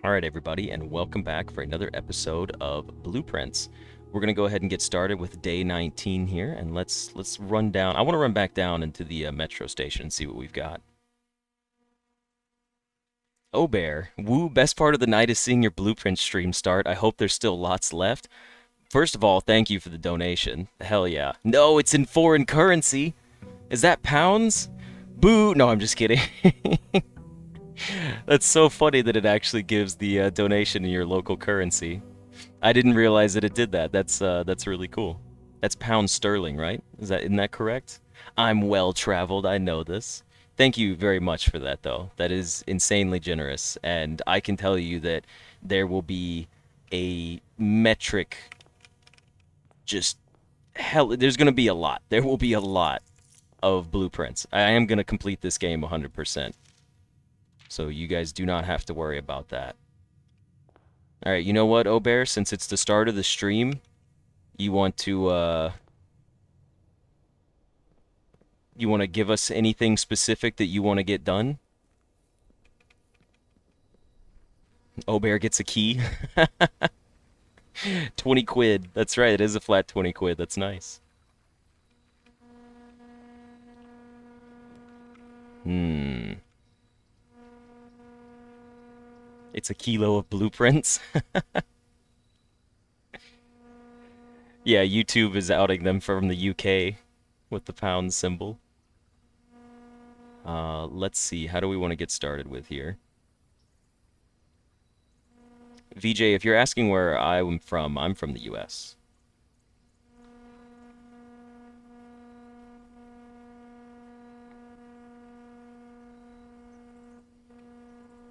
Alright everybody, and welcome back for another episode of Blueprints. We're going to go ahead and get started with day 19 here, and let's run down. I want to run back down into the metro station and see what we've got. Oh Bear, woo, best part of the night is seeing your Blueprint stream start. I hope there's still lots left. First of all, thank you for the donation. Hell yeah. No, it's in foreign currency. Is that pounds? Boo! No, I'm just kidding. That's so funny that it actually gives the donation in your local currency. I didn't realize that it did that. That's really cool. That's pound sterling, right? Isn't that correct? I'm well traveled. I know this. Thank you very much for that, though. That is insanely generous, and I can tell you that there will be a metric. Just hell, there's gonna be a lot. There will be a lot of blueprints. I am gonna complete this game 100%. So you guys do not have to worry about that. Alright, you know what, Obear? Since it's the start of the stream, you want to give us anything specific that you want to get done? Obear gets a key. 20 quid. That's right, it is a flat 20 quid. That's nice. It's a kilo of blueprints. Yeah, YouTube is outing them from the UK with the pound symbol. Let's see. How do we want to get started with here? VJ, if you're asking where I'm from the US.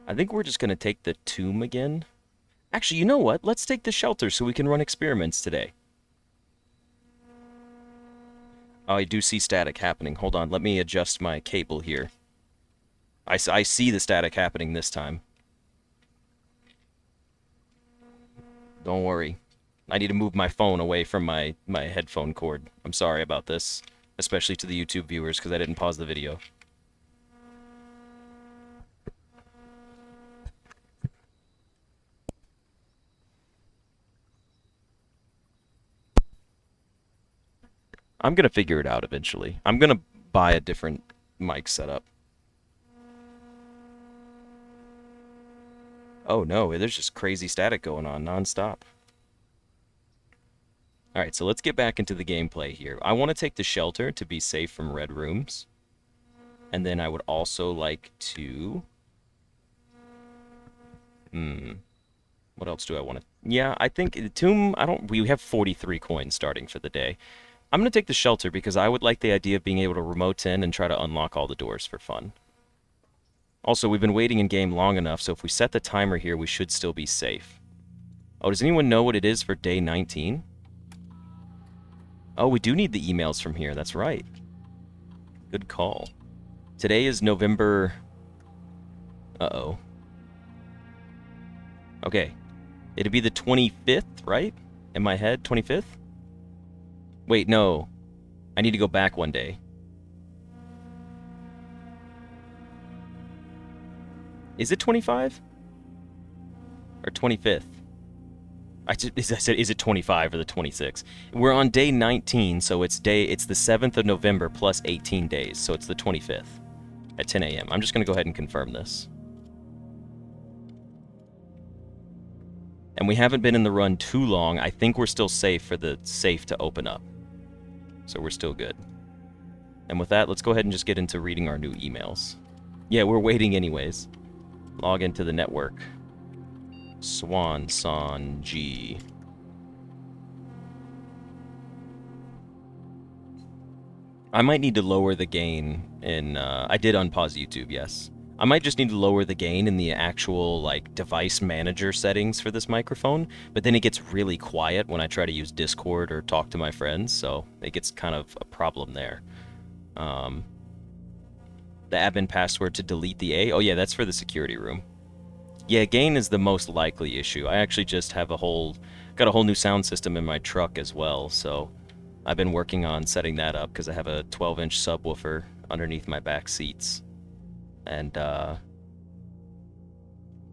I think we're just going to take the tomb again. Actually, you know what? Let's take the shelter so we can run experiments today. Oh, I do see static happening. Hold on, let me adjust my cable here. I see the static happening this time. Don't worry. I need to move my phone away from my headphone cord. I'm sorry about this, especially to the YouTube viewers because I didn't pause the video. I'm gonna figure it out eventually. I'm gonna buy a different mic setup. Oh no, there's just crazy static going on nonstop. Alright, so let's get back into the gameplay here. I want to take the shelter to be safe from red rooms. And then I would also like to... What else do I want to... Yeah, I think the tomb... We have 43 coins starting for the day. I'm going to take the shelter because I would like the idea of being able to remote in and try to unlock all the doors for fun. Also, we've been waiting in game long enough, so if we set the timer here, we should still be safe. Oh, does anyone know what it is for day 19? Oh, we do need the emails from here. That's right. Good call. Today is November... Uh-oh. Okay. It'd be the 25th, right? In my head, 25th? Wait, no. I need to go back one day. Is it 25? Or 25th? I said, is it 25 or the 26th? We're on day 19, so it's the 7th of November plus 18 days, so it's the 25th at 10 a.m. I'm just going to go ahead and confirm this. And we haven't been in the run too long. I think we're still safe for the safe to open up. So we're still good. And with that, let's go ahead and just get into reading our new emails. Yeah, we're waiting anyways. Log into the network. Swan Son G. I might need to lower the gain in... I did unpause YouTube, yes. I might just need to lower the gain in the actual, like, device manager settings for this microphone, but then it gets really quiet when I try to use Discord or talk to my friends, so it gets kind of a problem there. The admin password to delete the A? Oh yeah, that's for the security room. Yeah, gain is the most likely issue. I actually just have got a whole new sound system in my truck as well, so I've been working on setting that up because I have a 12-inch subwoofer underneath my back seats. And I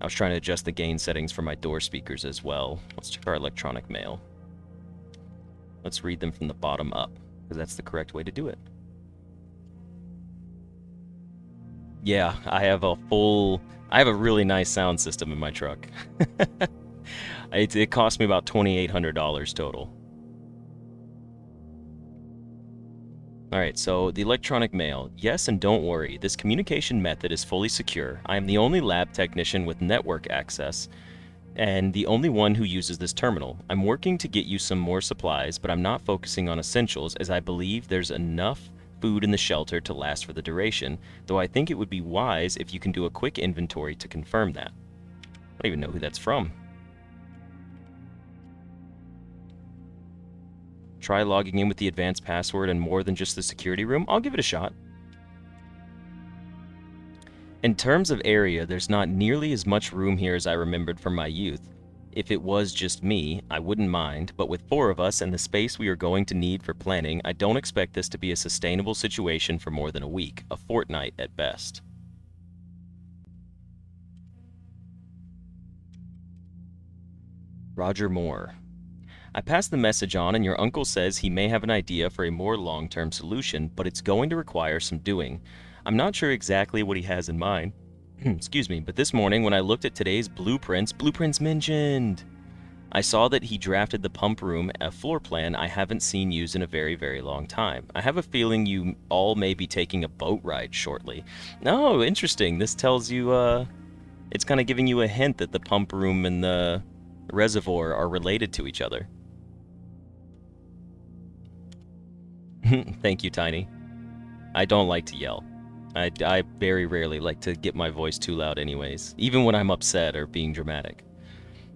I was trying to adjust the gain settings for my door speakers as well. Let's check our electronic mail. Let's read them from the bottom up, because that's the correct way to do it. Yeah, I have a really nice sound system in my truck. It cost me about $2,800 total. Alright, so the electronic mail. Yes, and don't worry, this communication method is fully secure. I am the only lab technician with network access, and the only one who uses this terminal. I'm working to get you some more supplies, but I'm not focusing on essentials, as I believe there's enough food in the shelter to last for the duration, though I think it would be wise if you can do a quick inventory to confirm that. I don't even know who that's from. Try logging in with the advanced password and more than just the security room. I'll give it a shot. In terms of area, there's not nearly as much room here as I remembered from my youth. If it was just me, I wouldn't mind, but with 4 of us and the space we are going to need for planning, I don't expect this to be a sustainable situation for more than a week, a fortnight at best. Roger Moore. I passed the message on, and your uncle says he may have an idea for a more long-term solution, but it's going to require some doing. I'm not sure exactly what he has in mind. Excuse me, but this morning when I looked at today's blueprints mentioned, I saw that he drafted the pump room, a floor plan I haven't seen used in a very, very long time. I have a feeling you all may be taking a boat ride shortly. Oh, interesting. This tells you, it's kind of giving you a hint that the pump room and the reservoir are related to each other. Thank you, Tiny. I don't like to yell. I very rarely like to get my voice too loud anyways, even when I'm upset or being dramatic.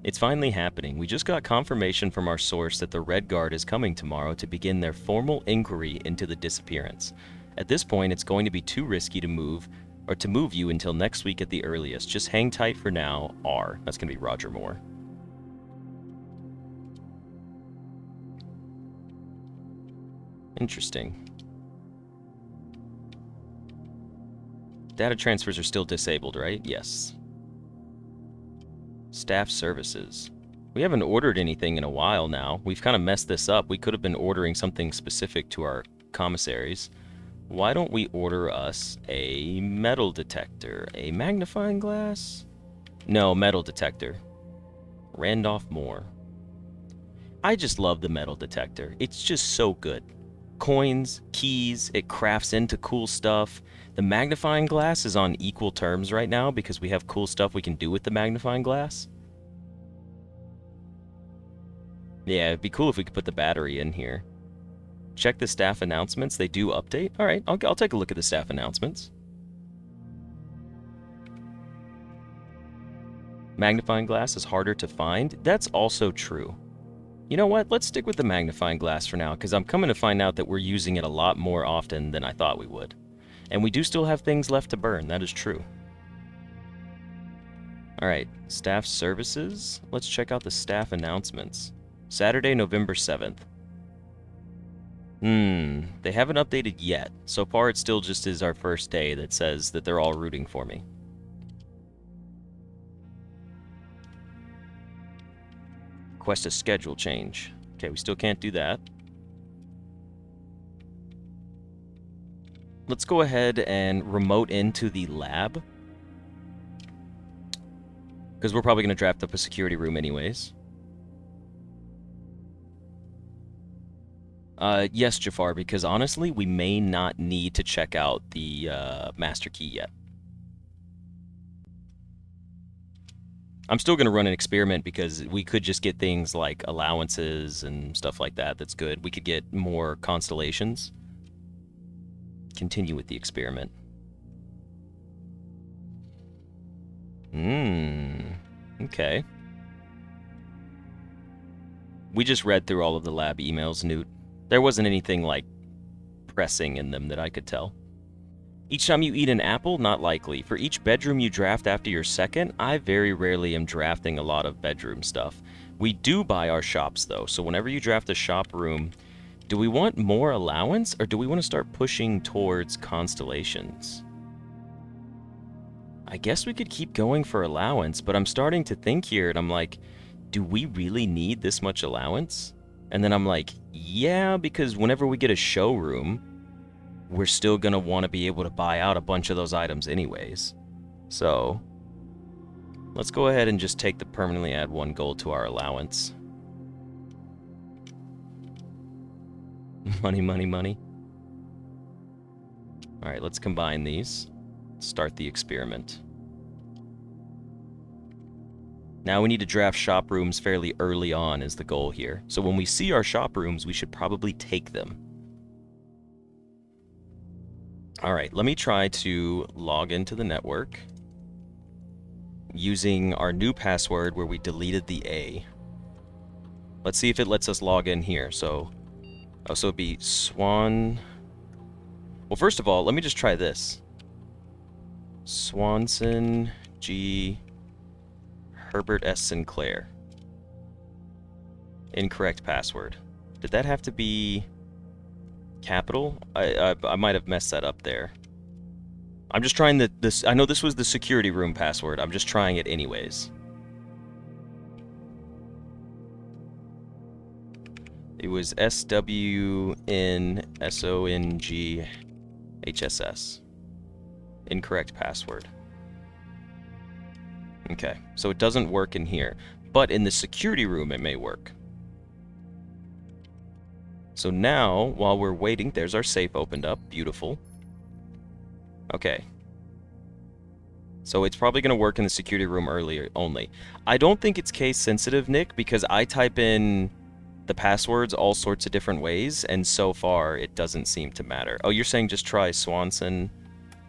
It's finally happening. We just got confirmation from our source that the Red Guard is coming tomorrow to begin their formal inquiry into the disappearance. At this point, it's going to be too risky to move you until next week at the earliest. Just hang tight for now, R. That's going to be Roger Moore. Interesting. Data transfers are still disabled, right? Yes. Staff services. We haven't ordered anything in a while now. We've kind of messed this up. We could have been ordering something specific to our commissaries. Why don't we order us a metal detector? A magnifying glass? No, metal detector. Randolph Moore. I just love the metal detector. It's just so good. Coins, keys, it crafts into cool stuff. The magnifying glass is on equal terms right now because we have cool stuff we can do with the magnifying glass. Yeah, it'd be cool if we could put the battery in here. Check the staff announcements. They do update. All right, I'll take a look at the staff announcements. Magnifying glass is harder to find. That's also true. You know what? Let's stick with the magnifying glass for now, because I'm coming to find out that we're using it a lot more often than I thought we would. And we do still have things left to burn, that is true. Alright, staff services. Let's check out the staff announcements. Saturday, November 7th. They haven't updated yet. So far, it still just is our first day that says that they're all rooting for me. Request a schedule change. Okay, we still can't do that. Let's go ahead and remote into the lab, because we're probably going to draft up a security room anyways. Yes, Jafar, because honestly, we may not need to check out the master key yet. I'm still going to run an experiment because we could just get things like allowances and stuff like that. That's good. We could get more constellations. Continue with the experiment. Okay. We just read through all of the lab emails, Newt. There wasn't anything, like, pressing in them that I could tell. Each time you eat an apple, not likely. For each bedroom you draft after your second, I very rarely am drafting a lot of bedroom stuff. We do buy our shops, though, so whenever you draft a shop room, do we want more allowance, or do we want to start pushing towards constellations? I guess we could keep going for allowance, but I'm starting to think here, and I'm like, do we really need this much allowance? And then I'm like, yeah, because whenever we get a showroom, we're still gonna want to be able to buy out a bunch of those items anyways. So, let's go ahead and just take the permanently add 1 gold to our allowance. Money, money, money. Alright, let's combine these. Start the experiment. Now we need to draft shop rooms fairly early on is the goal here. So when we see our shop rooms, we should probably take them. Alright, let me try to log into the network using our new password where we deleted the A. Let's see if it lets us log in here. So it'd be Swan... Well, first of all, let me just try this. Swanson G. Herbert S. Sinclair. Incorrect password. Did that have to be capital? I might have messed that up there. I'm just trying this. I know this was the security room password. I'm just trying it anyways. It was SWNSONGHSS. Incorrect password. Okay, so it doesn't work in here, but in the security room it may work. So now, while we're waiting, there's our safe opened up. Beautiful. Okay. So it's probably going to work in the security room earlier only. I don't think it's case sensitive, Nick, because I type in the passwords all sorts of different ways, and so far it doesn't seem to matter. Oh, you're saying just try Swanson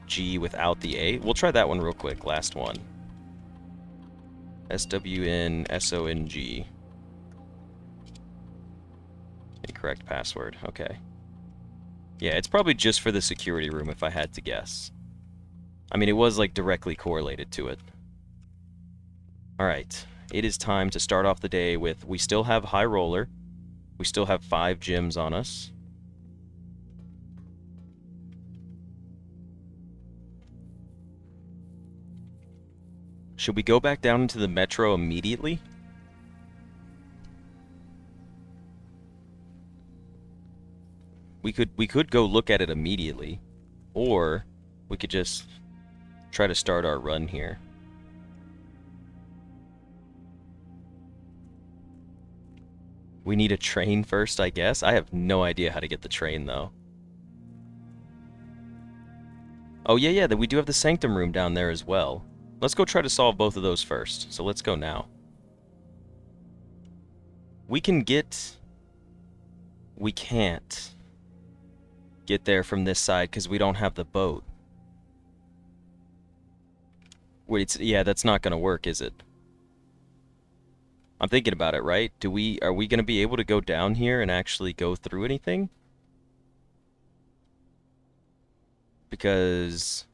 G without the A? We'll try that one real quick. Last one. SWNSONG. Incorrect password. Okay. Yeah, it's probably just for the security room if I had to guess. I mean, it was like directly correlated to it. Alright. It is time to start off the day with, we still have High Roller. We still have 5 gyms on us. Should we go back down into the metro immediately? We could go look at it immediately, or we could just try to start our run here. We need a train first, I guess. I have no idea how to get the train though. Oh yeah, we do have the Sanctum room down there as well. Let's go try to solve both of those first. So let's go now. We can't get there from this side because we don't have the boat. Wait, yeah, that's not going to work, is it? I'm thinking about it, right? Are we going to be able to go down here and actually go through anything? Because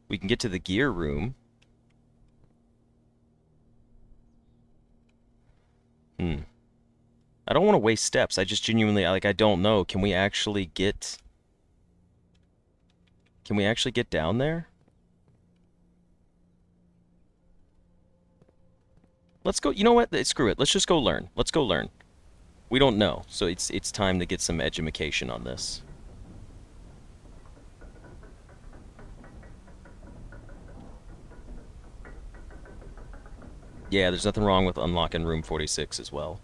we can get to the gear room. I don't want to waste steps. I just genuinely, like, I don't know. Can we actually get down there? Let's go. You know what? Screw it. Let's just go learn. Let's go learn. We don't know, so it's time to get some edumacation on this. Yeah, there's nothing wrong with unlocking room 46 as well.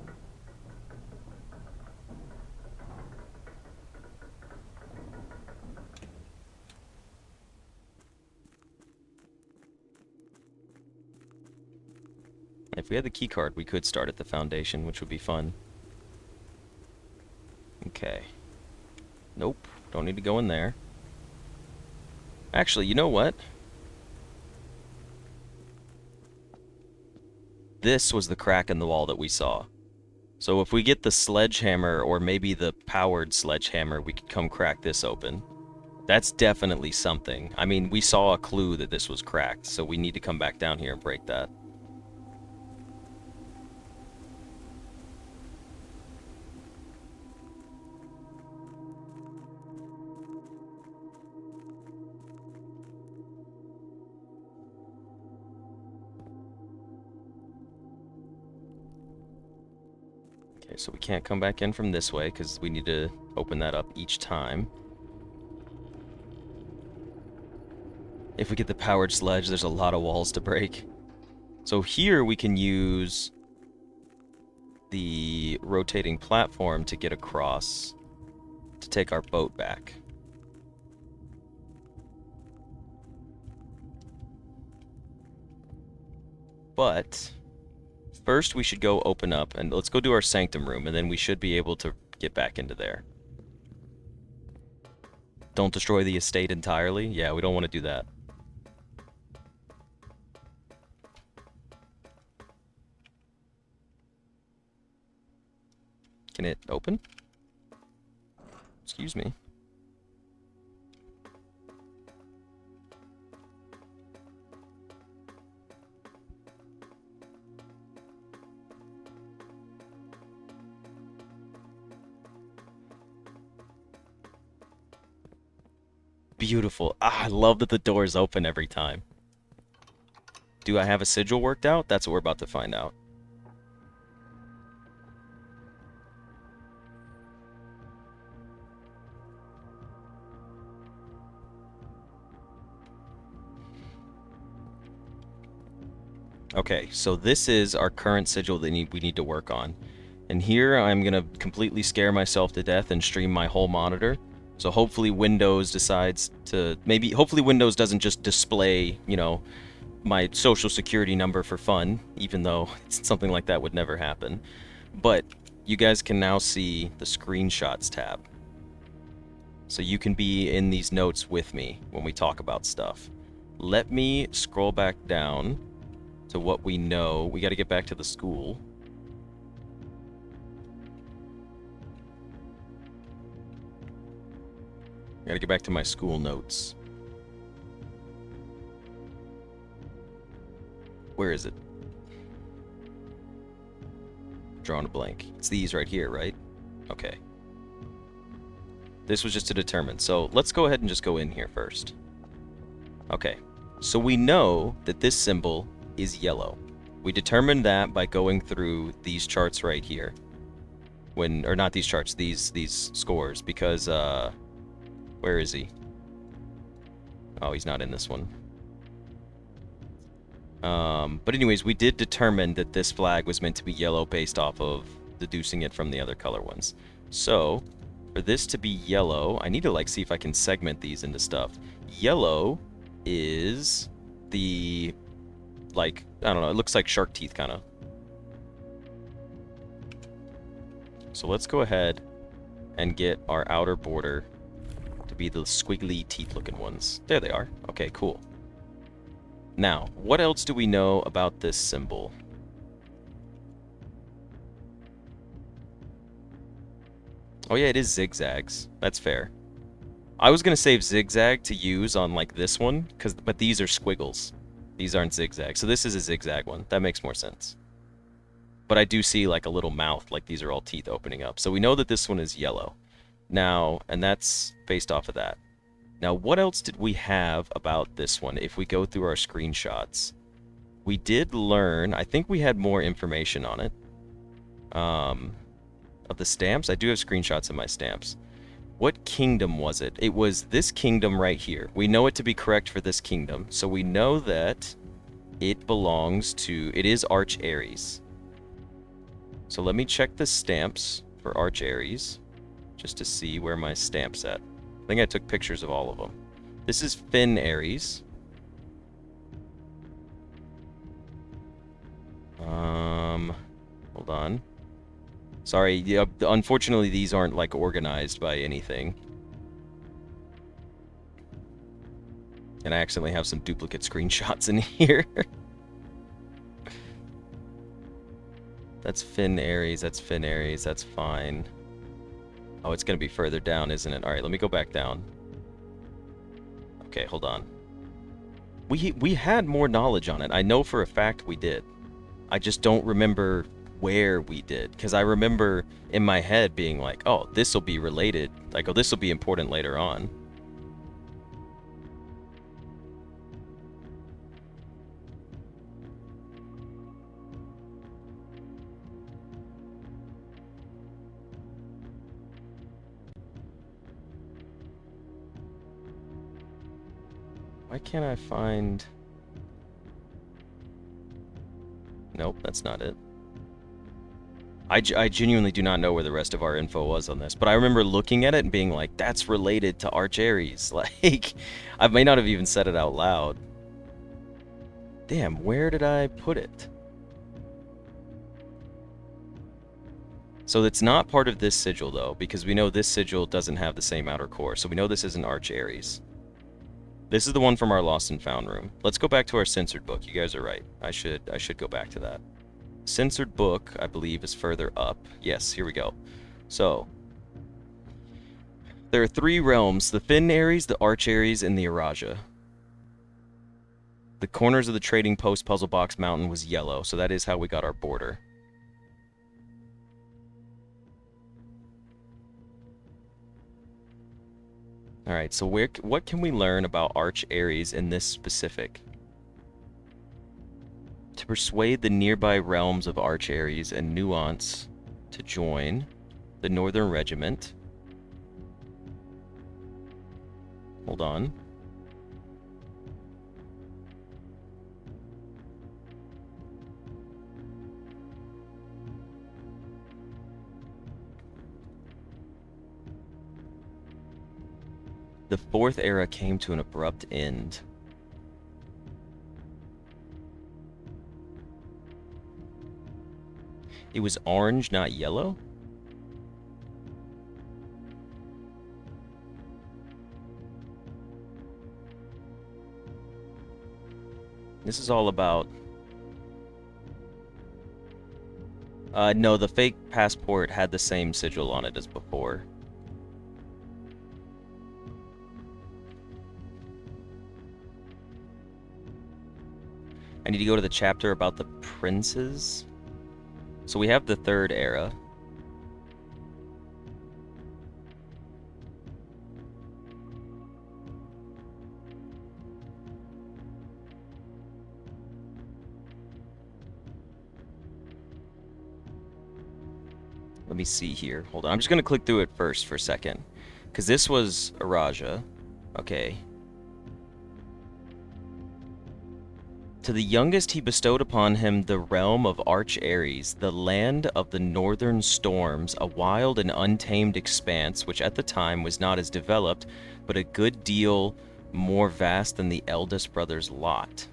If we had the key card, we could start at the foundation, which would be fun. Okay. Nope, don't need to go in there. Actually, you know what? This was the crack in the wall that we saw. So if we get the sledgehammer, or maybe the powered sledgehammer, we could come crack this open. That's definitely something. I mean, we saw a clue that this was cracked, so we need to come back down here and break that. Okay, so we can't come back in from this way because we need to open that up each time. If we get the powered sledge, there's a lot of walls to break. So here we can use the rotating platform to get across to take our boat back. But first we should go open up, and let's go do our sanctum room, and then we should be able to get back into there. Don't destroy the estate entirely. Yeah, we don't want to do that. Can it open? Excuse me. Beautiful. Ah, I love that the doors open every time. Do I have a sigil worked out? That's what we're about to find out. Okay, so this is our current sigil that we need to work on. And here I'm going to completely scare myself to death and stream my whole monitor. So hopefully Windows decides to... hopefully Windows doesn't just display, you know, my social security number for fun, even though something like that would never happen. But you guys can now see the screenshots tab. So you can be in these notes with me when we talk about stuff. Let me scroll back down to what we know. We got to get back to the school. I got to get back to my school notes. Where is it? Drawing a blank. It's these right here, right? Okay. This was just to determine. So let's go ahead and just go in here first. Okay. So we know that this symbol is yellow. We determined that by going through these charts right here. Or not these charts, these scores, because where is he? Oh, he's not in this one. But anyways, we did determine that this flag was meant to be yellow based off of deducing it from the other color ones. So, for this to be yellow, I need to like see if I can segment these into stuff. Yellow is the, like, I don't know, it looks like shark teeth kind of. So let's go ahead and get our outer border to be the squiggly teeth looking ones. There they are. Okay, cool. Now, what else do we know about this symbol? Oh yeah, it is zigzags. That's fair. I was going to save zigzag to use on like this one, but these are squiggles. These aren't zigzags. So this is a zigzag one. That makes more sense. But I do see like a little mouth, like these are all teeth opening up. So we know that this one is yellow. Now, and that's based off of that. Now, what else did we have about this one? If we go through our screenshots, we did learn, I think we had more information on it. Of the stamps, I do have screenshots of my stamps. What kingdom was it? It was this kingdom right here. We know it to be correct for this kingdom. So we know that it belongs to, it is Arch Ares. So let me check the stamps for Arch Ares, just to see where my stamp's at. I think I took pictures of all of them. This is Finn Ares. Hold on. Sorry, yeah, unfortunately these aren't like organized by anything. And I accidentally have some duplicate screenshots in here. That's Finn Ares, that's Finn Ares, that's fine. Oh, it's going to be further down, isn't it? Alright, let me go back down. Okay, hold on. We had more knowledge on it. I know for a fact we did. I just don't remember where we did. Because I remember in my head being like, oh, this will be related. Like, oh, this will be important later on. Why can't I find... Nope, that's not it. I genuinely do not know where the rest of our info was on this, but I remember looking at it and being like, that's related to Arch Ares. Like, I may not have even said it out loud. Damn, where did I put it? So it's not part of this sigil, though, because we know this sigil doesn't have the same outer core, so we know this isn't Arch Ares. This is the one from our Lost and Found room. Let's go back to our censored book. You guys are right. I should go back to that. Censored book, I believe, is further up. Yes, here we go. So, there are 3 realms, the Thin Ares, the Arch Ares, and the Araja. The corners of the trading post puzzle box mountain was yellow, so that is how we got our border. Alright, so what can we learn about Arch Ares in this specific? To persuade the nearby realms of Arch Ares and Nuance to join the Northern Regiment. Hold on. The 4th era came to an abrupt end. It was orange, not yellow? This is all about... no, the fake passport had the same sigil on it as before. I need to go to the chapter about the princes. So we have the 3rd era. Let me see here. Hold on. I'm just going to click through it first for a second. Because this was Araja. Okay. To the youngest he bestowed upon him the realm of Arch Ares, the land of the northern storms, a wild and untamed expanse which at the time was not as developed, but a good deal more vast than the eldest brother's lot.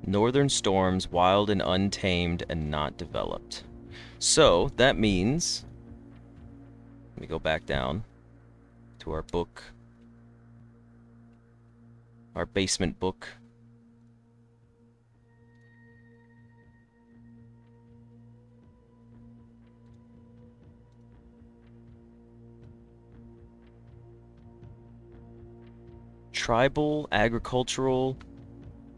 Northern storms, wild and untamed and not developed. So, that means, let me go back down to our book, our basement book. Tribal, agricultural.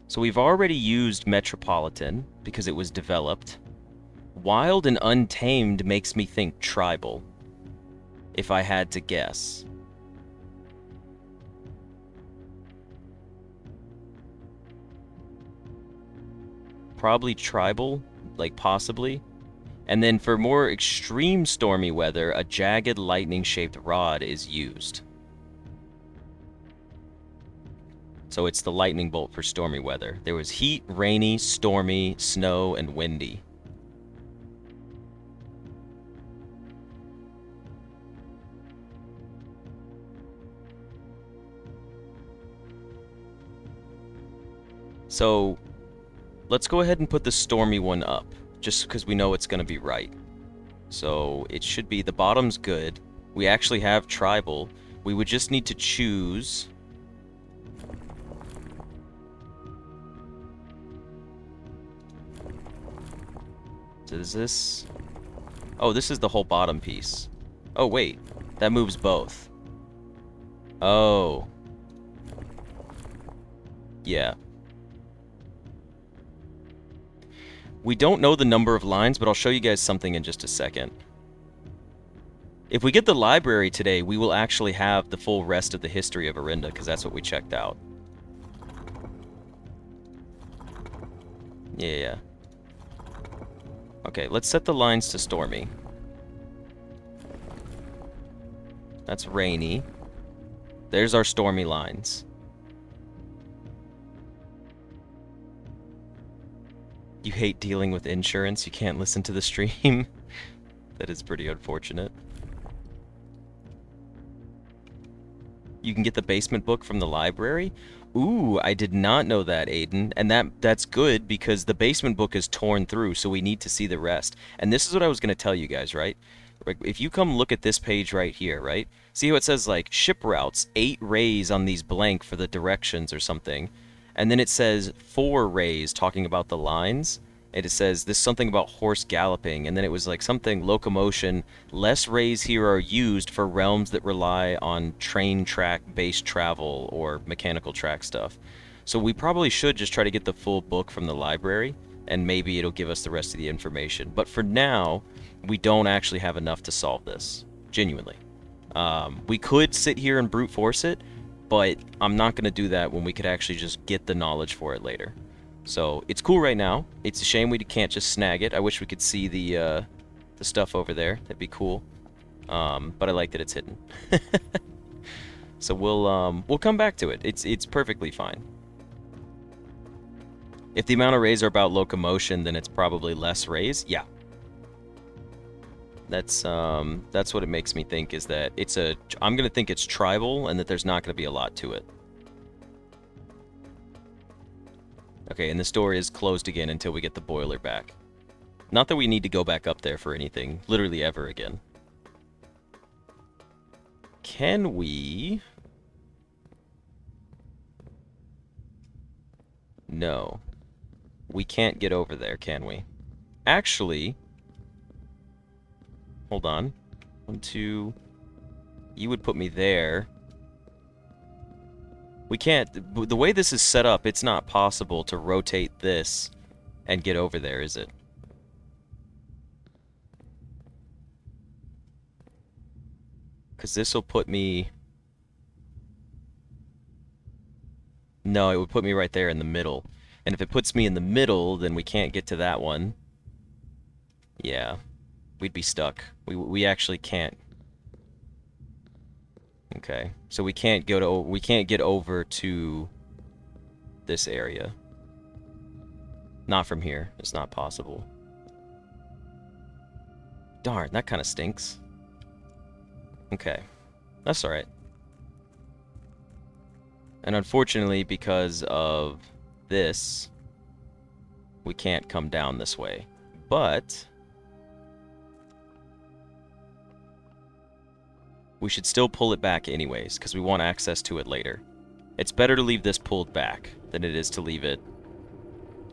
So we've already used metropolitan because it was developed. Wild and untamed makes me think tribal, if I had to guess. Probably tribal, like possibly. And then for more extreme stormy weather, a jagged lightning-shaped rod is used. So it's the lightning bolt for stormy weather. There was heat, rainy, stormy, snow, and windy. So let's go ahead and put the stormy one up, just because we know it's going to be right. So it should be, the bottom's good. We actually have tribal. We would just need to choose... So is this... Oh, this is the whole bottom piece. Oh, wait. That moves both. Oh. Yeah. We don't know the number of lines, but I'll show you guys something in just a second. If we get the library today, we will actually have the full rest of the history of Orinda, because that's what we checked out. Yeah. Okay, let's set the lines to stormy. That's rainy. There's our stormy lines. You hate dealing with insurance, you can't listen to the stream. That is pretty unfortunate. You can get the basement book from the library? Ooh, I did not know that, Aiden. And that's good because the basement book is torn through, so we need to see the rest. And this is what I was going to tell you guys, right? Like, if you come look at this page right here, right? See how it says, like, ship routes, 8 rays on these blank for the directions or something. And then it says 4 rays talking about the lines. And it says this something about horse galloping, and then it was like something locomotion. Less rays here are used for realms that rely on train track based travel or mechanical track stuff. So we probably should just try to get the full book from the library, and maybe it'll give us the rest of the information. But for now, we don't actually have enough to solve this. Genuinely. We could sit here and brute force it, but I'm not going to do that when we could actually just get the knowledge for it later. So it's cool right now. It's a shame we can't just snag it. I wish we could see the stuff over there. That'd be cool. But I like that it's hidden. So we'll come back to it. It's perfectly fine. If the amount of rays are about locomotion, then it's probably less rays. Yeah. That's what it makes me think, is that I'm gonna think it's tribal and that there's not gonna be a lot to it. Okay, and this door is closed again until we get the boiler back. Not that we need to go back up there for anything, literally ever again. Can we... No. We can't get over there, can we? Actually... Hold on. 1, 2... You would put me there. We can't... The way this is set up, it's not possible to rotate this and get over there, is it? Because this will put me... No, it would put me right there in the middle. And if it puts me in the middle, then we can't get to that one. Yeah. We'd be stuck. We actually can't. Okay. So we can't get over to this area. Not from here. It's not possible. Darn, that kind of stinks. Okay. That's alright. And unfortunately, because of this, we can't come down this way. But we should still pull it back anyways, because we want access to it later. It's better to leave this pulled back than it is to leave it...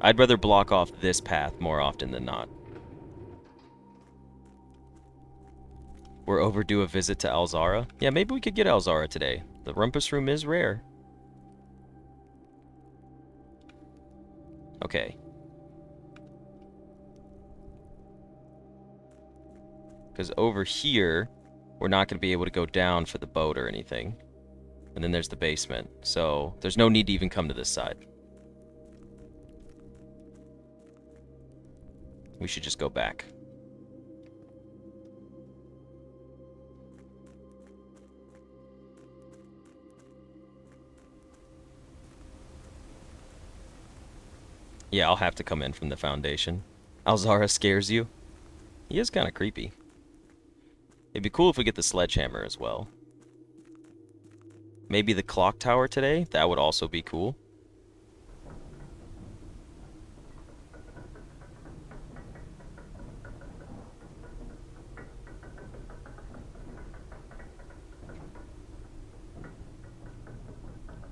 I'd rather block off this path more often than not. We're overdue a visit to Alzara. Yeah, maybe we could get Alzara today. The Rumpus Room is rare. Okay. Because over here, we're not going to be able to go down for the boat or anything. And then there's the basement. So there's no need to even come to this side. We should just go back. Yeah, I'll have to come in from the foundation. Alzara scares you? He is kind of creepy. It'd be cool if we get the sledgehammer as well. Maybe the clock tower today? That would also be cool.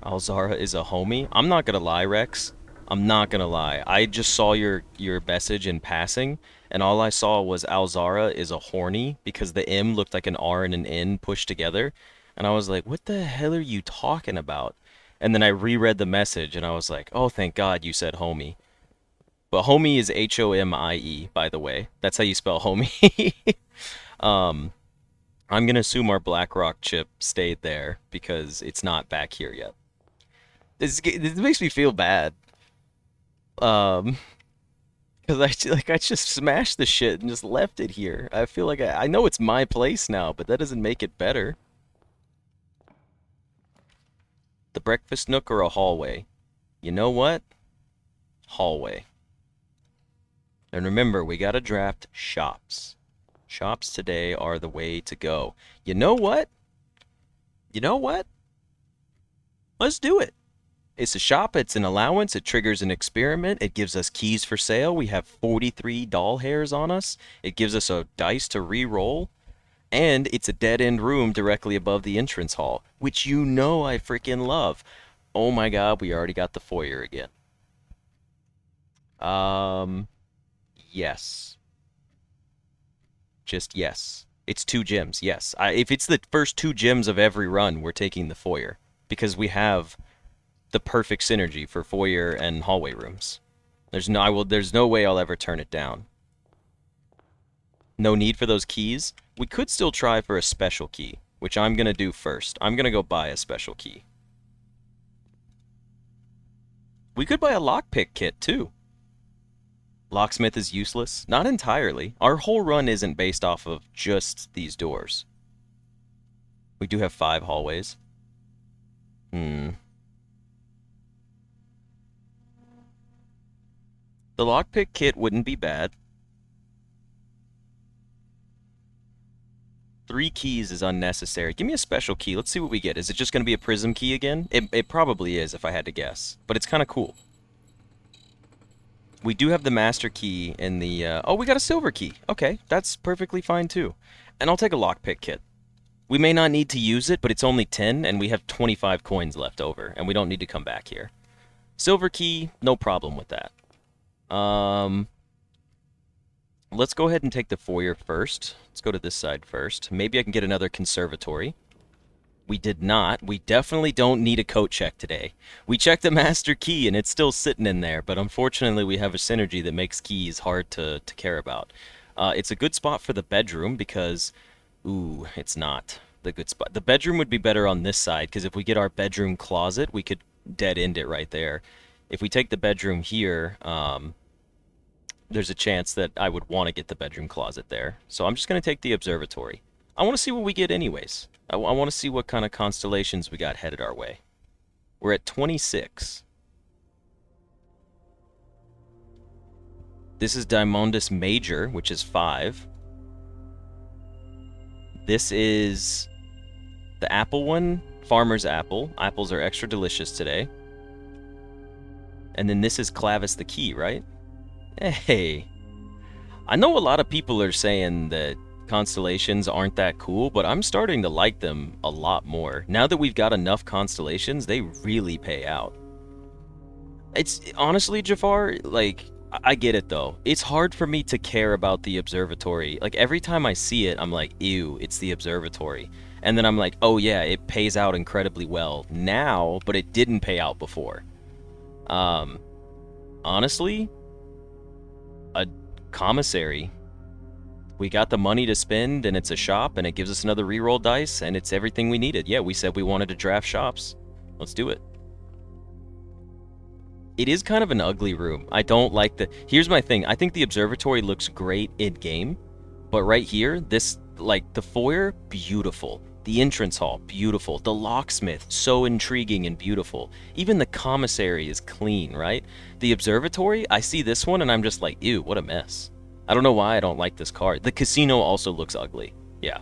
Alzara is a homie? I'm not gonna lie, Rex. I'm not gonna lie. I just saw your message in passing, and all I saw was Alzara is a horny because the M looked like an R and an N pushed together. And I was like, what the hell are you talking about? And then I reread the message, and I was like, oh, thank God you said homie. But homie is H-O-M-I-E, by the way. That's how you spell homie. I'm gonna assume our BlackRock chip stayed there because it's not back here yet. This makes me feel bad. Because I just smashed the shit and just left it here. I feel like I know it's my place now, but that doesn't make it better. The breakfast nook or a hallway? You know what? Hallway. And remember, we gotta draft shops. Shops today are the way to go. You know what? You know what? Let's do it. It's a shop, it's an allowance, it triggers an experiment, it gives us keys for sale, we have 43 doll hairs on us, it gives us a dice to re-roll, and it's a dead-end room directly above the entrance hall, which you know I freaking love. Oh my god, we already got the foyer again. Yes. Just yes. It's 2 gems, yes. If it's the first 2 gems of every run, we're taking the foyer, because we have the perfect synergy for foyer and hallway rooms. There's no way I'll ever turn it down. No need for those keys. We could still try for a special key, which I'm going to do first. I'm going to go buy a special key. We could buy a lockpick kit too. Locksmith is useless? Not entirely. Our whole run isn't based off of just these doors. We do have 5 hallways. The lockpick kit wouldn't be bad. 3 keys is unnecessary. Give me a special key. Let's see what we get. Is it just going to be a prism key again? It probably is, if I had to guess. But it's kind of cool. We do have the master key in the... oh, we got a silver key. Okay, that's perfectly fine too. And I'll take a lockpick kit. We may not need to use it, but it's only 10, and we have 25 coins left over, and we don't need to come back here. Silver key, no problem with that. Let's go ahead and take the foyer first. Let's go to this side first. Maybe I can get another conservatory. We did not. We definitely don't need a coat check today. We checked the master key, and it's still sitting in there, but unfortunately we have a synergy that makes keys hard to care about. It's a good spot for the bedroom because... Ooh, it's not the good spot. The bedroom would be better on this side, because if we get our bedroom closet, we could dead-end it right there. If we take the bedroom here, there's a chance that I would want to get the bedroom closet there. So I'm just going to take the observatory. I want to see what we get anyways. I want to see what kind of constellations we got headed our way. We're at 26. This is Dimondus Major, which is 5. This is the apple one, Farmer's Apple. Apples are extra delicious today. And then this is Clavis the Key, right? Hey, I know a lot of people are saying that constellations aren't that cool, but I'm starting to like them a lot more. Now that we've got enough constellations, they really pay out. It's honestly, Jafar, like, I get it though. It's hard for me to care about the observatory. Like, every time I see it, I'm like, ew, it's the observatory. And then I'm like, oh yeah, it pays out incredibly well now, but it didn't pay out before. Honestly, a commissary. We got the money to spend, and it's a shop, and it gives us another reroll dice, and it's everything we needed. Yeah, we said we wanted to draft shops. Let's do it. It is kind of an ugly room. I don't like the... Here's my thing. I think the observatory looks great in-game, but right here, this, like, the foyer, beautiful. The entrance hall, beautiful. The locksmith, so intriguing and beautiful. Even the commissary is clean, right? The observatory, I see this one and I'm just like, ew, what a mess. I don't know why I don't like this card. The casino also looks ugly. Yeah.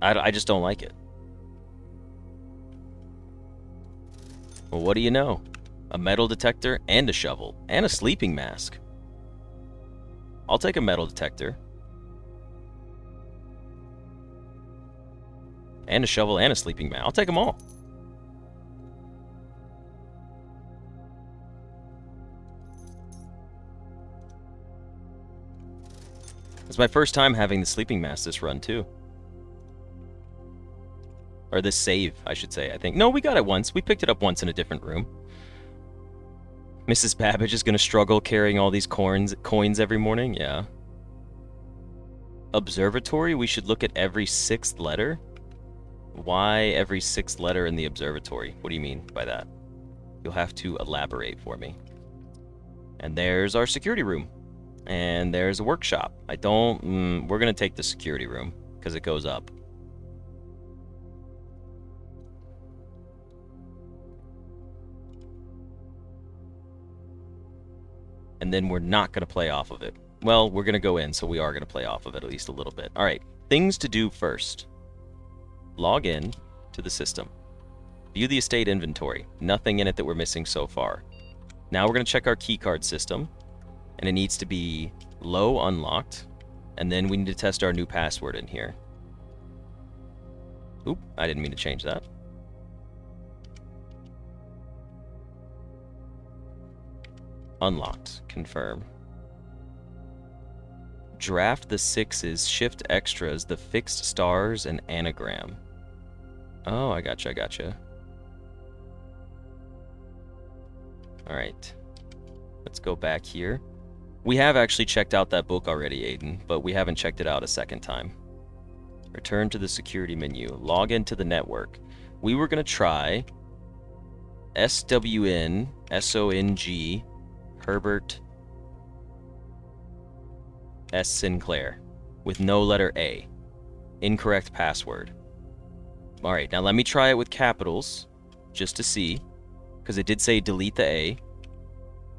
I just don't like it. Well, what do you know? A metal detector and a shovel and a sleeping mask. I'll take a metal detector. And a shovel and a sleeping mat. I'll take them all. It's my first time having the sleeping mask this run, too. Or this save, I should say, I think. No, we got it once. We picked it up once in a different room. Mrs. Babbage is going to struggle carrying all these coins every morning? Yeah. Observatory? We should look at every 6th letter? Why every 6th letter in the observatory? What do you mean by that? You'll have to elaborate for me. And there's our security room. And there's a workshop. We're gonna take the security room, because it goes up. And then we're not gonna play off of it. Well, we're gonna go in, so we are gonna play off of it at least a little bit. Alright, things to do first. Log in to the system. View the estate inventory. Nothing in it that we're missing so far. Now we're gonna check our keycard system. And it needs to be low unlocked, and then we need to test our new password in here. Oop, I didn't mean to change that. Unlocked, confirm. Draft the 6s, shift extras, the fixed stars, and anagram. Oh, I gotcha. Alright. Let's go back here. We have actually checked out that book already, Aiden, but we haven't checked it out a second time. Return to the security menu. Log into the network. We were going to try SWN, SONG, Herbert S. Sinclair, with no letter A. Incorrect password. Alright, now let me try it with capitals, just to see, because it did say delete the A.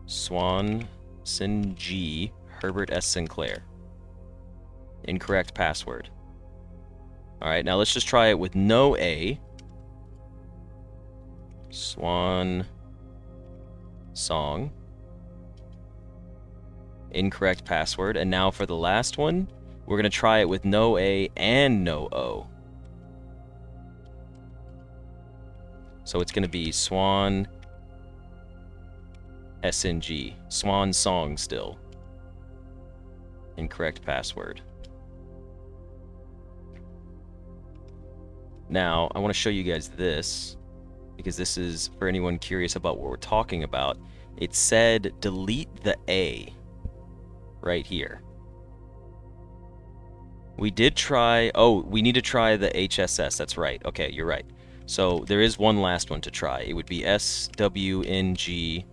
Swanson G. Herbert S. Sinclair. Incorrect password. Alright, now let's just try it with no A. Swan Song. Incorrect password. And now for the last one, we're going to try it with no A and no O. So it's going to be Swan SNG. Swan Song still. Incorrect password. Now, I want to show you guys this, because this is for anyone curious about what we're talking about. It said delete the A right here. We did try... Oh, we need to try the HSS. That's right. Okay, you're right. So there is one last one to try. It would be SWNG...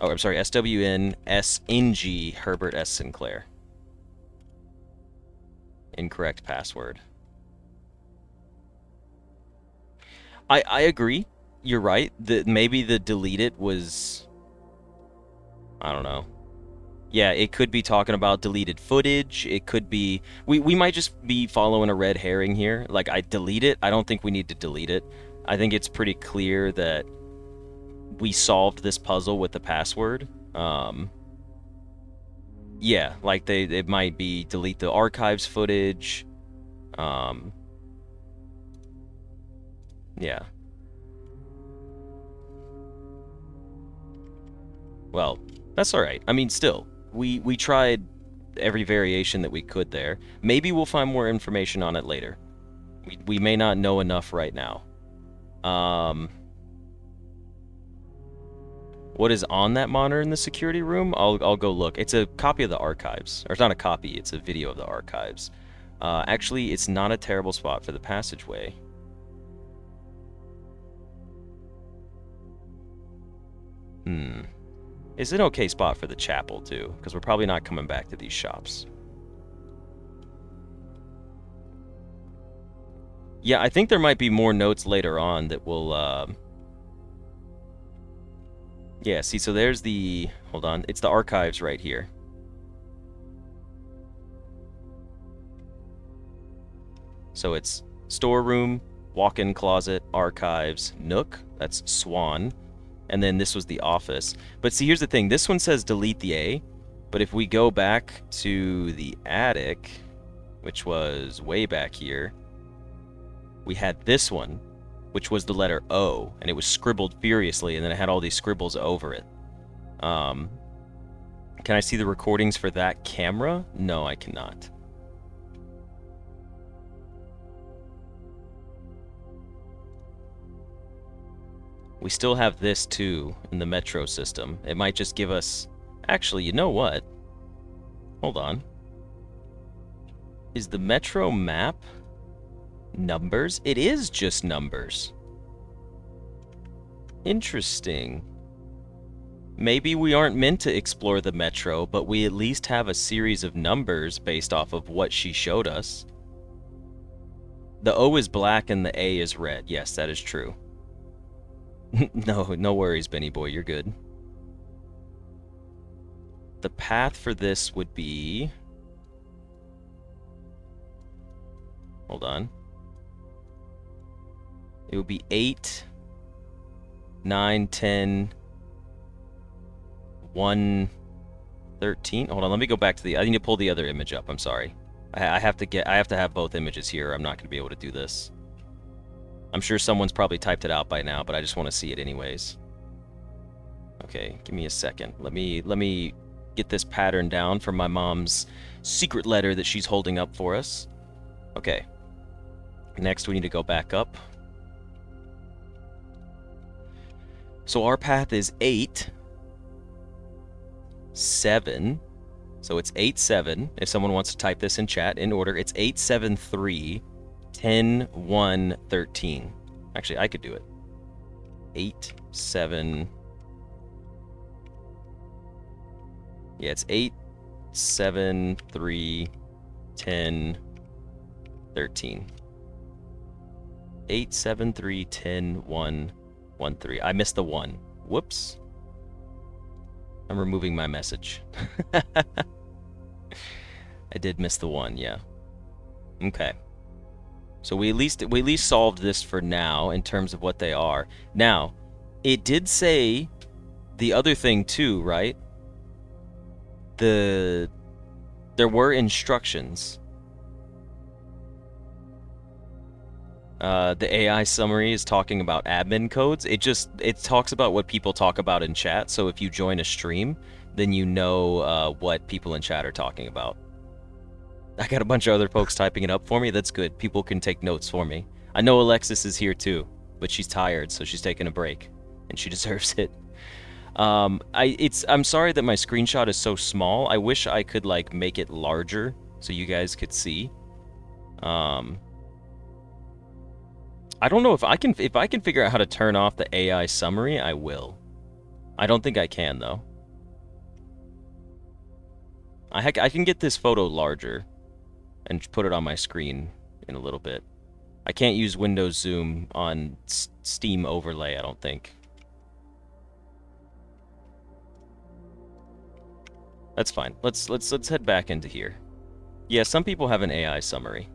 Oh, I'm sorry, SWN-SNG Herbert S. Sinclair. Incorrect password. I agree. You're right. Maybe the delete it was... I don't know. Yeah, it could be talking about deleted footage. It could be... We might just be following a red herring here. Like, I delete it. I don't think we need to delete it. I think it's pretty clear that we solved this puzzle with the password. Yeah, like it might be delete the archives footage. Yeah. Well, that's alright. I mean, still, we tried every variation that we could there. Maybe we'll find more information on it later. We may not know enough right now. What is on that monitor in the security room? I'll go look. It's a copy of the archives. Or it's not a copy, it's a video of the archives. Actually, it's not a terrible spot for the passageway. It's an okay spot for the chapel, too, because we're probably not coming back to these shops. Yeah, I think there might be more notes later on that will, Yeah, see, so there's the... Hold on. It's the archives right here. So it's storeroom, walk-in closet, archives, nook. That's Swan. And then this was the office. But see, here's the thing. This one says delete the A. But if we go back to the attic, which was way back here, we had this one, which was the letter O, and it was scribbled furiously, and then it had all these scribbles over it. Can I see the recordings for that camera? No, I cannot. We still have this, too, in the metro system. It might just give us... Actually, you know what? Hold on. Is the metro map numbers? It is just numbers. Interesting. Maybe we aren't meant to explore the metro, but we at least have a series of numbers based off of what she showed us. The O is black and the A is red. Yes, that is true. No worries, Benny boy, you're good. The path for this would be... Hold on. It would be 8, 9, 10, 1, 13. Hold on, let me go back to the... I need to pull the other image up, I'm sorry. I have to have both images here, or I'm not going to be able to do this. I'm sure someone's probably typed it out by now, but I just want to see it anyways. Okay, give me a second. Let me get this pattern down from my mom's secret letter that she's holding up for us. Okay. Next, we need to go back up. So our path is 8, 7. So it's 8, 7. If someone wants to type this in chat in order, it's 8, 7, 3, 10, 1, 13. Actually, I could do it. 8, 7. Yeah, it's 8, 7, 3, 10, 13. 8, 7, 3, 10, 1, 1, 3. I missed the 1. Whoops. I'm removing my message. I did miss the 1, yeah. Okay. So we at least solved this for now in terms of what they are. Now, it did say the other thing too, right? There were instructions. The AI summary is talking about admin codes. It talks about what people talk about in chat. So if you join a stream, then you know what people in chat are talking about. I got a bunch of other folks typing it up for me. That's good. People can take notes for me. I know Alexis is here too, but she's tired, so she's taking a break, and she deserves it. I'm sorry that my screenshot is so small. I wish I could like make it larger so you guys could see. I don't know if I can figure out how to turn off the AI summary, I will. I don't think I can though. I can get this photo larger and put it on my screen in a little bit. I can't use Windows Zoom on Steam overlay, I don't think. That's fine. Let's head back into here. Yeah, some people have an AI summary.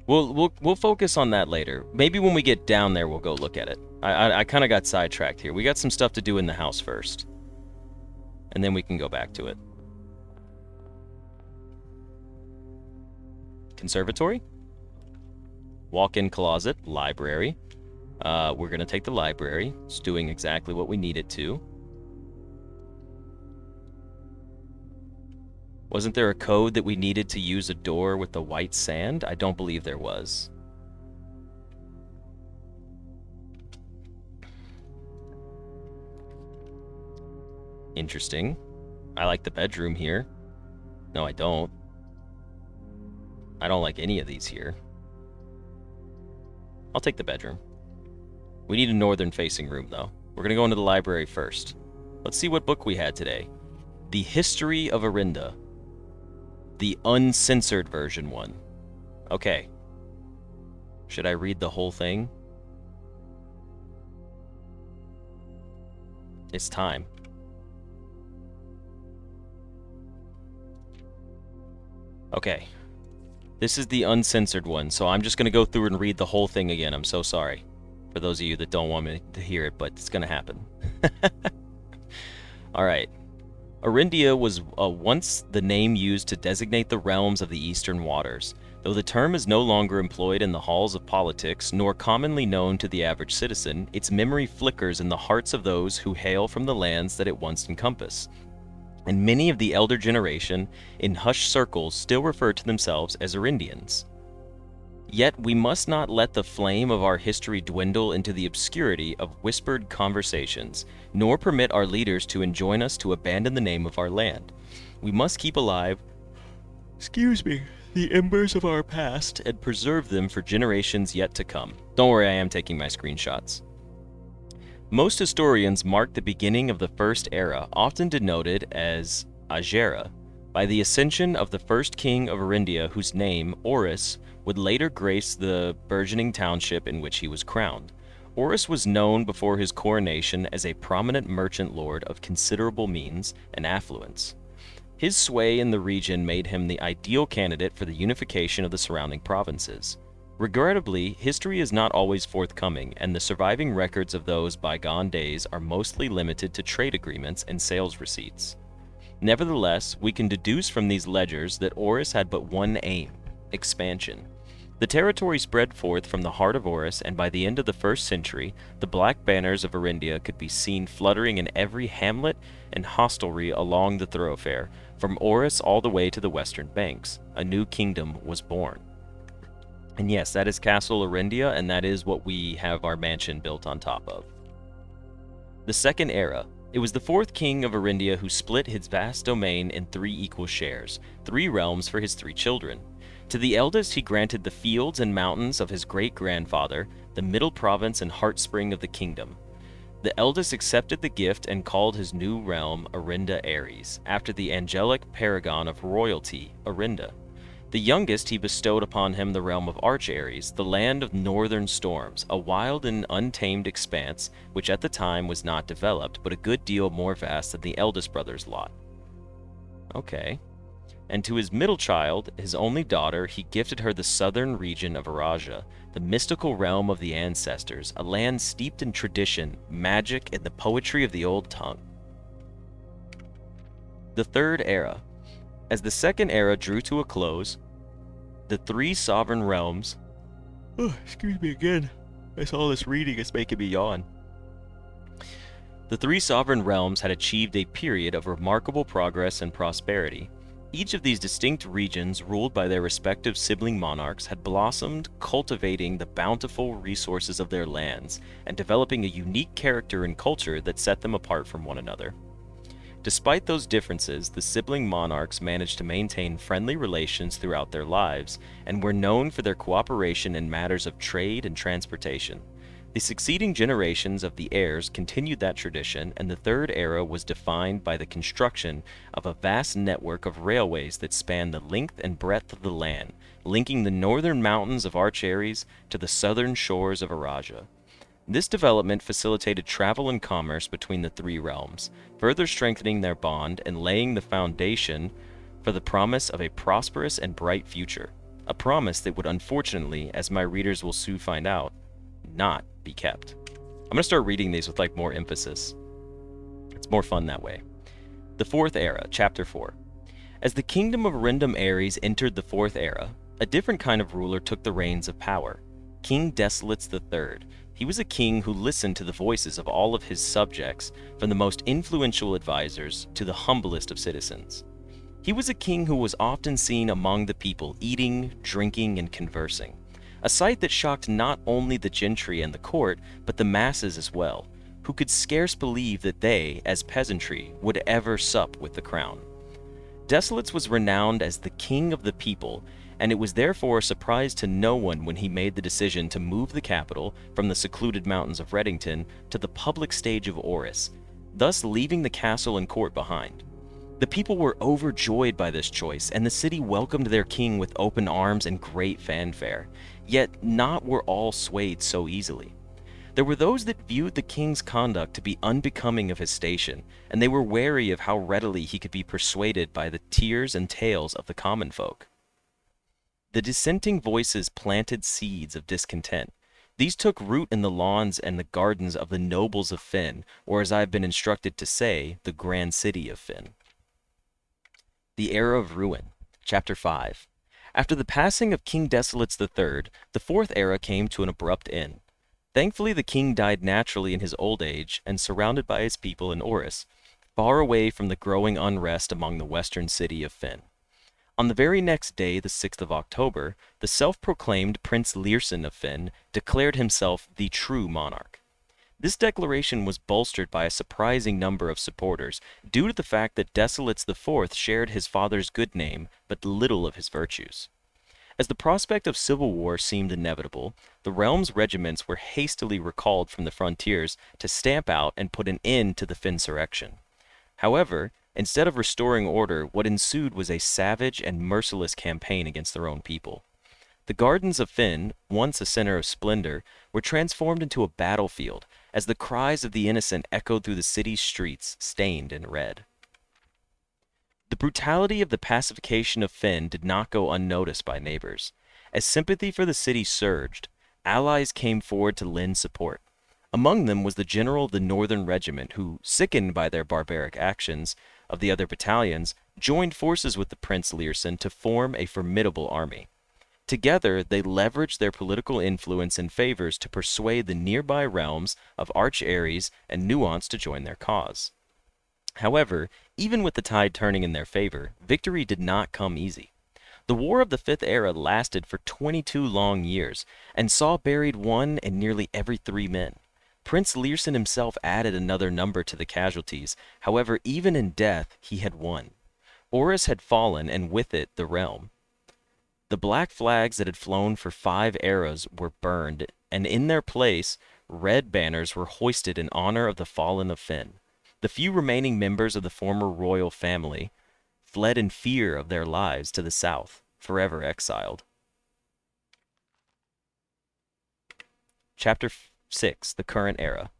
We'll focus on that later. Maybe when we get down there, we'll go look at it. I kind of got sidetracked here. We got some stuff to do in the house first, and then we can go back to it. Conservatory, walk-in closet, library. We're gonna take the library. It's doing exactly what we need it to. Wasn't there a code that we needed to use a door with the white sand? I don't believe there was. Interesting. I like the bedroom here. No, I don't. I don't like any of these here. I'll take the bedroom. We need a northern-facing room, though. We're going to go into the library first. Let's see what book we had today. The History of Arinda. The uncensored version one. Okay. Should I read the whole thing? It's time. Okay. This is the uncensored one, so I'm just going to go through and read the whole thing again. I'm so sorry for those of you that don't want me to hear it, but it's going to happen. All right. Arindia was once the name used to designate the realms of the eastern waters. Though the term is no longer employed in the halls of politics, nor commonly known to the average citizen, its memory flickers in the hearts of those who hail from the lands that it once encompassed. And many of the elder generation, in hushed circles, still refer to themselves as Arindians. Yet we must not let the flame of our history dwindle into the obscurity of whispered conversations, nor permit our leaders to enjoin us to abandon the name of our land. We must keep alive, the embers of our past and preserve them for generations yet to come. Don't worry, I am taking my screenshots. Most historians mark the beginning of the First Era, often denoted as Agera, by the ascension of the first king of Arindia, whose name, Orus, would later grace the burgeoning township in which he was crowned. Orus was known before his coronation as a prominent merchant lord of considerable means and affluence. His sway in the region made him the ideal candidate for the unification of the surrounding provinces. Regrettably, history is not always forthcoming, and the surviving records of those bygone days are mostly limited to trade agreements and sales receipts. Nevertheless, we can deduce from these ledgers that Orus had but one aim: expansion. The territory spread forth from the heart of Orus, and by the end of the 1st century, the black banners of Arindia could be seen fluttering in every hamlet and hostelry along the thoroughfare, from Orus all the way to the western banks. A new kingdom was born. And yes, that is Castle Arindia, and that is what we have our mansion built on top of. The Second Era. It was the 4th king of Arindia who split his vast domain in 3 equal shares, 3 realms for his 3 children. To the eldest he granted the fields and mountains of his great-grandfather, the middle province and heartspring of the kingdom. The eldest accepted the gift and called his new realm Arinda Ares, after the angelic paragon of royalty, Arinda. The youngest he bestowed upon him the realm of Arch Ares, the land of northern storms, a wild and untamed expanse which at the time was not developed, but a good deal more vast than the eldest brother's lot. Okay. And to his middle child, his only daughter, he gifted her the southern region of Araja, the mystical realm of the ancestors, a land steeped in tradition, magic, and the poetry of the old tongue. The Third Era. As the Second Era drew to a close, the 3 sovereign realms... Oh, excuse me again. I saw this reading, it's making me yawn. The 3 sovereign realms had achieved a period of remarkable progress and prosperity. Each of these distinct regions, ruled by their respective sibling monarchs, had blossomed, cultivating the bountiful resources of their lands, and developing a unique character and culture that set them apart from one another. Despite those differences, the sibling monarchs managed to maintain friendly relations throughout their lives, and were known for their cooperation in matters of trade and transportation. The succeeding generations of the heirs continued that tradition, and the Third Era was defined by the construction of a vast network of railways that spanned the length and breadth of the land, linking the northern mountains of Arch Ares to the southern shores of Araja. This development facilitated travel and commerce between the 3 realms, further strengthening their bond and laying the foundation for the promise of a prosperous and bright future. A promise that would unfortunately, as my readers will soon find out, not be kept. I'm going to start reading these with more emphasis. It's more fun that way. The Fourth Era, Chapter 4. As the kingdom of Arindum Ares entered the 4th Era, a different kind of ruler took the reins of power. King Desolates III. He was a king who listened to the voices of all of his subjects, from the most influential advisors to the humblest of citizens. He was a king who was often seen among the people, eating, drinking, and conversing. A sight that shocked not only the gentry and the court, but the masses as well, who could scarce believe that they, as peasantry, would ever sup with the crown. Desolates was renowned as the king of the people, and it was therefore a surprise to no one when he made the decision to move the capital from the secluded mountains of Reddington to the public stage of Orus, thus leaving the castle and court behind. The people were overjoyed by this choice, and the city welcomed their king with open arms and great fanfare. Yet not were all swayed so easily. There were those that viewed the king's conduct to be unbecoming of his station, and they were wary of how readily he could be persuaded by the tears and tales of the common folk. The dissenting voices planted seeds of discontent. These took root in the lawns and the gardens of the nobles of Fynn, or as I have been instructed to say, the grand city of Fynn. The Era of Ruin, Chapter 5. After the passing of King Desolates III, the 4th Era came to an abrupt end. Thankfully, the king died naturally in his old age and surrounded by his people in Orus, far away from the growing unrest among the western city of Fynn. On the very next day, the 6th of October, the self-proclaimed Prince Learson of Fynn declared himself the true monarch. This declaration was bolstered by a surprising number of supporters, due to the fact that Desolates IV shared his father's good name, but little of his virtues. As the prospect of civil war seemed inevitable, the realm's regiments were hastily recalled from the frontiers to stamp out and put an end to the Finsurrection. However, instead of restoring order, what ensued was a savage and merciless campaign against their own people. The gardens of Finn, once a center of splendor, were transformed into a battlefield as the cries of the innocent echoed through the city's streets, stained in red. The brutality of the pacification of Finn did not go unnoticed by neighbors. As sympathy for the city surged, allies came forward to lend support. Among them was the general of the Northern Regiment who, sickened by their barbaric actions of the other battalions, joined forces with the Prince Learson to form a formidable army. Together, they leveraged their political influence and favors to persuade the nearby realms of Arch Ares and Nuance to join their cause. However, even with the tide turning in their favor, victory did not come easy. The War of the Fifth Era lasted for 22 long years, and saw buried one in nearly every 3 men. Prince Learson himself added another number to the casualties. However, even in death, he had won. Horus had fallen, and with it, the realm. The black flags that had flown for 5 eras were burned, and in their place, red banners were hoisted in honor of the fallen of Finn. The few remaining members of the former royal family fled in fear of their lives to the south, forever exiled. Chapter 6, The Current Era.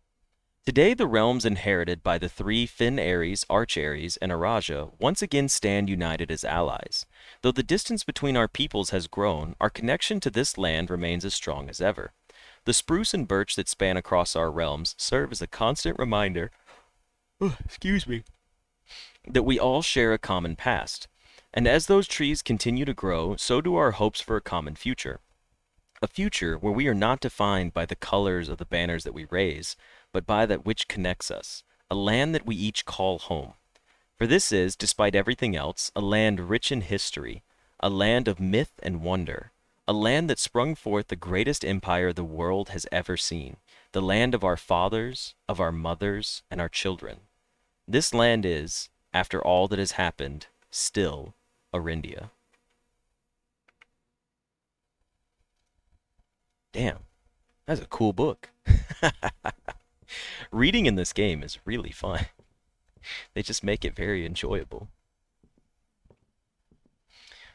Today, the realms inherited by the three Finn Ares, Arch Ares, and Araja once again stand united as allies. Though the distance between our peoples has grown, our connection to this land remains as strong as ever. The spruce and birch that span across our realms serve as a constant reminder, that we all share a common past. And as those trees continue to grow, so do our hopes for a common future. A future where we are not defined by the colors of the banners that we raise, but by that which connects us, a land that we each call home. For this is, despite everything else, a land rich in history, a land of myth and wonder, a land that sprung forth the greatest empire the world has ever seen, the land of our fathers, of our mothers, and our children. This land is, after all that has happened, still Arindia. Damn, that's a cool book. Reading in this game is really fun. They just make it very enjoyable.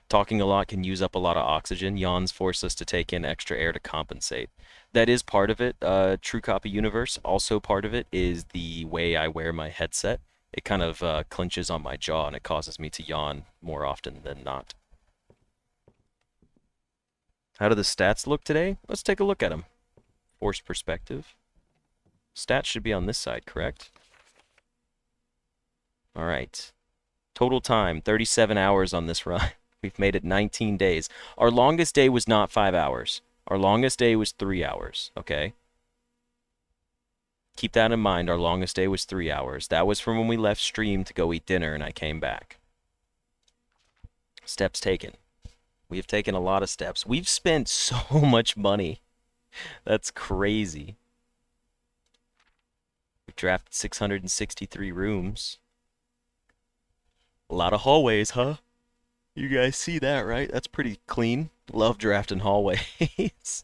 Talking a lot can use up a lot of oxygen. Yawns force us to take in extra air to compensate. That is part of it. True Copy Universe, also part of it is the way I wear my headset. It kind of clenches on my jaw and it causes me to yawn more often than not. How do the stats look today? Let's take a look at them. Forced perspective. Stats should be on this side, correct? All right. Total time, 37 hours on this run. We've made it 19 days. Our longest day was not 5 hours. Our longest day was 3 hours, okay? Keep that in mind. Our longest day was 3 hours. That was from when we left stream to go eat dinner and I came back. Steps taken. We have taken a lot of steps. We've spent so much money. That's crazy. We've drafted 663 rooms. A lot of hallways, huh? You guys see that, right? That's pretty clean. Love drafting hallways.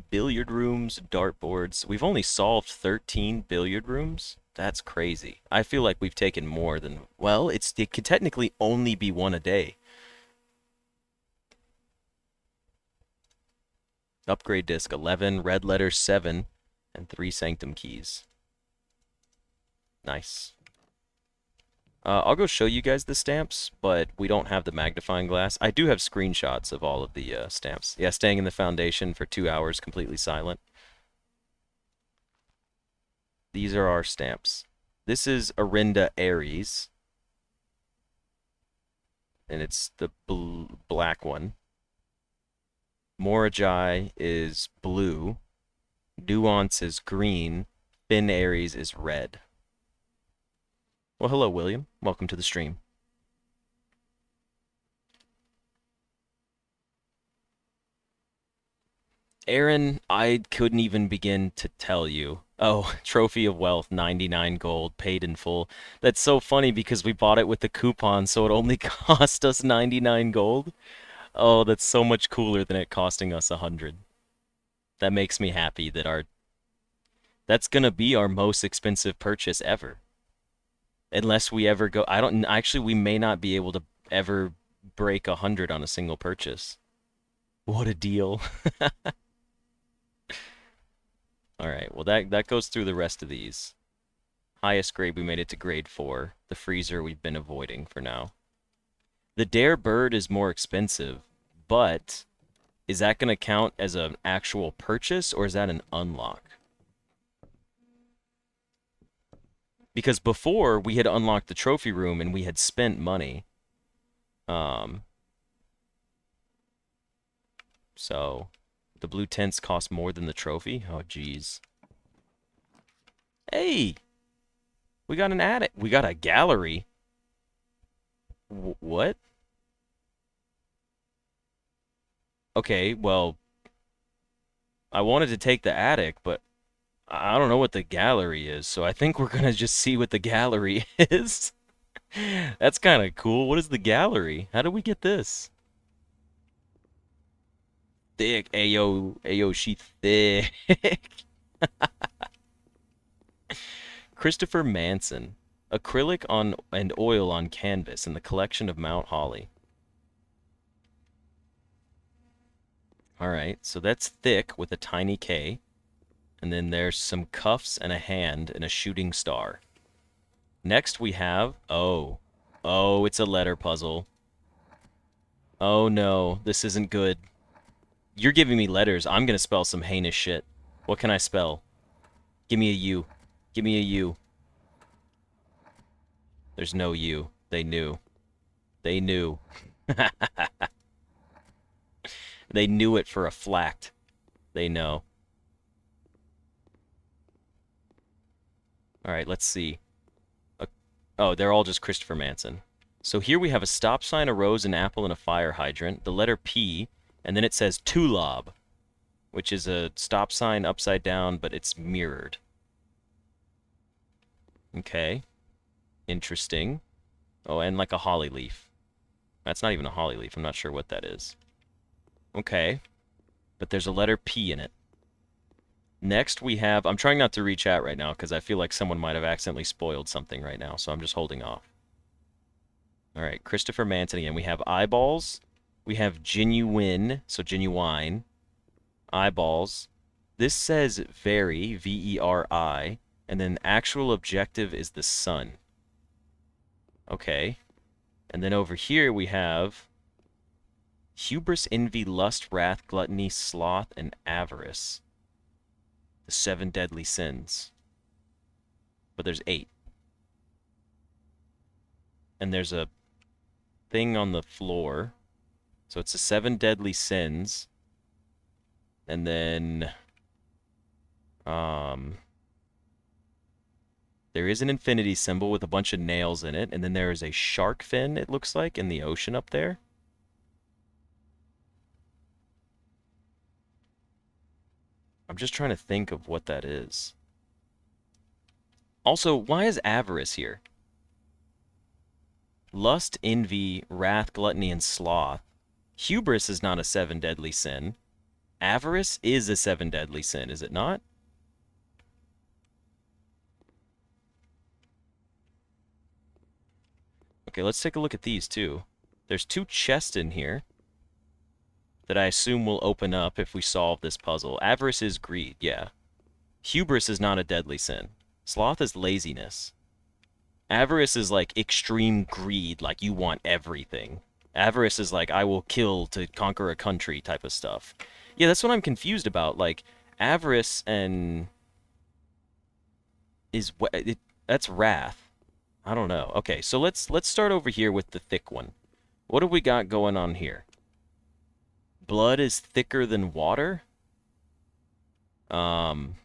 Billiard rooms, dartboards. We've only solved 13 billiard rooms. That's crazy. I feel like we've taken more than... Well, it could technically only be one a day. Upgrade disc 11, red letter 7, and 3 sanctum keys. Nice. I'll go show you guys the stamps, but we don't have the magnifying glass. I do have screenshots of all of the stamps. Yeah, staying in the foundation for 2 hours, completely silent. These are our stamps. This is Arinda Ares. And it's the black one. Morajai is blue. Nuance is green. Finn Ares is red. Well, hello, William. Welcome to the stream. Aaron, I couldn't even begin to tell you. Oh, Trophy of Wealth, 99 gold, paid in full. That's so funny because we bought it with the coupon, so it only cost us 99 gold. Oh, that's so much cooler than it costing us 100. That makes me happy that our that's gonna be our most expensive purchase ever. Unless we ever go, I don't actually we may not be able to ever break 100 on a single purchase. What a deal. All right, well that goes through the rest of these. Highest grade we made it to grade 4. The freezer we've been avoiding for now. The Dare Bird is more expensive, but is that going to count as an actual purchase or is that an unlock? Because before we had unlocked the trophy room and we had spent money. Um, so the blue tents cost more than the trophy? Oh, geez. Hey, we got an attic. We got a gallery. What? Okay, well, I wanted to take the attic, but I don't know what the gallery is, so I think we're gonna just see what the gallery is. That's kind of cool. What is the gallery? How do we get this? Thick. Ayo, she thick. Christopher Manson. Acrylic on and oil on canvas in the collection of Mount Holly. All right, so that's thick with a tiny K. And then there's some cuffs and a hand and a shooting star. Next we have, oh, it's a letter puzzle. Oh no, this isn't good. You're giving me letters. I'm gonna spell some heinous shit. What can I spell? Give me a U. Give me a U. There's no U. They knew. They knew. They knew it for a fact. They know. All right, let's see. Oh, they're all just Christopher Manson. So here we have a stop sign, a rose, an apple, and a fire hydrant. The letter P, and then it says Tulob, which is a stop sign upside down, but it's mirrored. Okay. Interesting. Oh, and like a holly leaf. That's not even a holly leaf. I'm not sure what that is. Okay. But there's a letter P in it. Next we have, I'm trying not to reach out right now because I feel like someone might have accidentally spoiled something right now, so I'm just holding off. All right, Christopher Manson again. We have eyeballs. We have genuine, so genuine. Eyeballs. This says very, V-E-R-I, and then actual objective is the sun. Okay. And then over here we have hubris, envy, lust, wrath, gluttony, sloth, and avarice. The 7 deadly sins. But there's 8. And there's a thing on the floor. So it's the 7 deadly sins. And then there is an infinity symbol with a bunch of nails in it, and then there is a shark fin, it looks like, in the ocean up there. I'm just trying to think of what that is. Also, why is avarice here? Lust, envy, wrath, gluttony, and sloth. Hubris is not a 7 deadly sin. Avarice is a 7 deadly sin, is it not? Okay, let's take a look at these too. There's 2 chests in here that I assume will open up if we solve this puzzle. Avarice is greed, yeah. Hubris is not a deadly sin. Sloth is laziness. Avarice is like extreme greed, like you want everything. Avarice is like, I will kill to conquer a country type of stuff. Yeah, that's what I'm confused about. Like, avarice and is what that's wrath. I don't know. Okay, so let's start over here with the thick one. What do we got going on here? Blood is thicker than water? Um.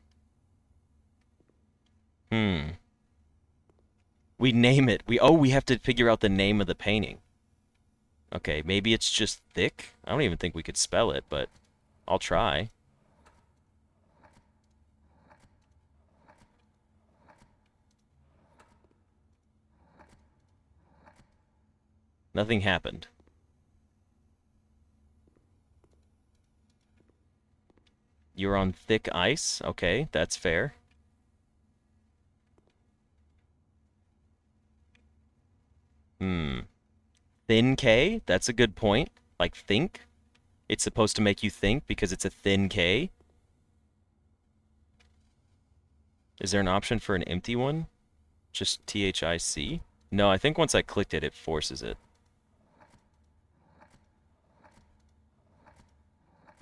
We name it. We have to figure out the name of the painting. Okay, maybe it's just thick? I don't even think we could spell it, but I'll try. Nothing happened. You're on thick ice. Okay, that's fair. Hmm. Thin K? That's a good point. Like think? It's supposed to make you think because it's a thin K. Is there an option for an empty one? Just THIC? No, I think once I clicked it, it forces it.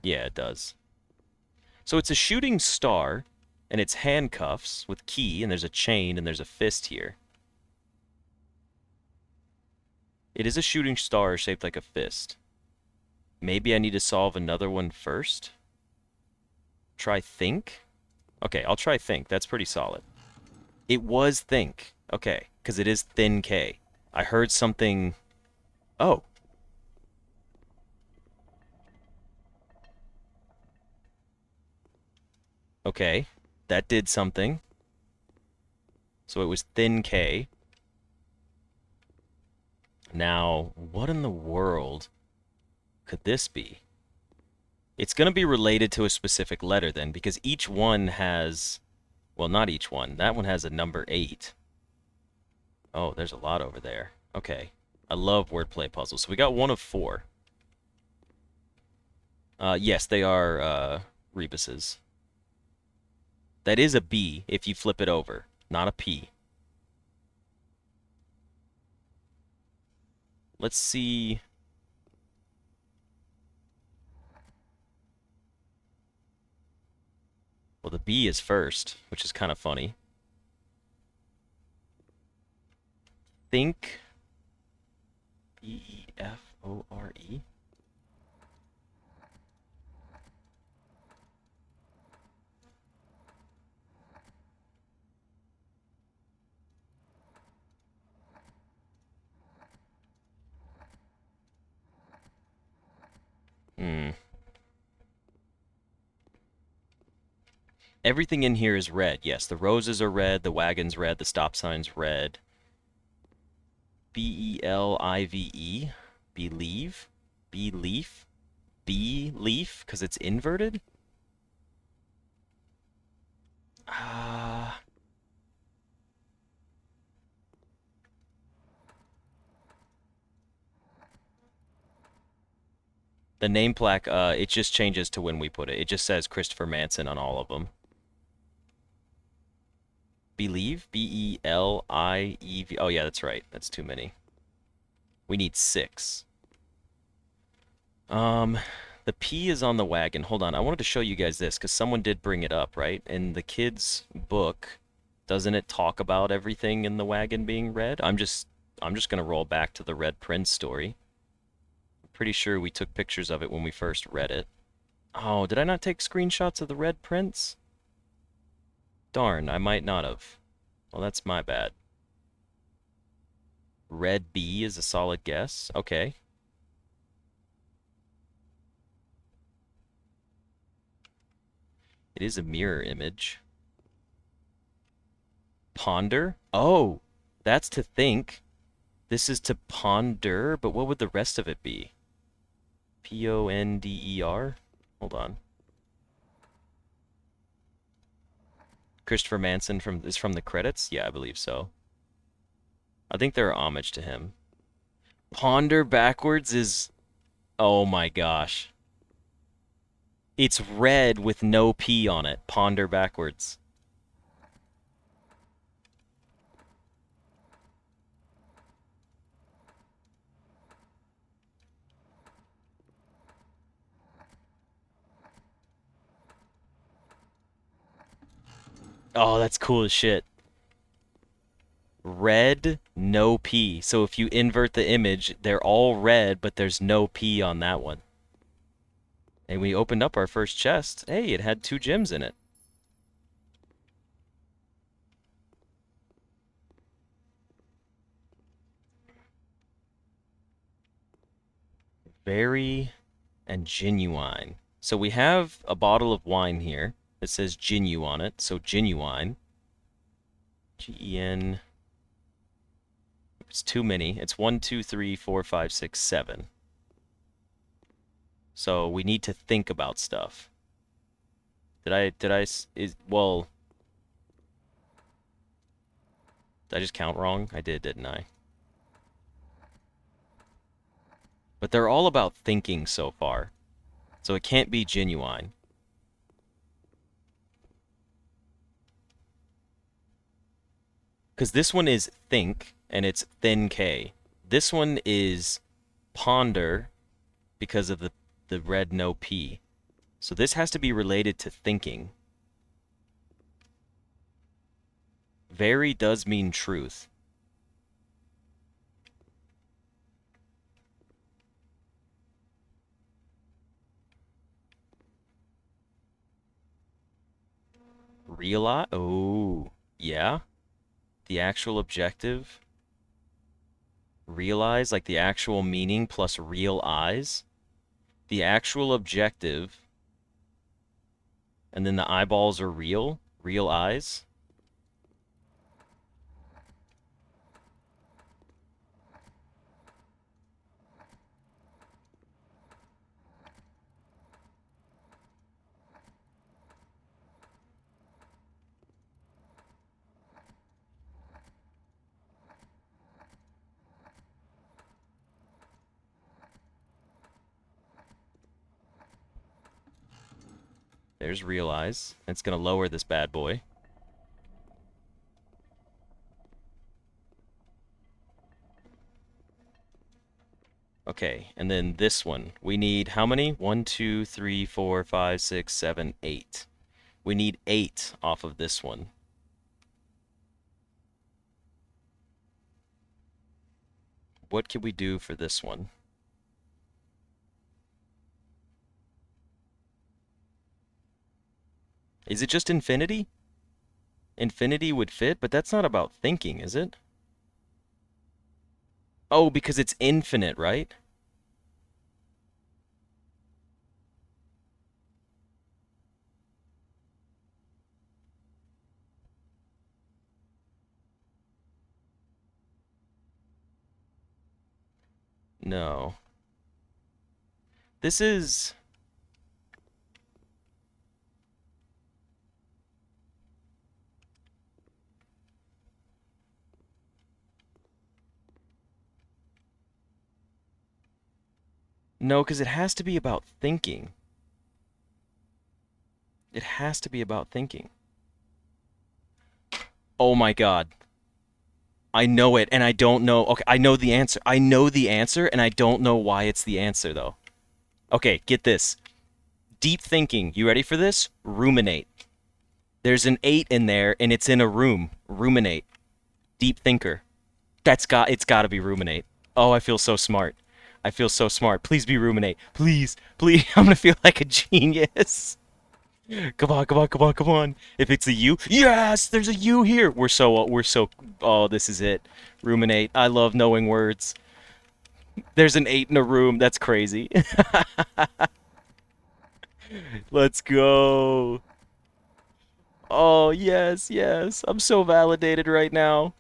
Yeah, it does. So it's a shooting star, and it's handcuffs with key, and there's a chain, and there's a fist here. It is a shooting star shaped like a fist. Maybe I need to solve another one first? Try think? Okay, I'll try think. That's pretty solid. It was think. Okay, because it is thin K. I heard something... Oh. Okay, that did something. So it was thin K. Now, what in the world could this be? It's going to be related to a specific letter then, because each one has... Well, not each one. That one has a number 8. Oh, there's a lot over there. Okay. I love wordplay puzzles. So we got one of 4. Yes, they are rebuses. That is a B if you flip it over, not a P. Let's see. Well, the B is first, which is kind of funny. Think. B-E-F-O-R-E. Hmm. Everything in here is red. Yes, the roses are red, the wagon's red, the stop sign's red. B-E-L-I-V-E. Believe? Belief? B-leaf? Because it's inverted? The name plaque, it just changes to when we put it. It just says Christopher Manson on all of them. Believe? B-E-L-I-E-V. Oh, yeah, that's right. That's too many. We need 6. The P is on the wagon. Hold on. I wanted to show you guys this because someone did bring it up, right? In the kid's book, doesn't it talk about everything in the wagon being red? I'm just gonna roll back to the Red Prince story. I'm pretty sure we took pictures of it when we first read it. Oh, did I not take screenshots of the Red Prince? Darn, I might not have. Well, that's my bad. Red B is a solid guess. Okay. It is a mirror image. Ponder? Oh, that's to think. This is to ponder, but what would the rest of it be? P-O-N-D-E-R? Hold on. Christopher Manson is from the credits? Yeah, I believe so. I think they're a homage to him. Ponder backwards is... Oh my gosh. It's red with no P on it. Ponder backwards. Oh, that's cool as shit. Red, no P. So if you invert the image, they're all red, but there's no P on that one. And we opened up our first chest. Hey, it had 2 gems in it. Very and genuine. So we have a bottle of wine here that says Genu on it. So genuine. G-E-N. It's too many. It's 1, 2, 3, 4, 5, 6, 7. So we need to think about stuff. Well, did I just count wrong? I did, didn't I? But they're all about thinking so far. So it can't be genuine. Because this one is think, and it's thin K. This one is ponder because of the red no P. So this has to be related to thinking. Very does mean truth. Realize? Oh, yeah. The actual objective. Realize, like the actual meaning plus real eyes. The actual objective. And then the eyeballs are real. Real eyes. There's real eyes. It's going to lower this bad boy. Okay, and then this one. We need how many? 1, 2, 3, 4, 5, 6, 7, 8. We need 8 off of this one. What can we do for this one? Is it just infinity? Infinity would fit, but that's not about thinking, is it? Oh, because it's infinite, right? No. This is... No, because it has to be about thinking. It has to be about thinking. Oh my God. I know it, and I don't know. Okay, I know the answer. I know the answer, and I don't know why it's the answer, though. Okay, get this. Deep thinking. You ready for this? Ruminate. There's an 8 in there, and it's in a room. Ruminate. Deep thinker. It's got to be ruminate. Oh, I feel so smart. I feel so smart. Please be ruminate. Please, please. I'm gonna feel like a genius. Come on, come on, come on, come on. If it's a U, yes, there's a U here. Oh, this is it. Ruminate. I love knowing words. There's an 8 in a room. That's crazy. Let's go. Oh, yes, yes. I'm so validated right now.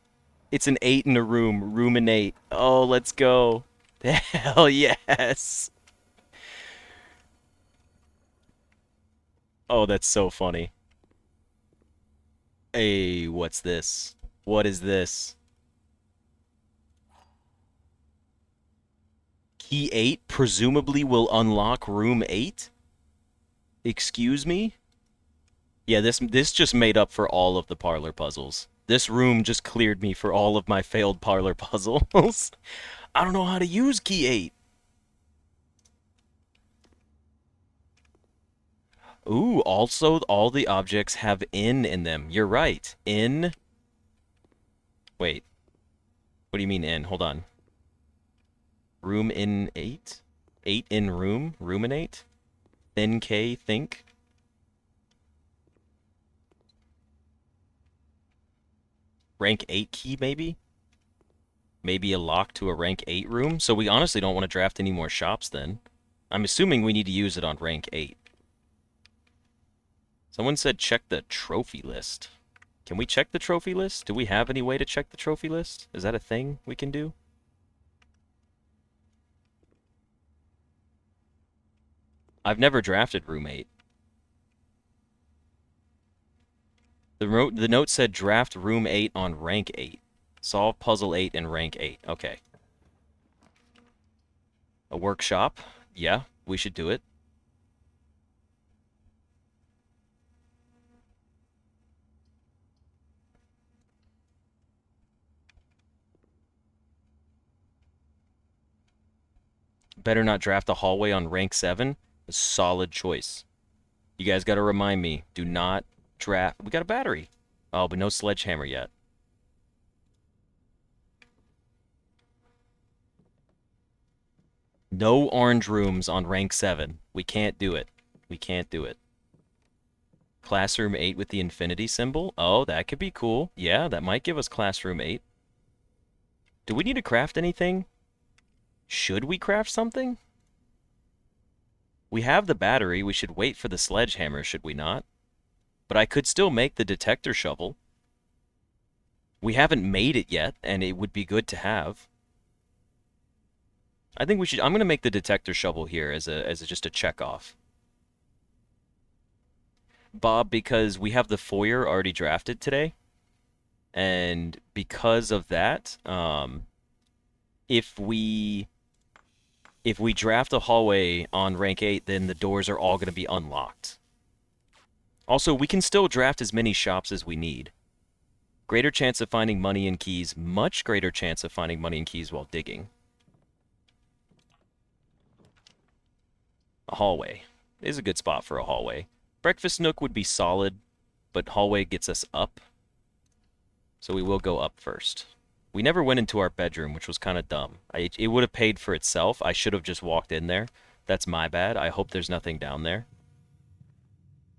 It's an 8 in a room. Ruminate. Oh, let's go. Hell yes. Oh, that's so funny. Hey, what's this? What is this? Key 8 presumably will unlock room 8? Excuse me? Yeah, this just made up for all of the parlor puzzles. This room just cleared me for all of my failed parlor puzzles. I don't know how to use key 8. Ooh, also all the objects have in them. You're right. In. Wait. What do you mean in? Hold on. Room in 8? 8 in room? Ruminate? Thin K think? Rank 8 key, maybe? Maybe a lock to a rank 8 room? So we honestly don't want to draft any more shops then. I'm assuming we need to use it on rank 8. Someone said check the trophy list. Can we check the trophy list? Do we have any way to check the trophy list? Is that a thing we can do? I've never drafted room 8. The note said draft room 8 on rank 8. Solve puzzle 8 in rank 8. Okay. A workshop. Yeah, we should do it. Better not draft a hallway on rank 7. A solid choice. You guys got to remind me. Do not draft. We got a battery. Oh, but no sledgehammer yet. No orange rooms on rank 7. We can't do it. We can't do it. Classroom 8 with the infinity symbol. Oh, that could be cool. Yeah, that might give us classroom 8. Do we need to craft anything? Should we craft something? We have the battery. We should wait for the sledgehammer, should we not? But I could still make the detector shovel. We haven't made it yet, and it would be good to have. I think we should. I'm going to make the detector shovel here as just a check off. Bob, because we have the foyer already drafted today, and because of that, if we draft a hallway on rank 8, then the doors are all going to be unlocked. Also, we can still draft as many shops as we need. Greater chance of finding money and keys, much greater chance of finding money and keys while digging. A hallway is a good spot for a hallway. Breakfast nook would be solid, but hallway gets us up. So we will go up first. We never went into our bedroom, which was kind of dumb. It would have paid for itself. I should have just walked in there. That's my bad. I hope there's nothing down there.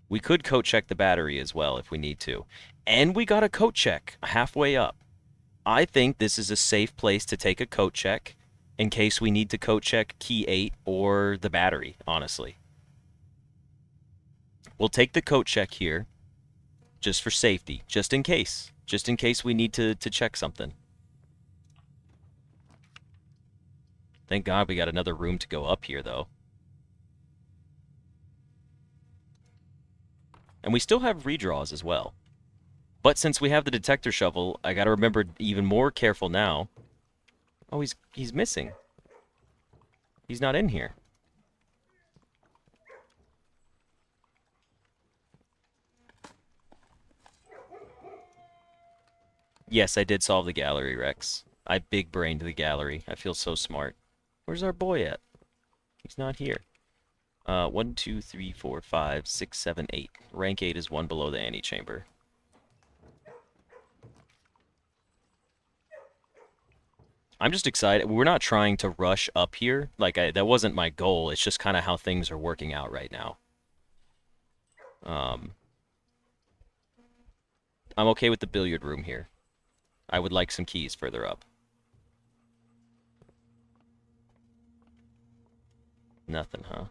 We could coat check the battery as well if we need to. And we got a coat check halfway up. I think this is a safe place to take a coat check in case we need to coat check key 8 or the battery, honestly. We'll take the coat check here just for safety, just in case. Just in case we need to check something. Thank God we got another room to go up here, though. And we still have redraws as well. But since we have the detector shovel, I gotta remember even more careful now. Oh, he's missing. He's not in here. Yes, I did solve the gallery, Rex. I big-brained the gallery. I feel so smart. Where's our boy at? He's not here. 1, 2, 3, 4, 5, 6, 7, 8. Rank 8 is one below the antechamber. I'm just excited. We're not trying to rush up here. Like, that wasn't my goal. It's just kind of how things are working out right now. I'm okay with the billiard room here. I would like some keys further up. Nothing, huh?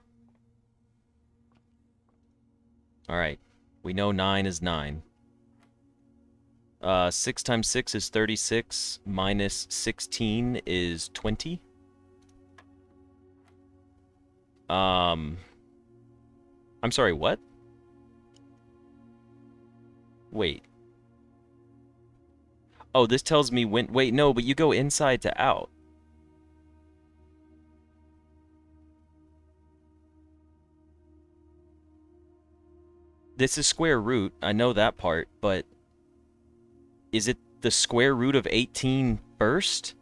Alright. We know 9 is 9. 6 times 6 is 36, minus 16 is 20. I'm sorry, what? Wait. Oh, this tells me when... Wait, no, but you go inside to out. This is square root. I know that part, but... Is it the square root of 18 first?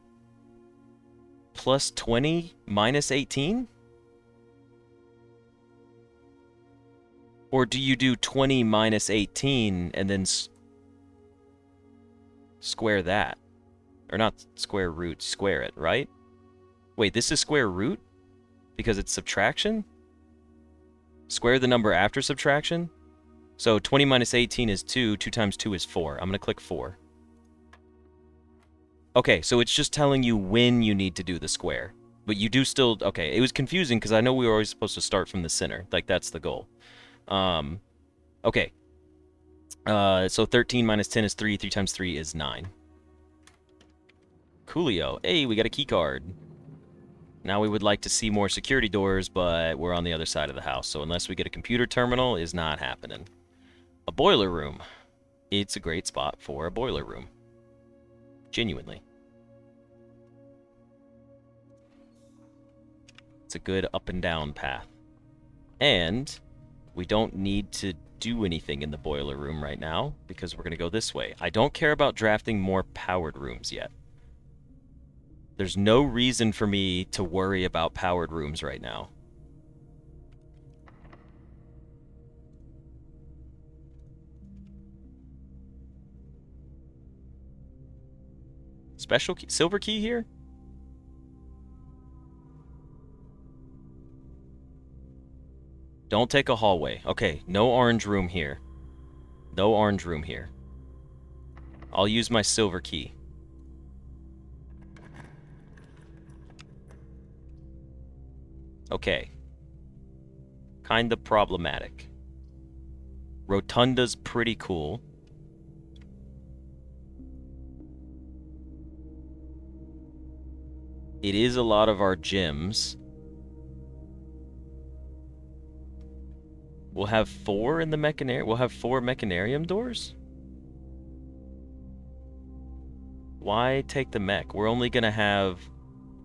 Plus 20 minus 18? Or do you do 20 minus 18 and then square that? Or not square root, square it, right? Wait, this is square root? Because it's subtraction? Square the number after subtraction? So 20 minus 18 is 2. 2 times 2 is 4. I'm going to click 4. Okay, so it's just telling you when you need to do the square. But you do still... Okay, it was confusing because I know we were always supposed to start from the center. Like, that's the goal. Okay. So 13 minus 10 is 3. 3 times 3 is 9. Coolio. Hey, we got a key card. Now we would like to see more security doors, but we're on the other side of the house. So unless we get a computer terminal, is not happening. A boiler room. It's a great spot for a boiler room. Genuinely. It's a good up and down path. And we don't need to do anything in the boiler room right now because we're going to go this way. I don't care about drafting more powered rooms yet. There's no reason for me to worry about powered rooms right now. Special key, silver key here? Don't take a hallway. Okay, no orange room here. No orange room here. I'll use my silver key. Okay. Kinda problematic. Rotunda's pretty cool. It is a lot of our gyms. We'll have 4 in the mechanarium. We'll have 4 mechanarium doors? Why take the mech? We're only gonna have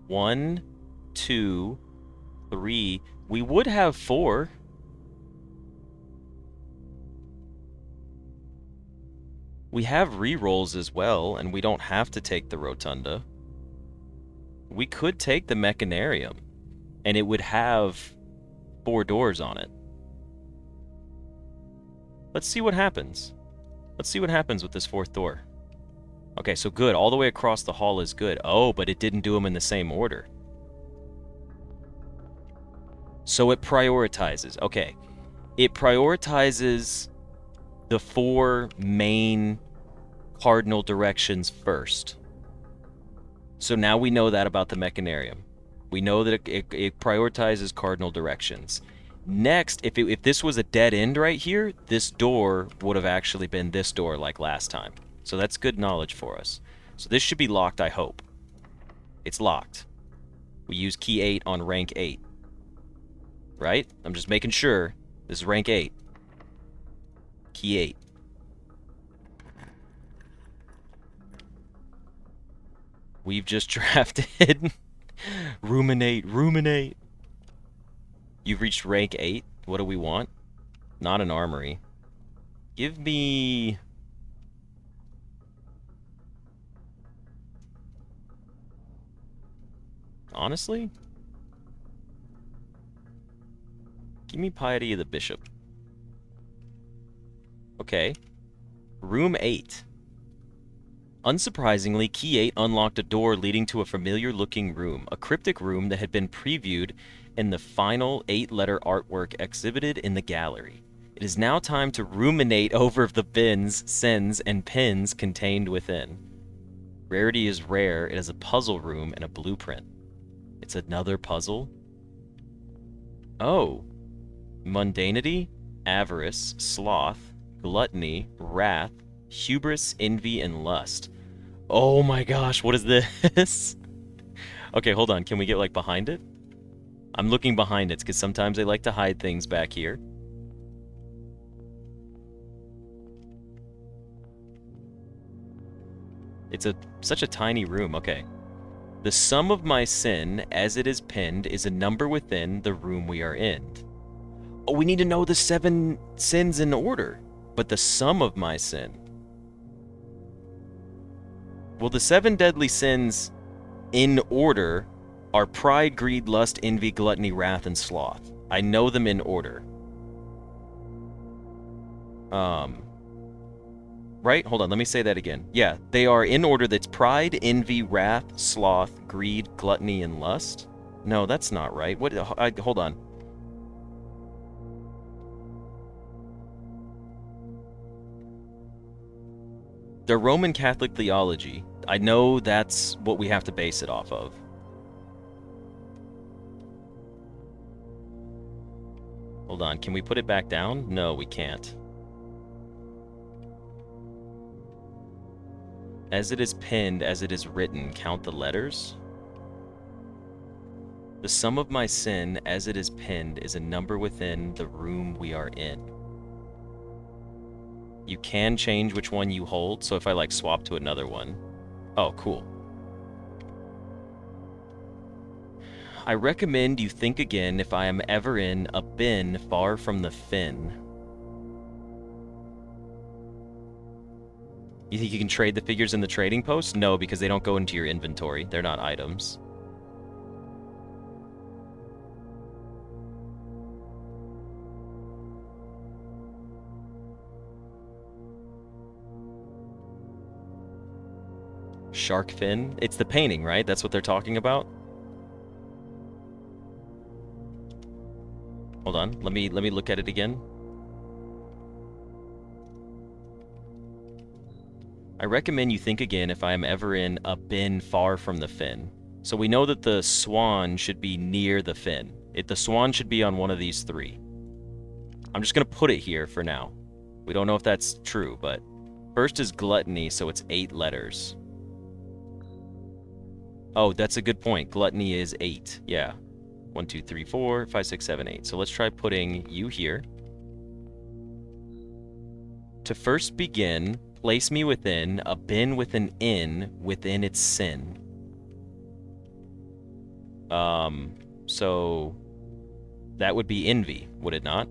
1, 2, 3. We would have 4. We have rerolls as well, and we don't have to take the rotunda. We could take the mechanarium, and it would have 4 doors on it. Let's see what happens. Let's see what happens with this 4th door. Okay, so good. All the way across the hall is good. Oh, but it didn't do them in the same order. So it prioritizes. Okay. It prioritizes the 4 main cardinal directions first. So now we know that about the mechanarium. We know that it prioritizes cardinal directions. Next, if this was a dead end right here, this door would have actually been this door like last time. So that's good knowledge for us. So this should be locked, I hope. It's locked. We use key 8 on rank 8. Right? I'm just making sure. This is rank 8. Key 8. We've just drafted ruminate. You've reached rank 8. What do we want? Not an armory. Give me... Honestly? Give me Piety of the Bishop. Okay. Room 8. Unsurprisingly, Key 8 unlocked a door leading to a familiar-looking room, a cryptic room that had been previewed in the final 8-letter artwork exhibited in the gallery. It is now time to ruminate over the bins, sins, and pins contained within. Rarity is rare. It is a puzzle room and a blueprint. It's another puzzle? Oh. Mundanity, avarice, sloth, gluttony, wrath, hubris, envy, and lust. Oh my gosh, what is this? Okay, hold on. Can we get, like, behind it? I'm looking behind it, because sometimes they like to hide things back here. It's such a tiny room. Okay. The sum of my sin, as it is pinned, is a number within the room we are in. Oh, we need to know the 7 sins in order. But the sum of my sin. Well, the 7 deadly sins in order are pride, greed, lust, envy, gluttony, wrath, and sloth. I know them in order. Right? Hold on, let me say that again. Yeah, they are in order. That's pride, envy, wrath, sloth, greed, gluttony, and lust. No, that's not right. What? Hold on. The Roman Catholic theology. I know that's what we have to base it off of. Hold on, can we put it back down? No, we can't. As it is pinned, as it is written, count the letters. The sum of my sin, as it is pinned, is a number within the room we are in. You can change which one you hold, so if I like swap to another one. Oh, cool. I recommend you think again if I am ever in a bin far from the fin. You think you can trade the figures in the trading post? No, because they don't go into your inventory. They're not items. Shark fin? It's the painting, right? That's what they're talking about? Hold on. Let me look at it again. I recommend you think again if I am ever in a bin far from the fin. So we know that the swan should be near the fin. The swan should be on one of these three. I'm just going to put it here for now. We don't know if that's true, but first is gluttony, so it's 8 letters. Oh, that's a good point. Gluttony is 8. Yeah. 1, 2, 3, 4, 5, 6, 7, 8. So let's try putting you here. To first begin, place me within a bin with an in within its sin. So that would be envy, would it not?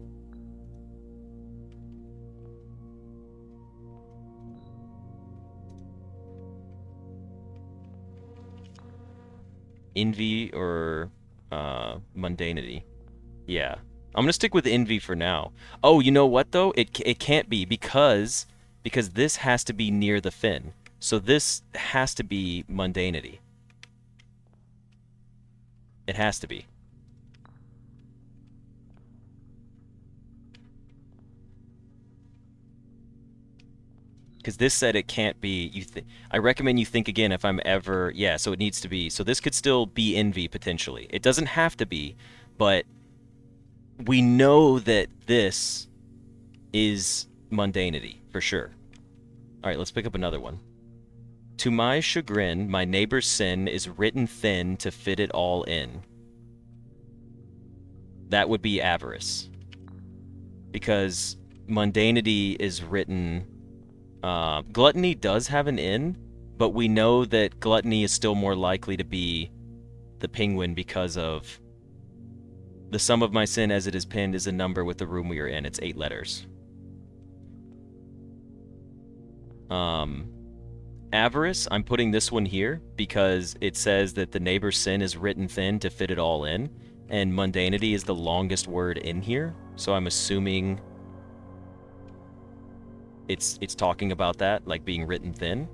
Envy or mundanity. Yeah. I'm gonna stick with envy for now. Oh, you know what though? It can't be because this has to be near the fin. So this has to be mundanity. It has to be. Because this said it can't be. I recommend you think again if I'm ever. Yeah, so it needs to be. So this could still be envy potentially. It doesn't have to be, but we know that this is mundanity for sure. All right, let's pick up another one. To my chagrin, my neighbor's sin is written thin to fit it all in. That would be avarice. Because mundanity is written... gluttony does have an in, but we know that gluttony is still more likely to be the penguin because of the sum of my sin as it is pinned is a number with the room we are in. It's 8 letters. Avarice, I'm putting this one here because it says that the neighbor's sin is written thin to fit it all in, and mundanity is the longest word in here, so I'm assuming it's talking about that, like being written thin.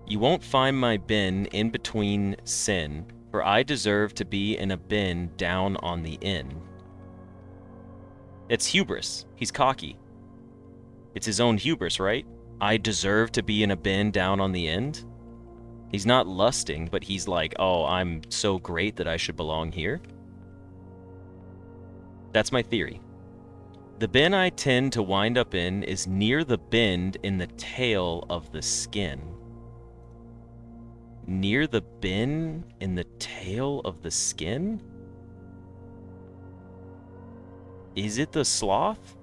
You won't find my bin in between sin, for I deserve to be in a bin down on the inn. It's hubris. He's cocky. It's his own hubris, right? I deserve to be in a bin down on the end. He's not lusting, but he's like, oh, I'm so great that I should belong here. That's my theory. The bin I tend to wind up in is near the bend in the tail of the skin. Near the bin in the tail of the skin? Is it the sloth?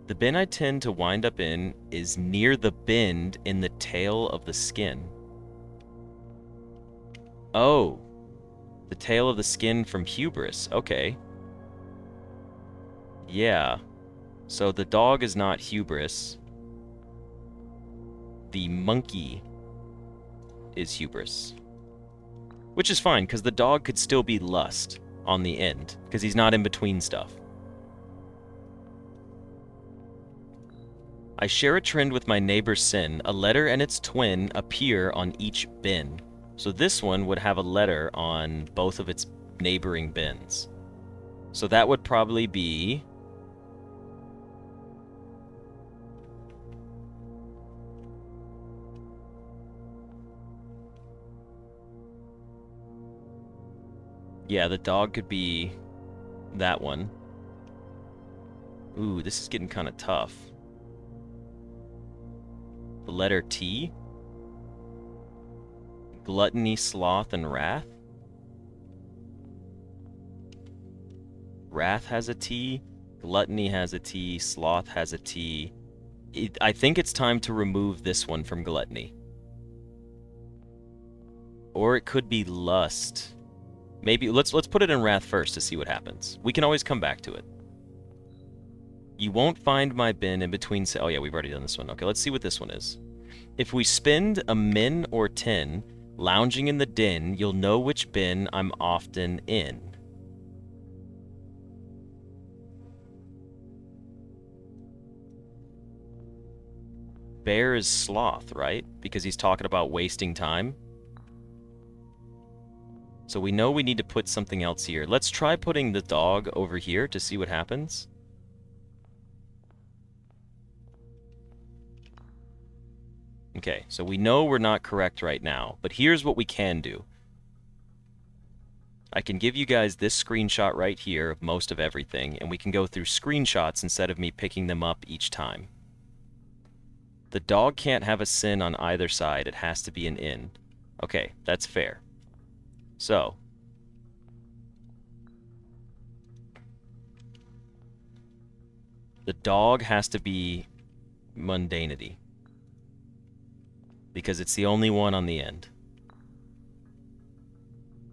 The bin I tend to wind up in is near the bend in the tail of the skin. Oh, the tail of the skin from hubris. Okay. Yeah. So the dog is not hubris. The monkey is hubris. Which is fine, because the dog could still be lust on the end, because he's not in between stuff. I share a trend with my neighbor's sin. A letter and its twin appear on each bin. So this one would have a letter on both of its neighboring bins. So that would probably be... yeah, the dog could be that one. Ooh, this is getting kind of tough. The letter T? Gluttony, sloth, and wrath? Wrath has a T. Gluttony has a T. Sloth has a T. I think it's time to remove this one from gluttony. Or it could be lust. Maybe let's put it in wrath first to see what happens. We can always come back to it. You won't find my bin in between. Oh yeah, we've already done this one. Okay, let's see what this one is. If we spend a min or 10 lounging in the din, you'll know which bin I'm often in. Bear is sloth, right? Because he's talking about wasting time. So we know we need to put something else here. Let's try putting the dog over here to see what happens. Okay, so we know we're not correct right now, but here's what we can do. I can give you guys this screenshot right here of most of everything, and we can go through screenshots instead of me picking them up each time. The dog can't have a sin on either side. It has to be an in. Okay, that's fair. So, the dog has to be mundanity, because it's the only one on the end.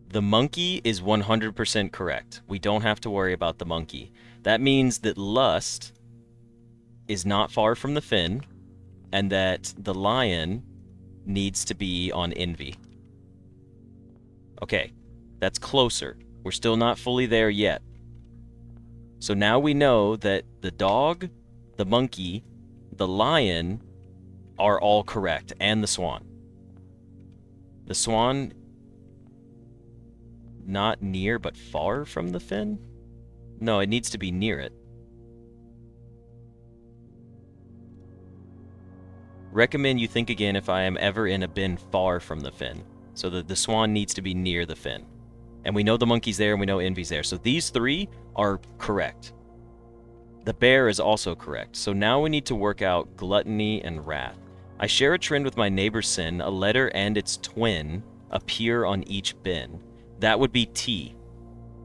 The monkey is 100% correct. We don't have to worry about the monkey. That means that lust is not far from the fin, and that the lion needs to be on envy. Okay, that's closer. We're still not fully there yet. So now we know that the dog, the monkey, the lion are all correct, and the swan. The swan, not near but far from the fin? No, it needs to be near it. Recommend you think again if I am ever in a bin far from the fin. So the swan needs to be near the fin. And we know the monkey's there and we know envy's there. So these three are correct. The bear is also correct. So now we need to work out gluttony and wrath. I share a trend with my neighbor's sin. A letter and its twin appear on each bin. That would be T.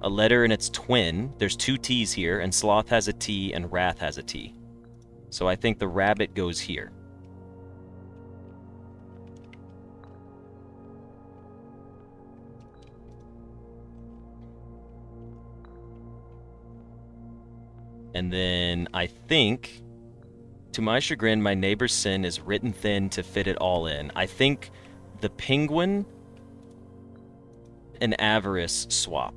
A letter and its twin. There's two T's here, and sloth has a T and wrath has a T. So I think the rabbit goes here. And then I think, to my chagrin, my neighbor's sin is written thin to fit it all in. I think the penguin and avarice swap.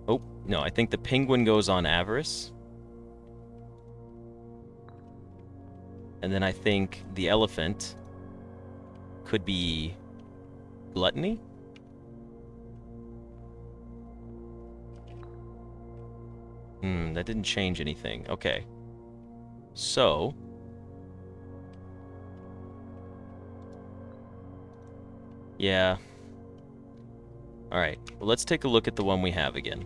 Oh, no, I think the penguin goes on avarice. And then I think the elephant could be gluttony? That didn't change anything. Okay. So, yeah. Alright, well, let's take a look at the one we have again.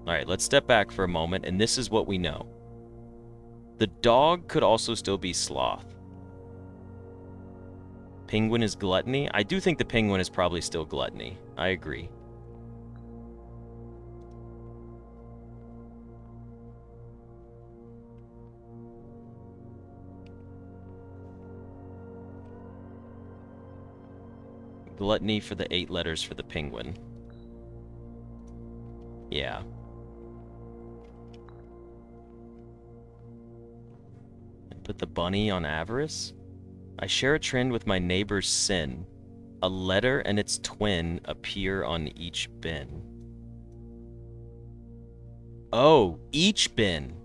Alright, let's step back for a moment, and this is what we know. The dog could also still be sloth. Penguin is gluttony? I do think the penguin is probably still gluttony. I agree. Gluttony for the 8 letters for the penguin. Yeah. And put the bunny on avarice. I share a trend with my neighbor's sin. A letter and its twin appear on each bin. Oh, each bin.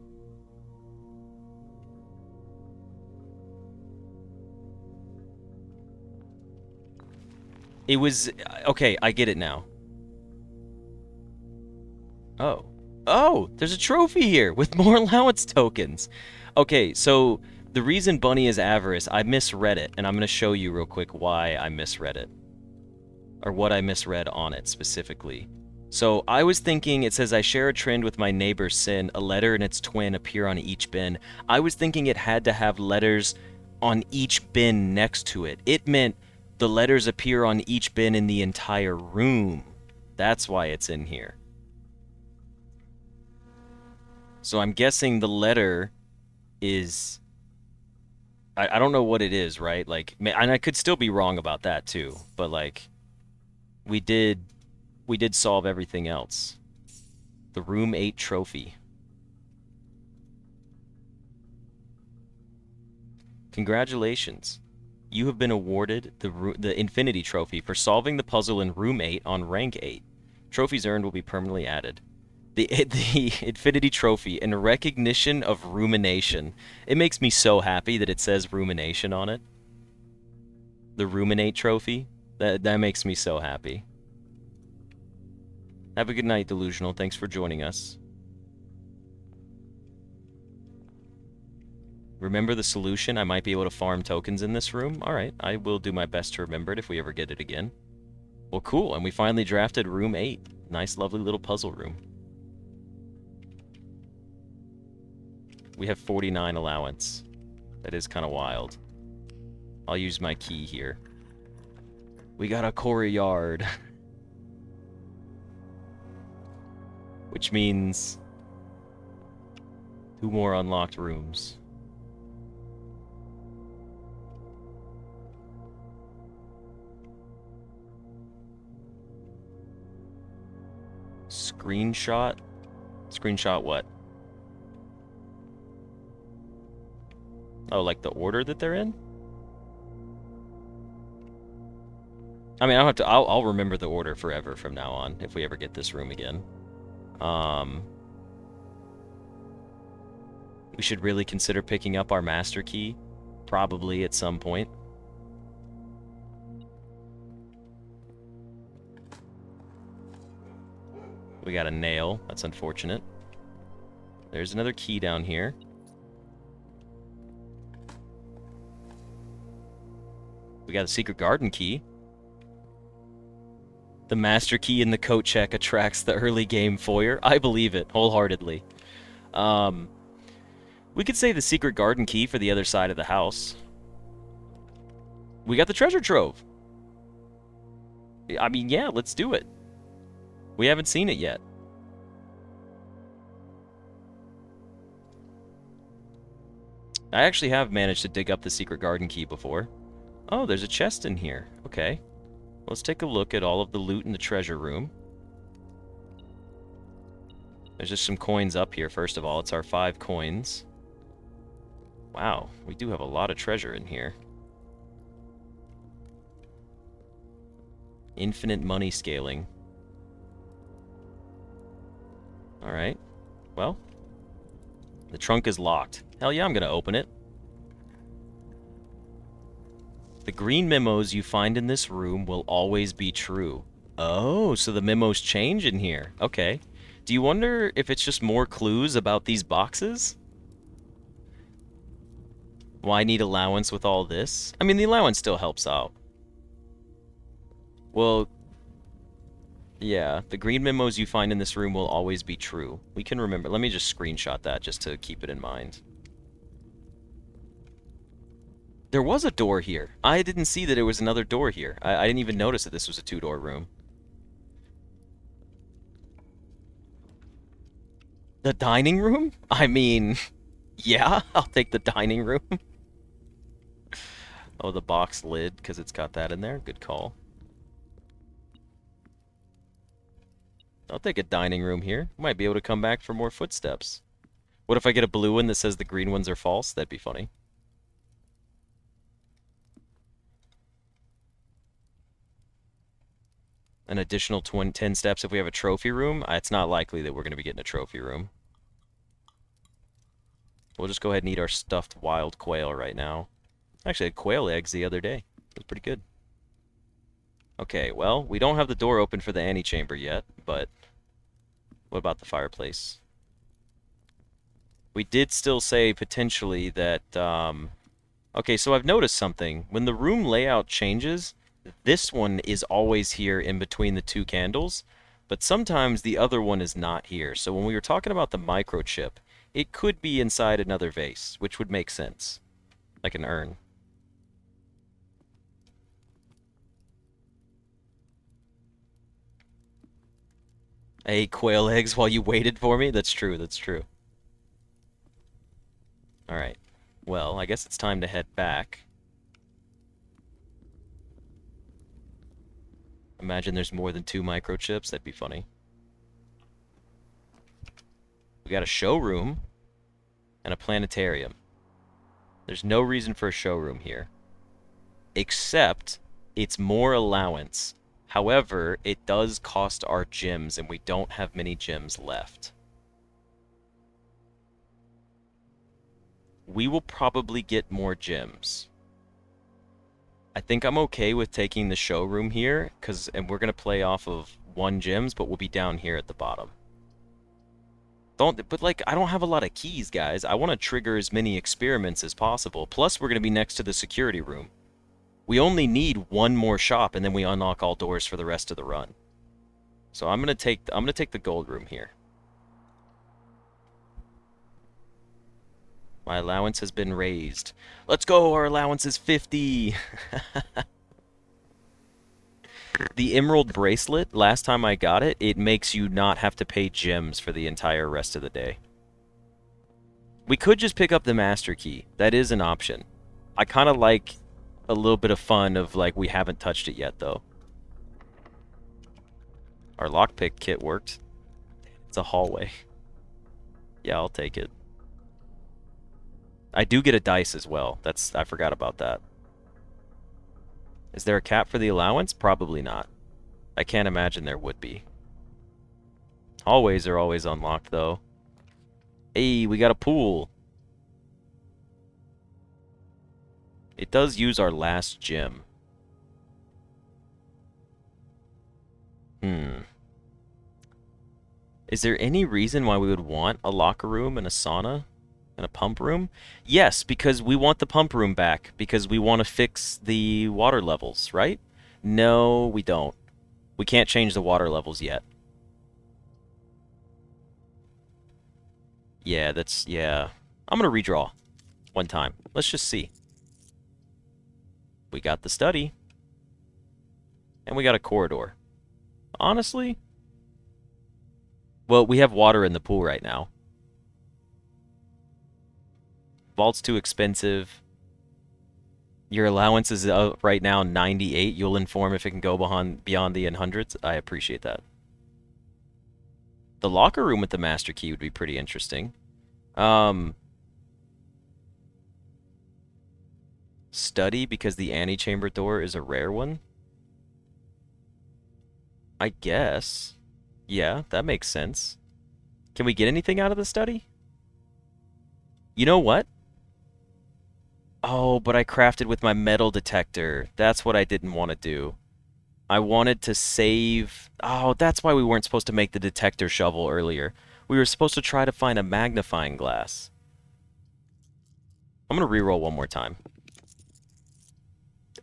It was... Okay, I get it now. Oh. Oh, there's a trophy here with more allowance tokens. Okay, so the reason bunny is avarice, I misread it, and I'm going to show you real quick why I misread it. Or what I misread on it specifically. So I was thinking, it says, I share a trend with my neighbor's sin. A letter and its twin appear on each bin. I was thinking it had to have letters on each bin next to it. It meant the letters appear on each bin in the entire room. That's why it's in here. So I'm guessing the letter is I don't know what it is, right? Like, and I could still be wrong about that too, but like we did we did solve everything else. The Room 8 trophy. Congratulations. You have been awarded the Infinity Trophy for solving the puzzle in Room 8 on Rank 8. Trophies earned will be permanently added. The Infinity Trophy in recognition of rumination. It makes me so happy that it says rumination on it. The Ruminate Trophy. That makes me so happy. Have a good night, Delusional. Thanks for joining us. Remember the solution? I might be able to farm tokens in this room. Alright, I will do my best to remember it if we ever get it again. Well, cool, and we finally drafted Room 8. Nice, lovely little puzzle room. We have 49 allowance. That is kind of wild. I'll use my key here. We got a courtyard. Which means 2 more unlocked rooms. Screenshot? Screenshot what? Oh, like the order that they're in? I mean, I'll remember the order forever from now on if we ever get this room again. We should really consider picking up our master key, probably at some point. We got a nail. That's unfortunate. There's another key down here. We got a secret garden key. The master key in the coat check attracts the early game foyer. I believe it wholeheartedly. We could save the secret garden key for the other side of the house. We got the treasure trove. I mean, yeah, let's do it. We haven't seen it yet. I actually have managed to dig up the secret garden key before. Oh, there's a chest in here. Okay. Let's take a look at all of the loot in the treasure room. There's just some coins up here, first of all. It's our 5 coins. Wow, we do have a lot of treasure in here. Infinite money scaling. Alright. Well, the trunk is locked. Hell yeah, I'm gonna open it. The green memos you find in this room will always be true. Oh, so the memos change in here. Okay. Do you wonder if it's just more clues about these boxes? Why need allowance with all this? I mean, the allowance still helps out. Well, yeah, the green memos you find in this room will always be true. We can remember. Let me just screenshot that just to keep it in mind. There was a door here. I didn't see that there was another door here. I didn't even notice that this was a 2-door room. The dining room? I mean, yeah, I'll take the dining room. Oh, the box lid, because it's got that in there. Good call. I'll take a dining room here. Might be able to come back for more footsteps. What if I get a blue one that says the green ones are false? That'd be funny. An additional 10 steps if we have a trophy room. It's not likely that we're going to be getting a trophy room. We'll just go ahead and eat our stuffed wild quail right now. Actually, I had quail eggs the other day. It was pretty good. Okay, well, we don't have the door open for the antechamber yet, but what about the fireplace? We did still say potentially that, okay, so I've noticed something. When the room layout changes, this one is always here in between the 2 candles, but sometimes the other one is not here. So when we were talking about the microchip, it could be inside another vase, which would make sense. Like an urn. I ate quail eggs while you waited for me? That's true, that's true. Alright. Well, I guess it's time to head back. Imagine there's more than 2 microchips. That'd be funny. We got a showroom and a planetarium. There's no reason for a showroom here. Except it's more allowance. However, it does cost our gems, and we don't have many gems left. We will probably get more gems. I think I'm okay with taking the showroom here, and we're going to play off of 1 gems, but we'll be down here at the bottom. But like, I don't have a lot of keys, guys. I want to trigger as many experiments as possible. Plus, we're going to be next to the security room. We only need 1 more shop, and then we unlock all doors for the rest of the run. So I'm gonna take the gold room here. My allowance has been raised. Let's go! Our allowance is 50. The emerald bracelet, last time I got it, it makes you not have to pay gems for the entire rest of the day. We could just pick up the master key. That is an option. I kind of like a little bit of fun of, like, we haven't touched it yet, though. Our lockpick kit worked. It's a hallway. Yeah, I'll take it. I do get a dice as well. I forgot about that. Is there a cap for the allowance? Probably not. I can't imagine there would be. Hallways are always unlocked, though. Hey, we got a pool. It does use our last gem. Is there any reason why we would want a locker room and a sauna and a pump room? Yes, because we want the pump room back, because we want to fix the water levels, right? No, we don't. We can't change the water levels yet. Yeah, yeah. I'm going to redraw 1 time. Let's just see. We got the study. And we got a corridor. Honestly? Well, we have water in the pool right now. Vault's too expensive. Your allowance is right now 98. You'll inform if it can go beyond the hundreds. I appreciate that. The locker room with the master key would be pretty interesting. Study, because the antechamber door is a rare one? I guess. Yeah, that makes sense. Can we get anything out of the study? You know what? Oh, but I crafted with my metal detector. That's what I didn't want to do. I wanted to save... Oh, that's why we weren't supposed to make the detector shovel earlier. We were supposed to try to find a magnifying glass. I'm going to reroll 1 more time.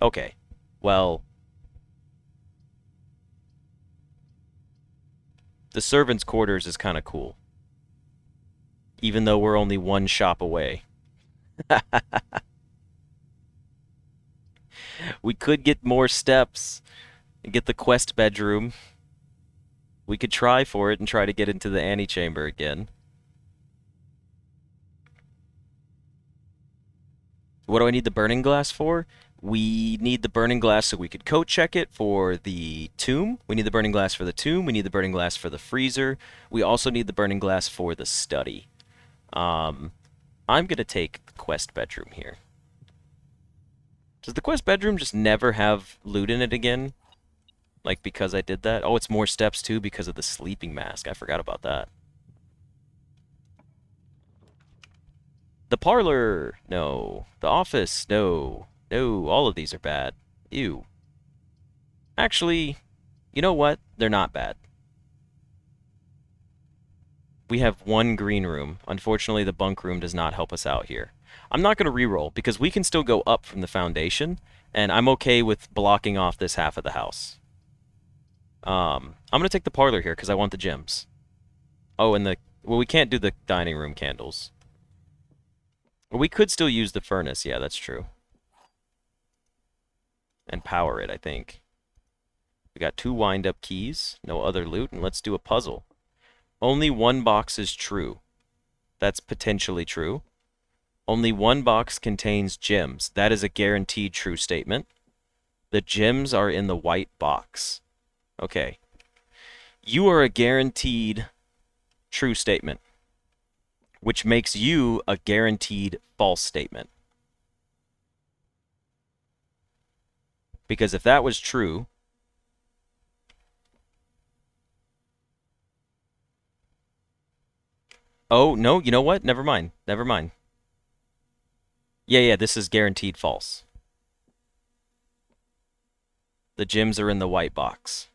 Okay. Well... The servants' quarters is kind of cool. Even though we're only 1 shop away. We could get more steps and get the quest bedroom. We could try for it and try to get into the antechamber again. What do I need the burning glass for? We need the burning glass so we could code check it for the tomb. We need the burning glass for the tomb. We need the burning glass for the freezer. We also need the burning glass for the study. I'm going to take the quest bedroom here. Does the quest bedroom just never have loot in it again? Like, because I did that? Oh, it's more steps, too, because of the sleeping mask. I forgot about that. The parlor! No. The office! No. No, all of these are bad. Ew. Actually, you know what? They're not bad. We have 1 green room. Unfortunately, the bunk room does not help us out here. I'm not going to reroll, because we can still go up from the foundation, and I'm okay with blocking off this half of the house. I'm going to take the parlor here, because I want the gems. Oh, and well, we can't do the dining room candles. Well, we could still use the furnace. Yeah, that's true. And power it, I think. We got 2 wind-up keys, no other loot, and let's do a puzzle. Only 1 box is true. That's potentially true. Only one box contains gems. That is a guaranteed true statement. The gems are in the white box. Okay. You are a guaranteed true statement, which makes you a guaranteed false statement. Because if that was true, oh, no, you know what? Never mind. Never mind. Yeah, this is guaranteed false. The gems are in the white box.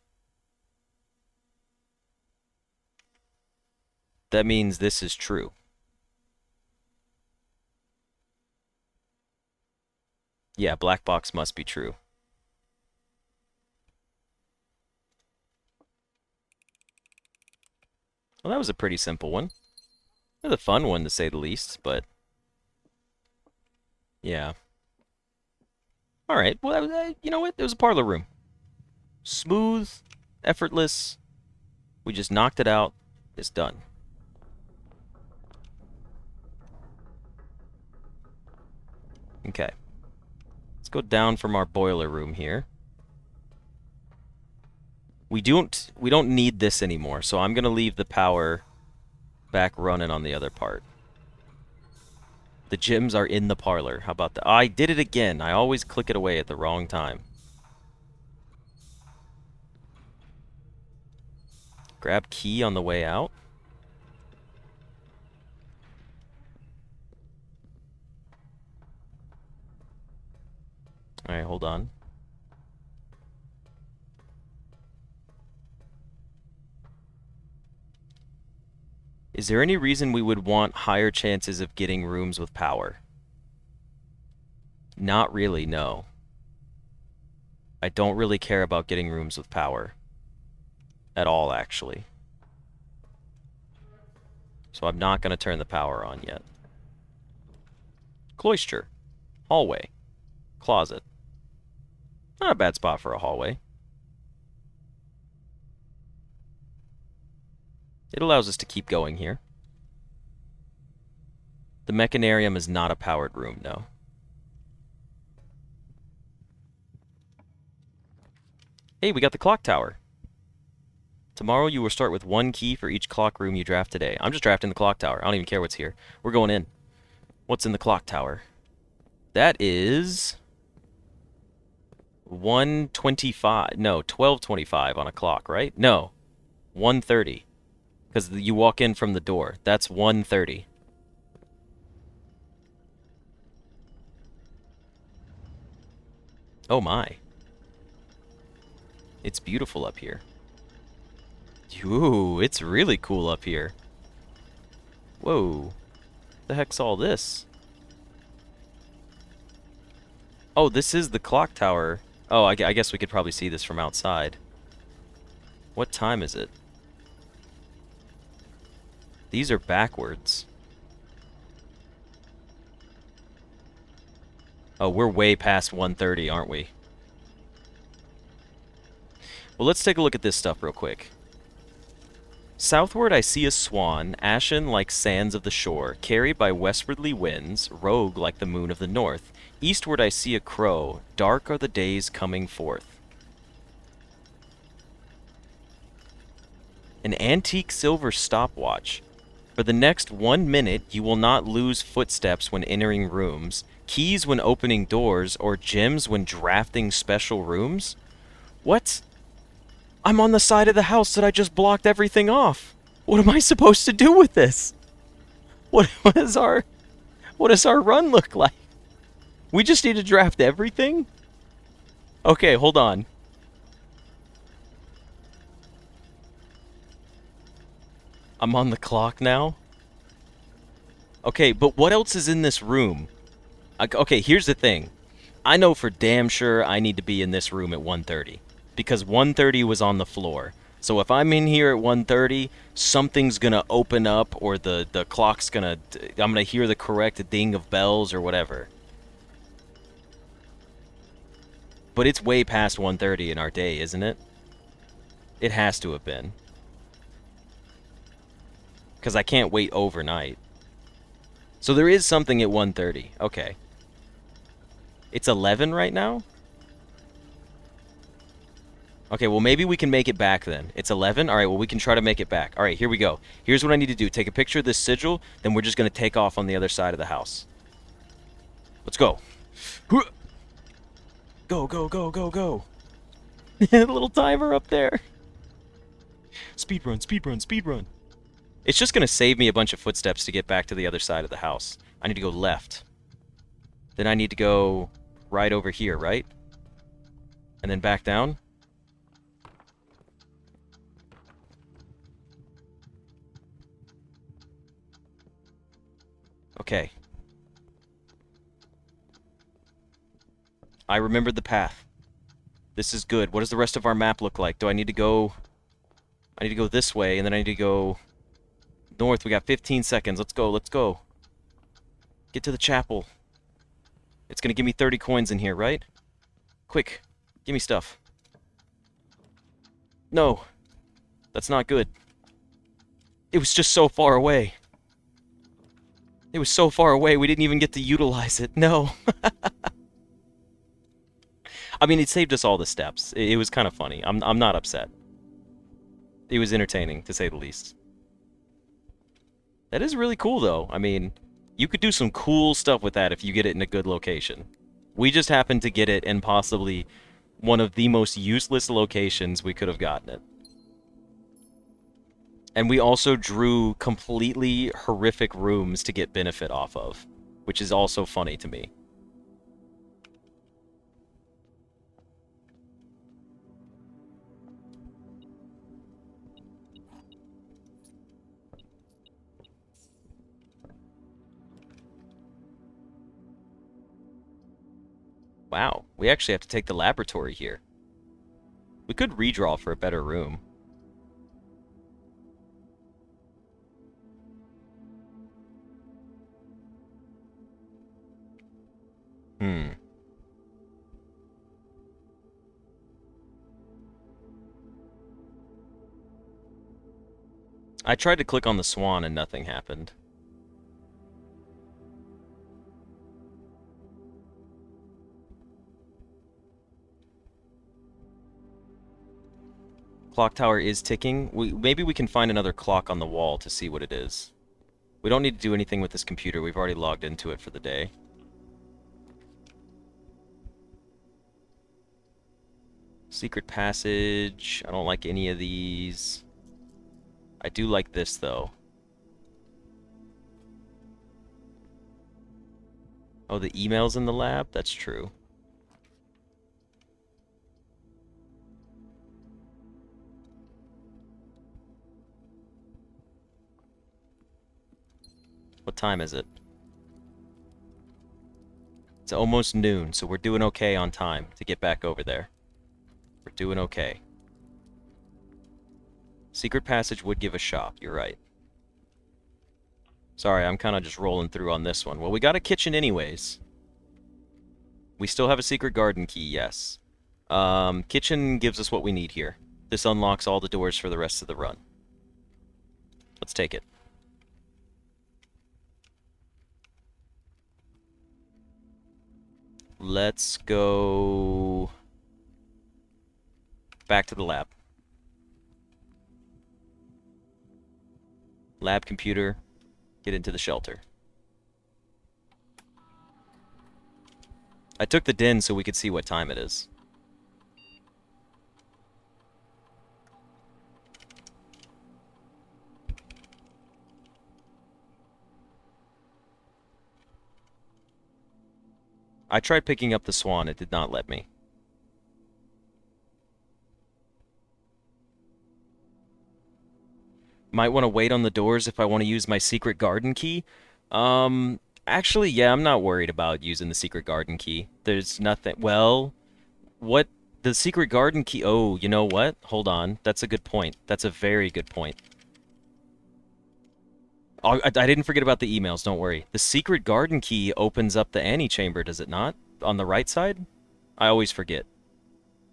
That means this is true. Yeah, black box must be true. Well, that was a pretty simple one. It was a fun one, to say the least, but... yeah. Alright, well, you know what? It was a parlor room. Smooth, effortless. We just knocked it out. It's done. Okay. Let's go down from our boiler room here. We don't need this anymore, so I'm going to leave the power back running on the other part. The gems are in the parlor. How about that? I did it again. I always click it away at the wrong time. Grab key on the way out. Alright, hold on. Is there any reason we would want higher chances of getting rooms with power? Not really, no. I don't really care about getting rooms with power. At all, actually. So I'm not going to turn the power on yet. Cloister. Hallway. Closet. Not a bad spot for a hallway. It allows us to keep going here. The mechanarium is not a powered room, no. Hey, we got the clock tower. Tomorrow you will start with 1 key for each clock room you draft today. I'm just drafting the clock tower. I don't even care what's here. We're going in. What's in the clock tower? That is 125. No, 1225 on a clock, right? No. 130. Because you walk in from the door. That's 130. Oh my. It's beautiful up here. Ooh, it's really cool up here. Whoa. The heck's all this? Oh, this is the clock tower. Oh, I guess we could probably see this from outside. What time is it? These are backwards. Oh, we're way past 1:30, aren't we? Well, let's take a look at this stuff real quick. Southward I see a swan, ashen like sands of the shore, carried by westwardly winds, rogue like the moon of the north. Eastward I see a crow, dark are the days coming forth. An antique silver stopwatch. For the next 1 minute, you will not lose footsteps when entering rooms, keys when opening doors, or gems when drafting special rooms. What? I'm on the side of the house that I just blocked everything off. What am I supposed to do with this? What does our run look like? We just need to draft everything? Okay, hold on. I'm on the clock now? Okay, but what else is in this room? Okay, here's the thing. I know for damn sure I need to be in this room at 1:30. Because 1:30 was on the floor. So if I'm in here at 1:30, something's gonna open up, or the clock's gonna... I'm gonna hear the correct ding of bells or whatever. But it's way past 1:30 in our day, isn't it? It has to have been. Because I can't wait overnight. So there is something at 1:30. Okay. It's 11 right now? Okay, well, maybe we can make it back then. It's 11? All right, well, we can try to make it back. All right, here we go. Here's what I need to do. Take a picture of this sigil, then we're just going to take off on the other side of the house. Let's go. Go, go, go, go, go. Little timer up there. Speed run, speed run, speed run. It's just going to save me a bunch of footsteps to get back to the other side of the house. I need to go left. Then I need to go right over here, right? And then back down. Okay. I remembered the path. This is good. What does the rest of our map look like? Do I need to go... I need to go this way, and then I need to go north. We got 15 seconds. Let's go, let's go. Get to the chapel. It's gonna give me 30 coins in here, right? Quick, give me stuff. No. That's not good. It was just so far away. It was so far away, we didn't even get to utilize it. No. I mean, it saved us all the steps. It was kind of funny. I'm not upset. It was entertaining, to say the least. That is really cool, though. I mean, you could do some cool stuff with that if you get it in a good location. We just happened to get it in possibly one of the most useless locations we could have gotten it. And we also drew completely horrific rooms to get benefit off of, which is also funny to me. Wow, we actually have to take the laboratory here. We could redraw for a better room. I tried to click on the swan and nothing happened. Clock tower is ticking. Maybe we can find another clock on the wall to see what it is. We don't need to do anything with this computer. We've already logged into it for the day. Secret passage. I don't like any of these. I do like this, though. Oh, the email's in the lab? That's true. What time is it? It's almost noon, so we're doing okay on time to get back over there. We're doing okay. Secret passage would give a shop, you're right. Sorry, I'm kind of just rolling through on this one. Well, we got a kitchen anyways. We still have a secret garden key, yes. Kitchen gives us what we need here. This unlocks all the doors for the rest of the run. Let's take it. Let's go back to the lab. Lab computer, get into the shelter. I took the den so we could see what time it is. I tried picking up the swan, it did not let me. Might want to wait on the doors if I want to use my secret garden key. Actually, yeah, I'm not worried about using the secret garden key. There's nothing... Well, what... The secret garden key... Oh, you know what? Hold on. That's a good point. That's a very good point. Oh, I didn't forget about the emails, don't worry. The secret garden key opens up the antechamber, does it not? On the right side? I always forget.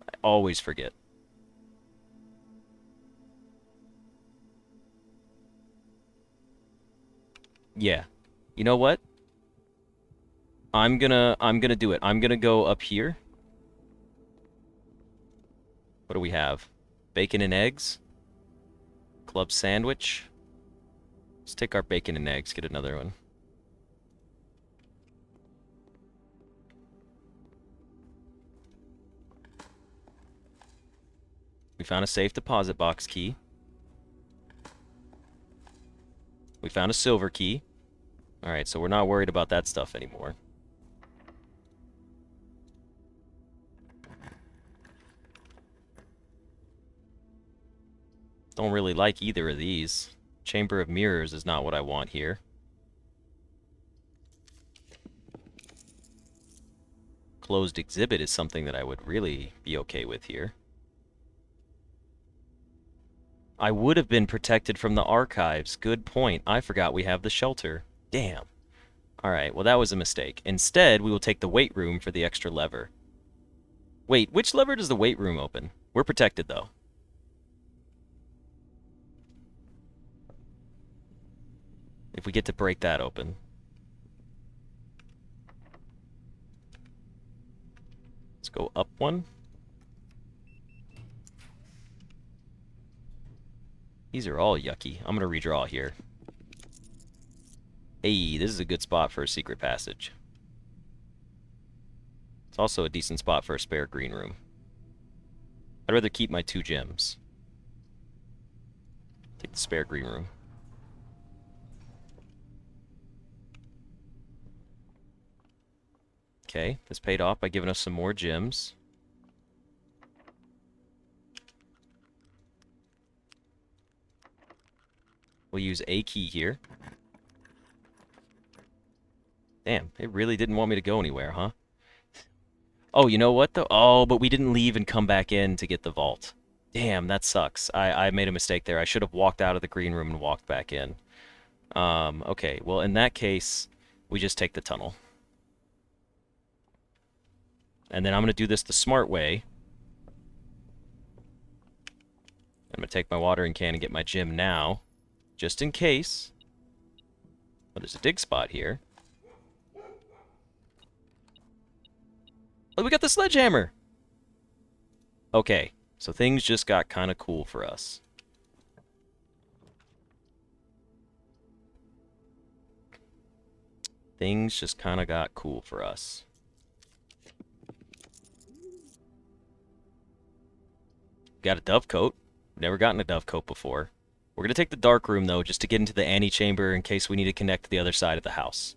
I always forget. Yeah. You know what? I'm gonna do it. I'm gonna go up here. What do we have? Bacon and eggs? Club sandwich? Let's take our bacon and eggs, get another one. We found a safe deposit box key. We found a silver key. Alright, so we're not worried about that stuff anymore. Don't really like either of these. Chamber of Mirrors is not what I want here. Closed exhibit is something that I would really be okay with here. I would have been protected from the archives. Good point. I forgot we have the shelter. Damn. Alright, well that was a mistake. Instead, we will take the weight room for the extra lever. Wait, which lever does the weight room open? We're protected, though. If we get to break that open. Let's go up one. These are all yucky. I'm going to redraw here. Hey, this is a good spot for a secret passage. It's also a decent spot for a spare green room. I'd rather keep my 2 gems. Take the spare green room. Okay, this paid off by giving us some more gems. We'll use a key here. Damn, it really didn't want me to go anywhere, huh? Oh, you know what, though? Oh, but we didn't leave and come back in to get the vault. Damn, that sucks. I made a mistake there. I should have walked out of the green room and walked back in. Okay, well, in that case, we just take the tunnel. And then I'm going to do this the smart way. I'm going to take my watering can and get my gem now, just in case. Oh, there's a dig spot here. Oh, we got the sledgehammer! Okay, so things just got kind of cool for us. Things just kind of got cool for us. Got a dove coat. Never gotten a dove coat before. We're going to take the dark room, though, just to get into the antechamber in case we need to connect to the other side of the house.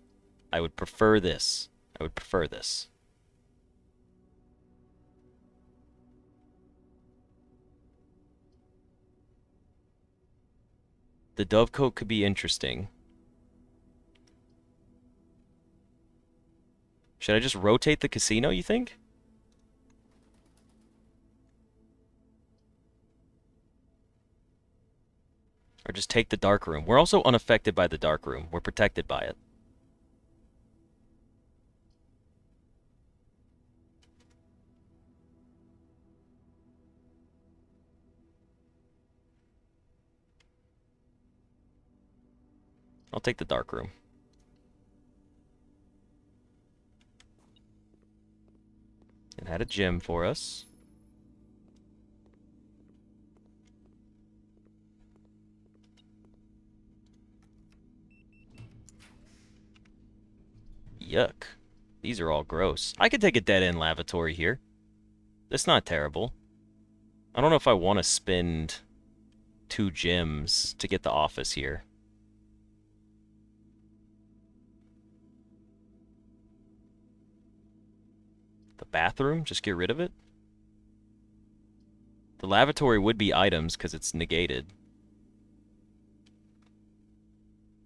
I would prefer this. I would prefer this. The dove coat could be interesting. Should I just rotate the casino, you think? Or just take the dark room? We're also unaffected by the dark room. We're protected by it. I'll take the dark room. It had a gem for us. Yuck. These are all gross. I could take a dead-end lavatory here. That's not terrible. I don't know if I want to spend 2 gems to get the office here. The bathroom? Just get rid of it? The lavatory would be items because it's negated.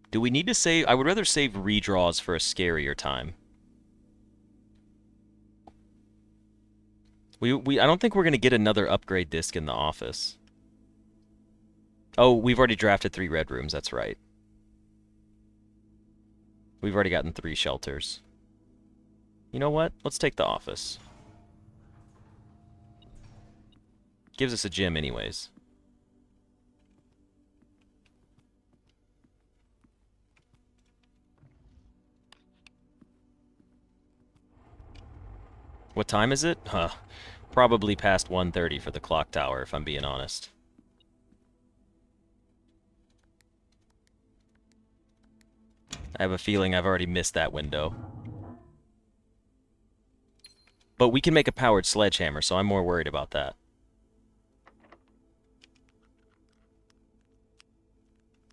Do we need to save? I would rather save redraws for a scarier time. I don't think we're going to get another upgrade disc in the office. Oh, we've already drafted 3 red rooms, that's right. We've already gotten 3 shelters. You know what? Let's take the office. Gives us a gym anyways. What time is it? Huh. Probably past 1:30 for the clock tower, if I'm being honest. I have a feeling I've already missed that window. But we can make a powered sledgehammer, so I'm more worried about that.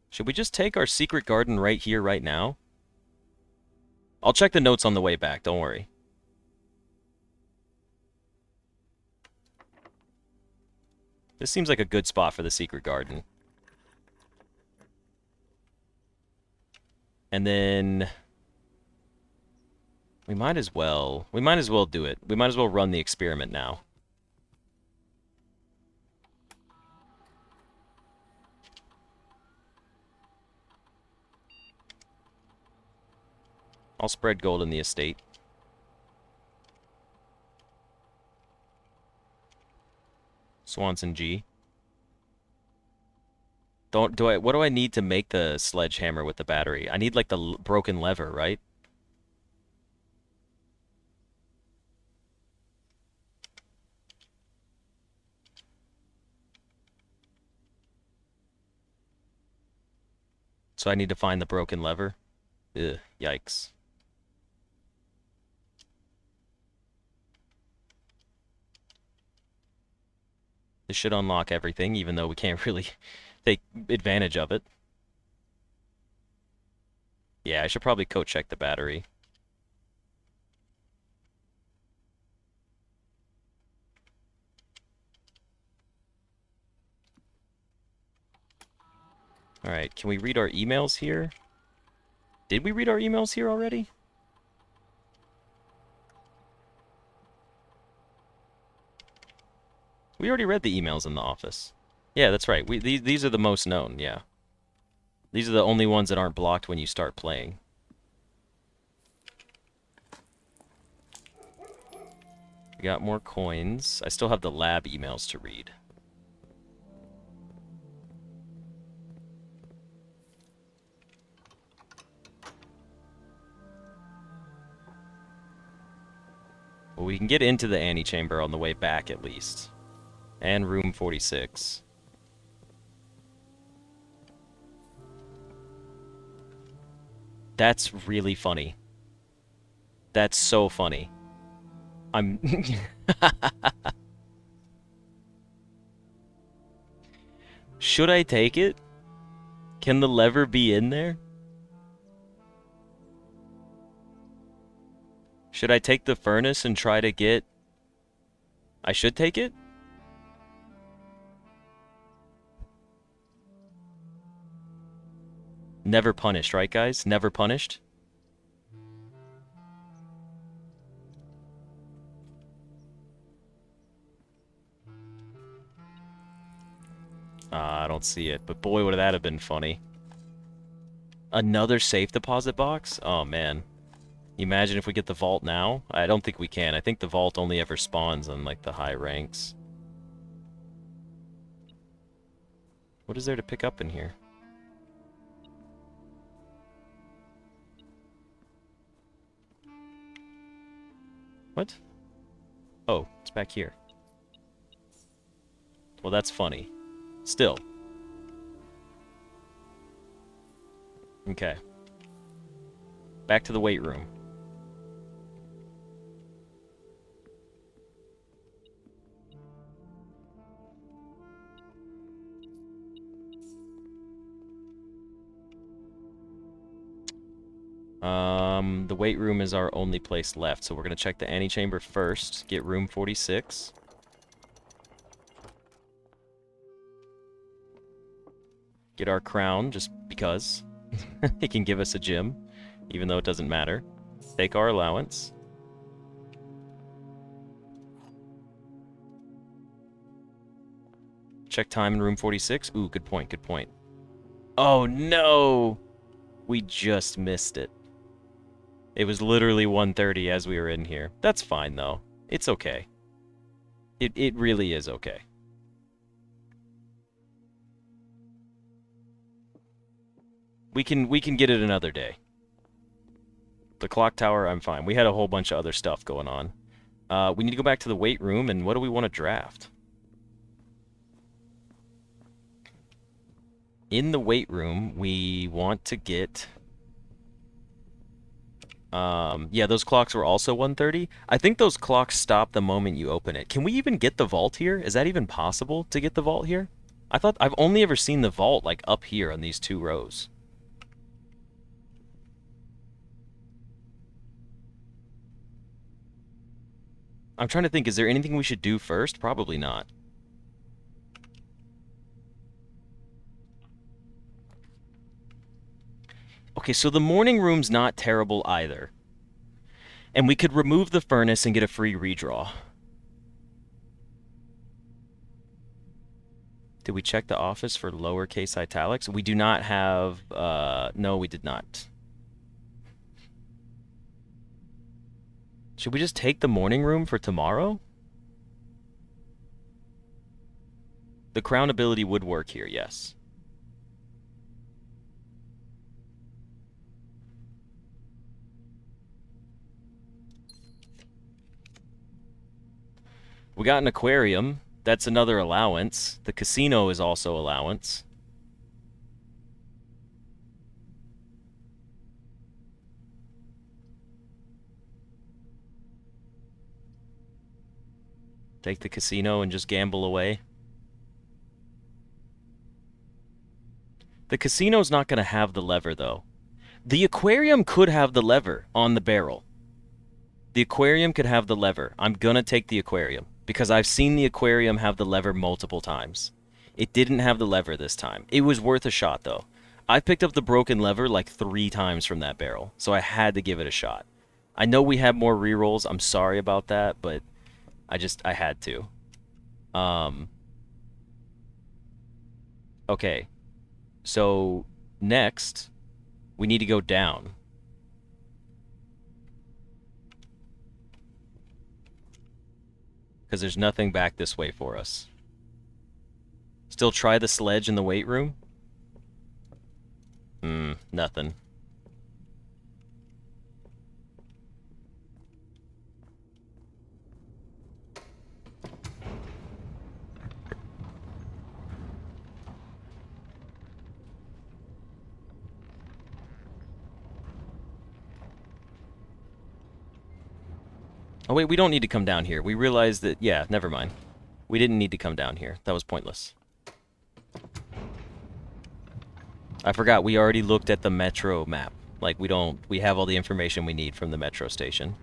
Should we just take our secret garden right here, right now? I'll check the notes on the way back, don't worry. This seems like a good spot for the secret garden. And then we might as well do it. We might as well run the experiment now. I'll spread gold in the estate. Swanson G. What do I need to make the sledgehammer with the battery? I need like the broken lever, right? So I need to find the broken lever? Ugh, yikes. This should unlock everything, even though we can't really take advantage of it. Yeah, I should probably code check the battery. Alright, can we read our emails here? Did we read our emails here already? We already read the emails in the office. Yeah, that's right. These are the most known, yeah. These are the only ones that aren't blocked when you start playing. We got more coins. I still have the lab emails to read. Well, we can get into the antechamber on the way back, at least. And room 46. That's really funny. That's so funny. I'm... Should I take it? Can the lever be in there? Should I take the furnace and try to get... I should take it? Never punished, right, guys? Never punished? I don't see it, but boy, would that have been funny. Another safe deposit box? Oh, man. Imagine if we get the vault now? I don't think we can. I think the vault only ever spawns on, like, the high ranks. What is there to pick up in here? What? Oh, it's back here. Well, that's funny. Still. Okay. Back to the weight room. The weight room is our only place left, so we're gonna check the antechamber first, get room 46. Get our crown, just because. It can give us a gym, even though it doesn't matter. Take our allowance. Check time in room 46. Ooh, good point, good point. Oh, no! We just missed it. It was literally 1:30 as we were in here. That's fine, though. It's okay. It really is okay. We can get it another day. The clock tower, I'm fine. We had a whole bunch of other stuff going on. We need to go back to the weight room, and what do we want to draft? In the weight room, we want to get... yeah, those clocks were also 130. I think those clocks stop the moment you open it. Can we even get the vault here? Is that even possible to get the vault here? I thought I've only ever seen the vault, like, up here on these 2 rows. I'm trying to think, is there anything we should do first? Probably not. Okay, so the morning room's not terrible either. And we could remove the furnace and get a free redraw. Did we check the office for lowercase italics? We do not have... no, we did not. Should we just take the morning room for tomorrow? The crown ability would work here, yes. We got an aquarium. That's another allowance. The casino is also allowance. Take the casino and just gamble away. The casino's not going to have the lever, though. The aquarium could have the lever on the barrel. The aquarium could have the lever. I'm going to take the aquarium, because I've seen the aquarium have the lever multiple times. It didn't have the lever this time. It was worth a shot, though. I picked up the broken lever like 3 times from that barrel, so I had to give it a shot. I know we have more rerolls. I'm sorry about that, but I had to. Okay. So, next, we need to go down. Because there's nothing back this way for us. Still try the sledge in the weight room? Nothing. Oh wait, we don't need to come down here. We realized that, yeah, never mind. We didn't need to come down here. That was pointless. I forgot we already looked at the metro map. Like, we have all the information we need from the metro station.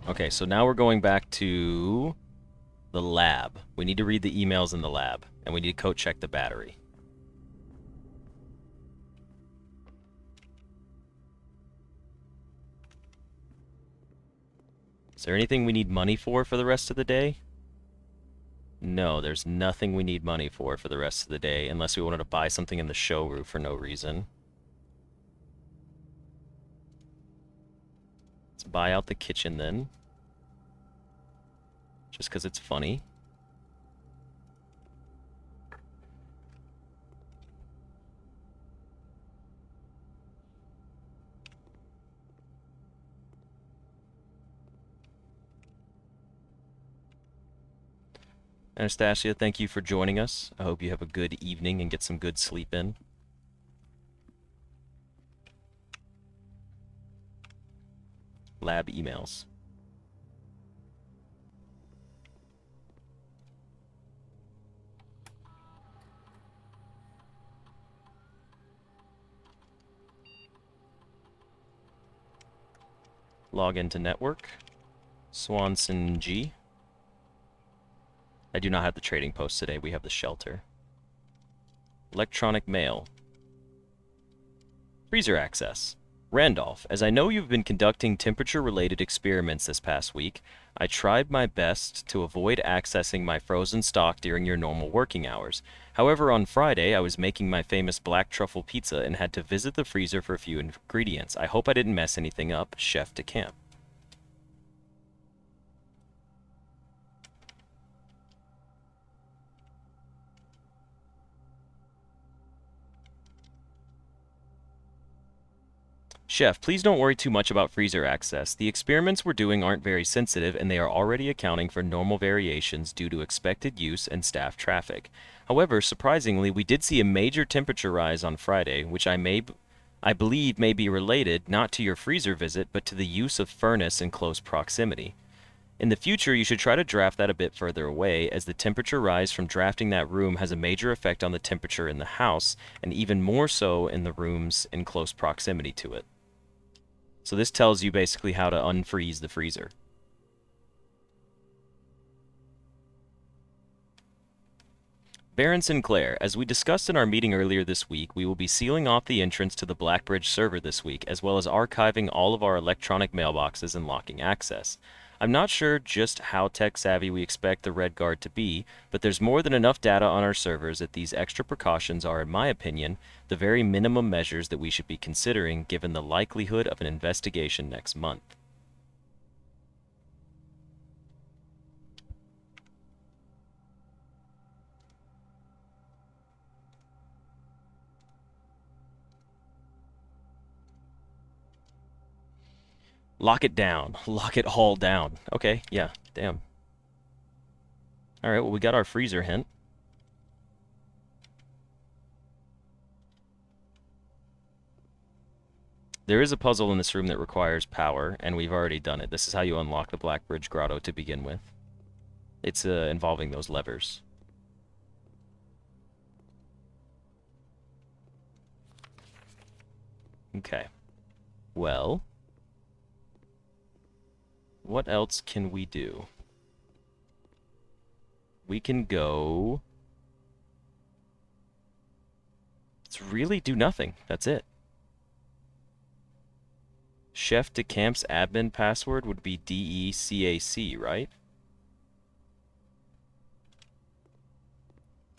Okay, so now we're going back to the lab. We need to read the emails in the lab, and we need to code check the battery. Is there anything we need money for the rest of the day? No, there's nothing we need money for the rest of the day, unless we wanted to buy something in the showroom for no reason. Let's buy out the kitchen then. Just because it's funny. Anastasia, thank you for joining us. I hope you have a good evening and get some good sleep in. Lab emails. Log into network. Swanson G. I do not have the trading post today. We have the shelter. Electronic mail. Freezer access. Randolph, as I know you've been conducting temperature-related experiments this past week, I tried my best to avoid accessing my frozen stock during your normal working hours. However, on Friday, I was making my famous black truffle pizza and had to visit the freezer for a few ingredients. I hope I didn't mess anything up. Chef de Camp. Chef, please don't worry too much about freezer access. The experiments we're doing aren't very sensitive, and they are already accounting for normal variations due to expected use and staff traffic. However, surprisingly, we did see a major temperature rise on Friday, which I believe may be related not to your freezer visit, but to the use of furnace in close proximity. In the future, you should try to draft that a bit further away, as the temperature rise from drafting that room has a major effect on the temperature in the house, and even more so in the rooms in close proximity to it. So this tells you basically how to unfreeze the freezer. Baron Sinclair, as we discussed in our meeting earlier this week, we will be sealing off the entrance to the Blackbridge server this week, as well as archiving all of our electronic mailboxes and locking access. I'm not sure just how tech-savvy we expect the Red Guard to be, but there's more than enough data on our servers that these extra precautions are, in my opinion, the very minimum measures that we should be considering given the likelihood of an investigation next month. Lock it down. Lock it all down. Okay, yeah, damn. Alright, well, we got our freezer hint. There is a puzzle in this room that requires power, and we've already done it. This is how you unlock the Blackbridge Grotto to begin with. It's involving those levers. Okay. Well, what else can we do? We can go... Let's really do nothing. That's it. Chef de Camp's admin password would be DECAC, right?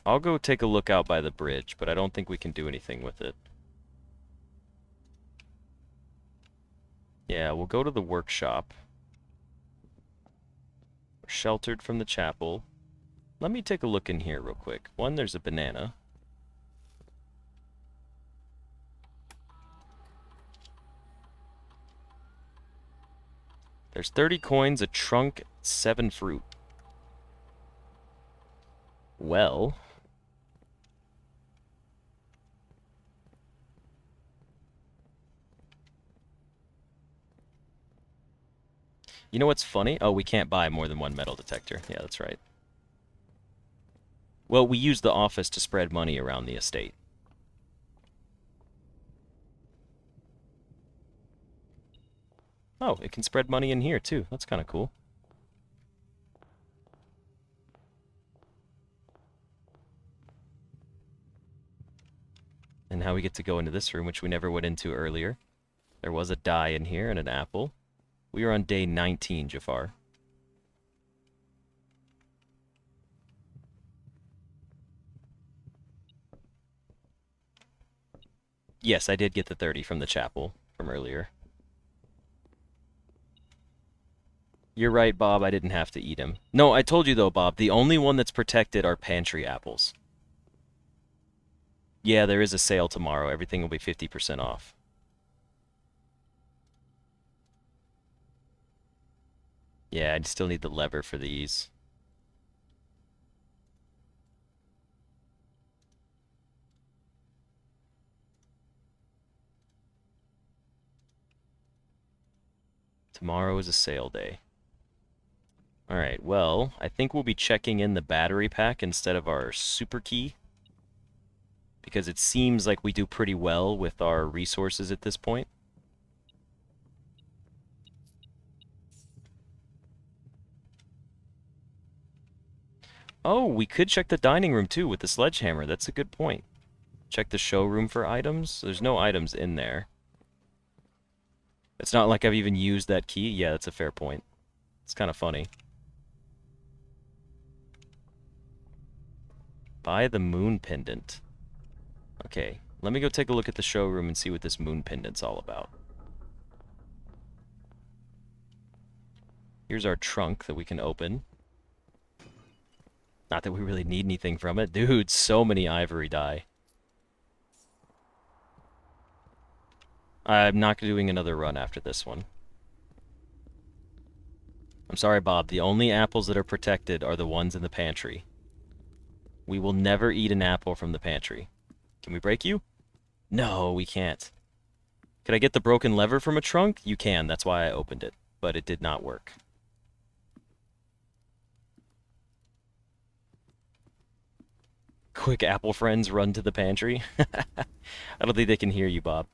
I'll go take a look out by the bridge, but I don't think we can do anything with it. Yeah, we'll go to the workshop. We're sheltered from the chapel. Let me take a look in here real quick. One, there's a banana. There's 30 coins, a trunk, 7 fruit. Well... You know what's funny? Oh, we can't buy more than one metal detector. Yeah, that's right. Well, we use the office to spread money around the estate. Oh, it can spread money in here, too. That's kind of cool. And now we get to go into this room, which we never went into earlier. There was a die in here and an apple. We are on day 19, Jafar. Yes, I did get the 30 from the chapel from earlier. You're right, Bob, I didn't have to eat him. No, I told you though, Bob, the only one that's protected are pantry apples. Yeah, there is a sale tomorrow. Everything will be 50% off. Yeah, I still need the lever for these. Tomorrow is a sale day. Alright, well, I think we'll be checking in the battery pack instead of our super key. Because it seems like we do pretty well with our resources at this point. Oh, we could check the dining room too with the sledgehammer. That's a good point. Check the showroom for items. There's no items in there. It's not like I've even used that key. Yeah, that's a fair point. It's kind of funny. Buy the moon pendant. Okay, let me go take a look at the showroom and see what this moon pendant's all about. Here's our trunk that we can open. Not that we really need anything from it. Dude, so many ivory dye. I'm not doing another run after this one. I'm sorry, Bob. The only apples that are protected are the ones in the pantry. We will never eat an apple from the pantry. Can we break you? No, we can't. Could I get the broken lever from a trunk? You can. That's why I opened it. But it did not work. Quick apple friends run to the pantry. I don't think they can hear you, Bob.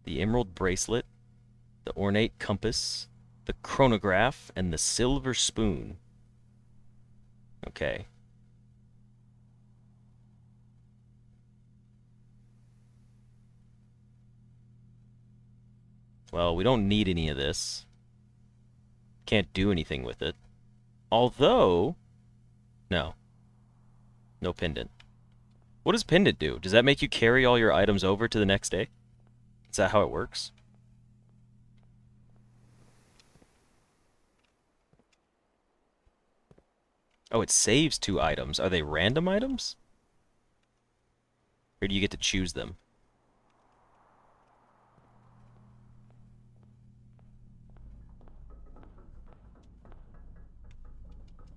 The emerald bracelet, the ornate compass, the chronograph, and the silver spoon. Okay. Well, we don't need any of this. Can't do anything with it. Although... No. No pendant. What does pendant do? Does that make you carry all your items over to the next day? Is that how it works? Oh, it saves 2 items. Are they random items? Or do you get to choose them?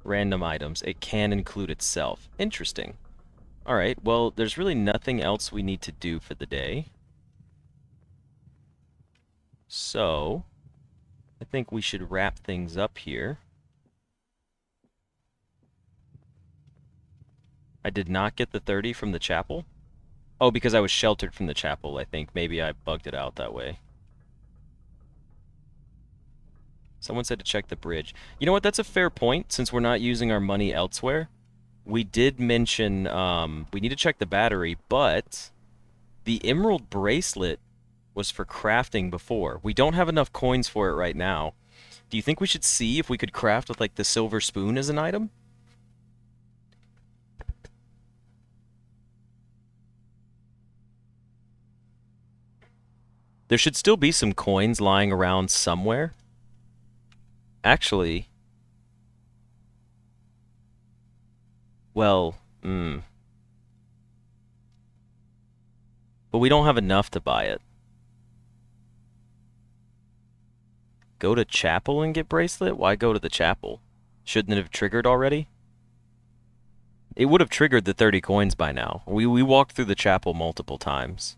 Random items. It can include itself. Interesting. Alright, well, there's really nothing else we need to do for the day. So, I think we should wrap things up here. I did not get the 30 from the chapel. Oh, because I was sheltered from the chapel, I think. Maybe I bugged it out that way. Someone said to check the bridge. You know what? That's a fair point, since we're not using our money elsewhere. We did mention we need to check the battery, but the emerald bracelet was for crafting before. We don't have enough coins for it right now. Do you think we should see if we could craft with, like, the silver spoon as an item? There should still be some coins lying around somewhere. Actually, well, but we don't have enough to buy it. Go to chapel and get bracelet? Why go to the chapel? Shouldn't it have triggered already? It would have triggered the 30 coins by now. We walked through the chapel multiple times.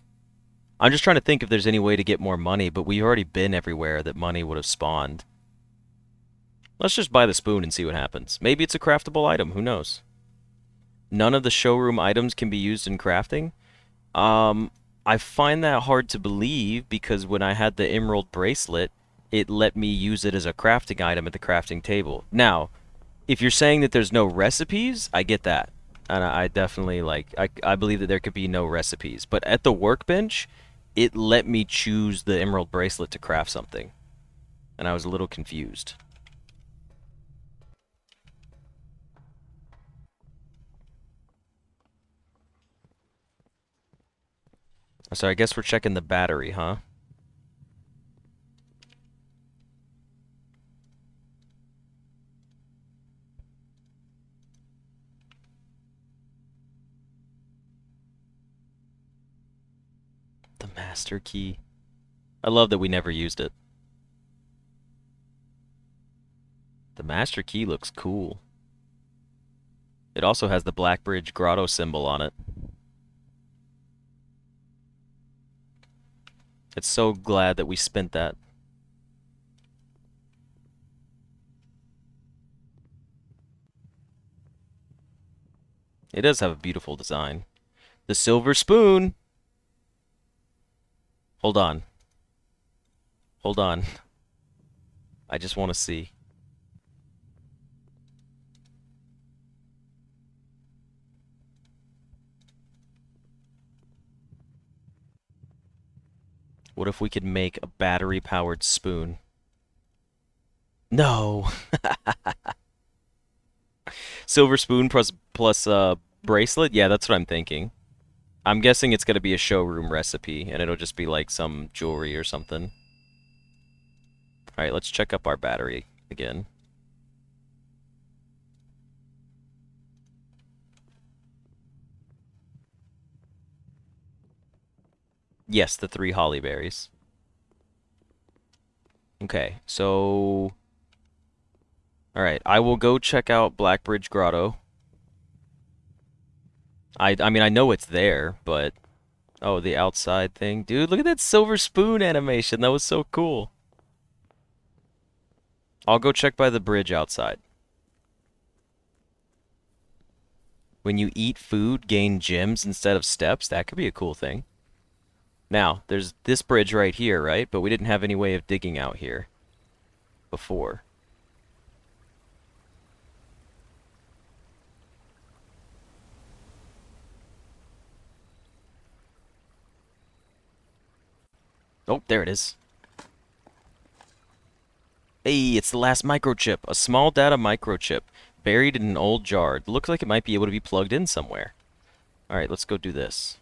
I'm just trying to think if there's any way to get more money, but we've already been everywhere that money would have spawned. Let's just buy the spoon and see what happens. Maybe it's a craftable item, who knows? None of the showroom items can be used in crafting? I find that hard to believe because when I had the emerald bracelet, it let me use it as a crafting item at the crafting table. Now, if you're saying that there's no recipes, I get that. And I definitely, like, I believe that there could be no recipes. But at the workbench, it let me choose the emerald bracelet to craft something. And I was a little confused. So I guess we're checking the battery, huh? The master key. I love that we never used it. The master key looks cool. It also has the Blackbridge Grotto symbol on it. It's so glad that we spent that. It does have a beautiful design. The silver spoon! Hold on. Hold on. I just want to see. What if we could make a battery-powered spoon? No! Silver spoon plus bracelet? Yeah, that's what I'm thinking. I'm guessing it's going to be a showroom recipe, and it'll just be like some jewelry or something. Alright, let's check up our battery again. Yes, the 3 holly berries. Okay, so... Alright, I will go check out Blackbridge Grotto. I mean, I know it's there, but... Oh, the outside thing. Dude, look at that silver spoon animation. That was so cool. I'll go check by the bridge outside. When you eat food, gain gems instead of steps. That could be a cool thing. Now, there's this bridge right here, right? But we didn't have any way of digging out here before. Oh, there it is. Hey, it's the last microchip. A small data microchip buried in an old jar. It looks like it might be able to be plugged in somewhere. Alright, let's go do this.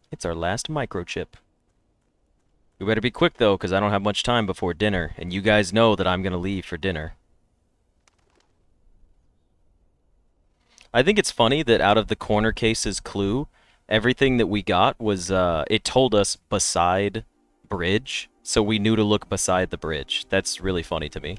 It's our last microchip. We better be quick, though, because I don't have much time before dinner, and you guys know that I'm going to leave for dinner. I think it's funny that out of the corner case's clue, everything that we got was, it told us beside bridge, so we knew to look beside the bridge. That's really funny to me.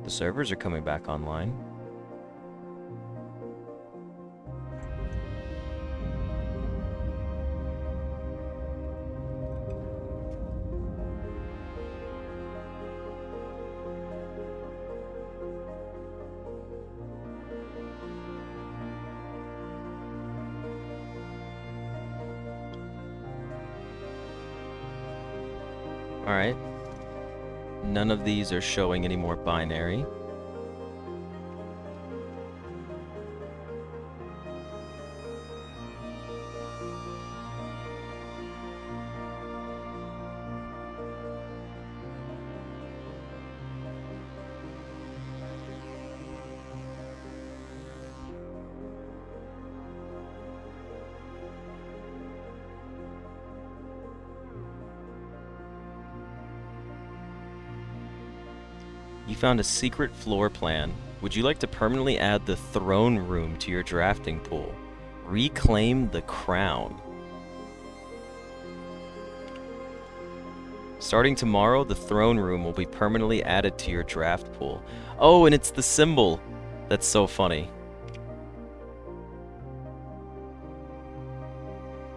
The servers are coming back online. Alright. None of these are showing any more binary. You found a secret floor plan. Would you like to permanently add the throne room to your drafting pool? Reclaim the crown. Starting tomorrow, the throne room will be permanently added to your draft pool. Oh, and it's the symbol. That's so funny.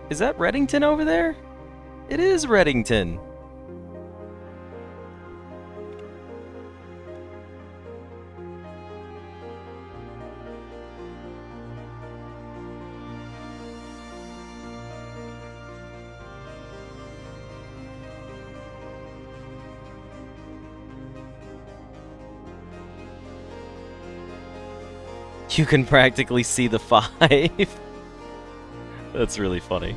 Is that Reddington over there? It is Reddington. You can practically see the 5. That's really funny.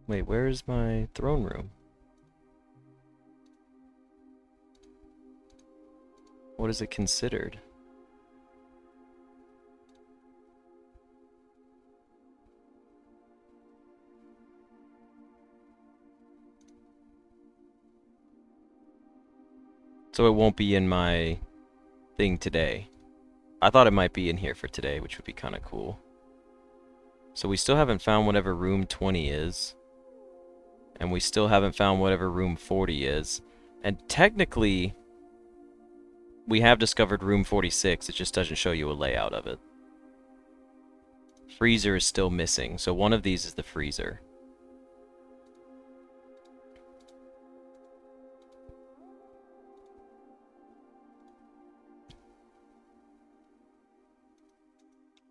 Wait, where is my throne room? What is it considered? So it won't be in my thing today. I thought it might be in here for today, which would be kind of cool. So we still haven't found whatever room 20 is. And we still haven't found whatever room 40 is. And technically, we have discovered room 46. It just doesn't show you a layout of it. Freezer is still missing, so one of these is the freezer.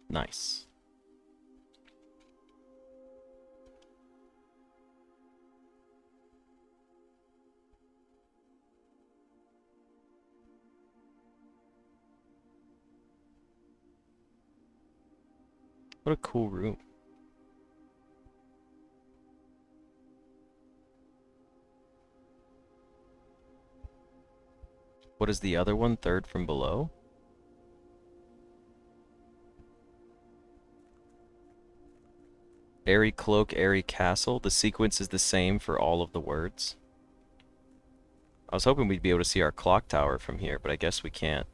Nice. What a cool room. What is the other one? Third from below? Airy cloak, airy castle. The sequence is the same for all of the words. I was hoping we'd be able to see our clock tower from here, but I guess we can't.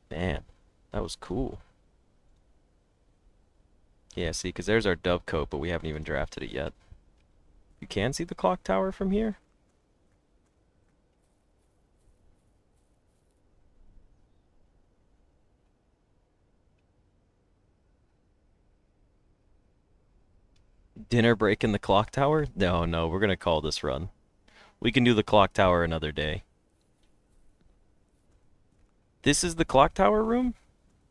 Man, that was cool. Yeah, see, because there's our dovecote, but we haven't even drafted it yet. You can see the clock tower from here? Dinner break in the clock tower? No, no, we're gonna call this run. We can do the clock tower another day. This is the clock tower room?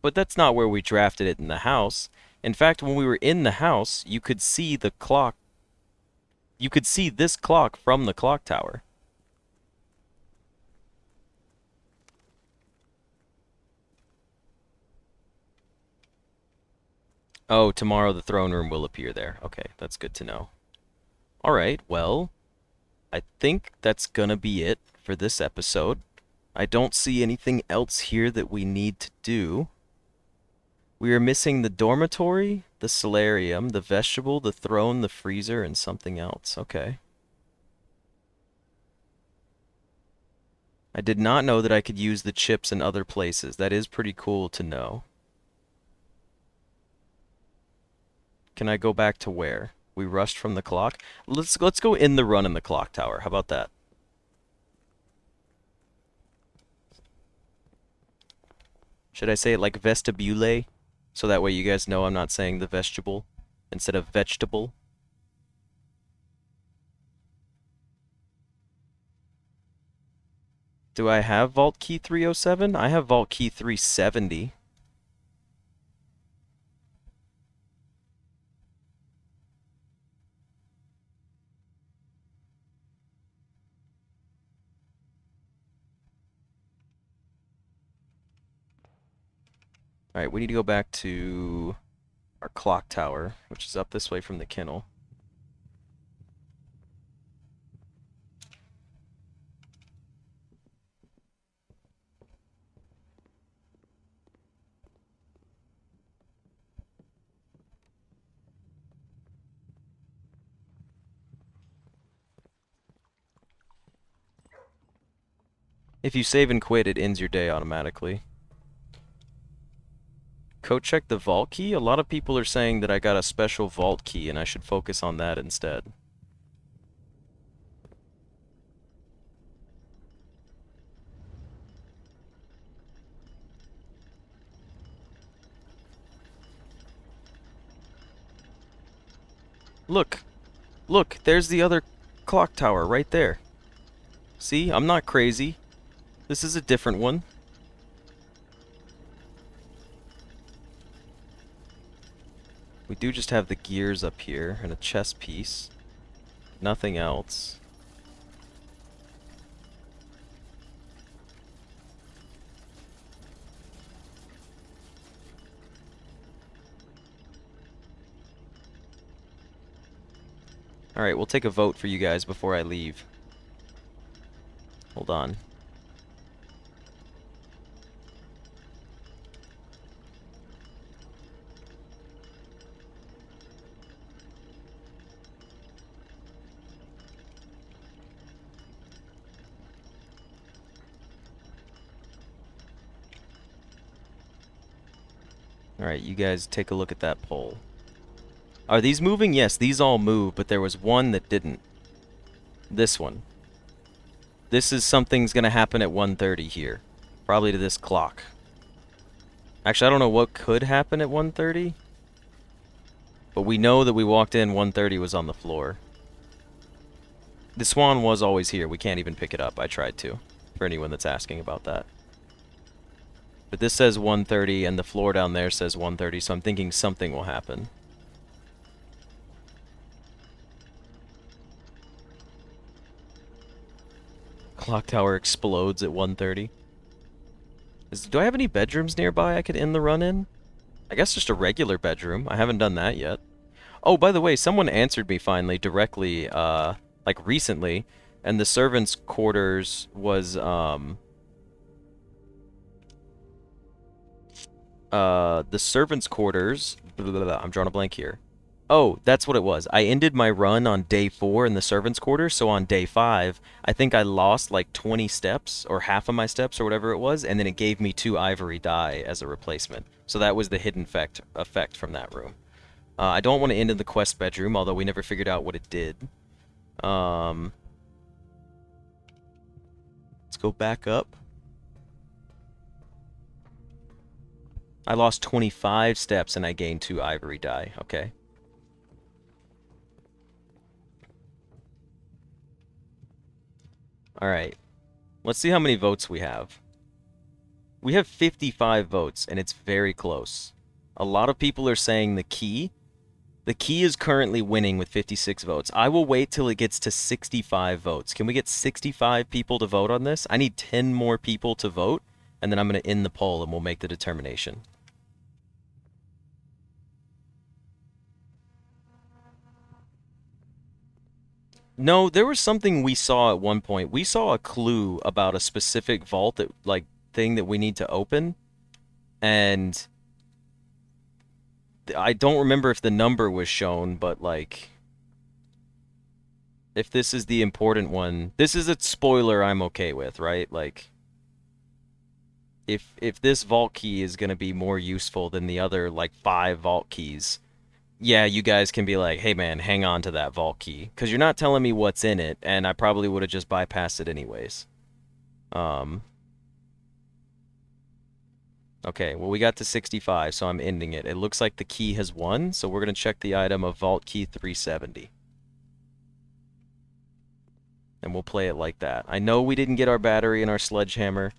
But that's not where we drafted it in the house. In fact, when we were in the house, you could see the clock. You could see this clock from the clock tower. Oh, tomorrow the throne room will appear there. Okay, that's good to know. Alright, well, I think that's gonna be it for this episode. I don't see anything else here that we need to do. We are missing the dormitory, the solarium, the vestibule, the throne, the freezer, and something else. Okay. I did not know that I could use the chips in other places. That is pretty cool to know. Can I go back to where? We rushed from the clock? Let's go in the run in the clock tower. How about that? Should I say it like vestibule? So that way you guys know I'm not saying the vestibule instead of vegetable. Do I have vault key 307? I have vault key 370. Alright, we need to go back to our clock tower, which is up this way from the kennel. If you save and quit, it ends your day automatically. Code check the vault key? A lot of people are saying that I got a special vault key and I should focus on that instead. Look! Look, there's the other clock tower right there. See, I'm not crazy. This is a different one. We do just have the gears up here and a chess piece. Nothing else. Alright, we'll take a vote for you guys before I leave. Hold on. Alright, you guys take a look at that poll. Are these moving? Yes, these all move, but there was one that didn't. This one. This is something's gonna happen at 1:30 here. Probably to this clock. Actually, I don't know what could happen at 1:30. But we know that we walked in, 1:30 was on the floor. The swan was always here. We can't even pick it up. I tried to. For anyone that's asking about that. But this says 1:30 and the floor down there says 1:30, so I'm thinking something will happen. Clock tower explodes at 1:30. Do I have any bedrooms nearby I could end the run in? I guess just a regular bedroom. I haven't done that yet. Oh, by the way, someone answered me finally directly, like recently, and the servants' quarters was, the servants' quarters, blah, blah, blah, I'm drawing a blank here. Oh, that's what it was. I ended my run on day 4 in the servants' quarters, so on day 5, I think I lost like 20 steps, or half of my steps, or whatever it was, and then it gave me 2 ivory die as a replacement. So that was the hidden effect from that room. I don't want to end in the quest bedroom, although we never figured out what it did. Let's go back up. I lost 25 steps and I gained 2 ivory die. Okay. Alright. Let's see how many votes we have. We have 55 votes, and it's very close. A lot of people are saying the key. The key is currently winning with 56 votes. I will wait till it gets to 65 votes. Can we get 65 people to vote on this? I need 10 more people to vote, and then I'm going to end the poll, and we'll make the determination. No, there was something we saw at one point. We saw a clue about a specific vault that, like, thing that we need to open, and I don't remember if the number was shown, but, like, if this is the important one, this is a spoiler I'm okay with, right? Like, if this vault key is going to be more useful than the other, like, 5 vault keys, yeah, you guys can be like, hey man, hang on to that vault key, because you're not telling me what's in it, and I probably would have just bypassed it anyways. Okay, well we got to 65, so I'm ending it. It looks like the key has won, so we're going to check the item of vault key 370. And we'll play it like that. I know we didn't get our battery and our sledgehammer.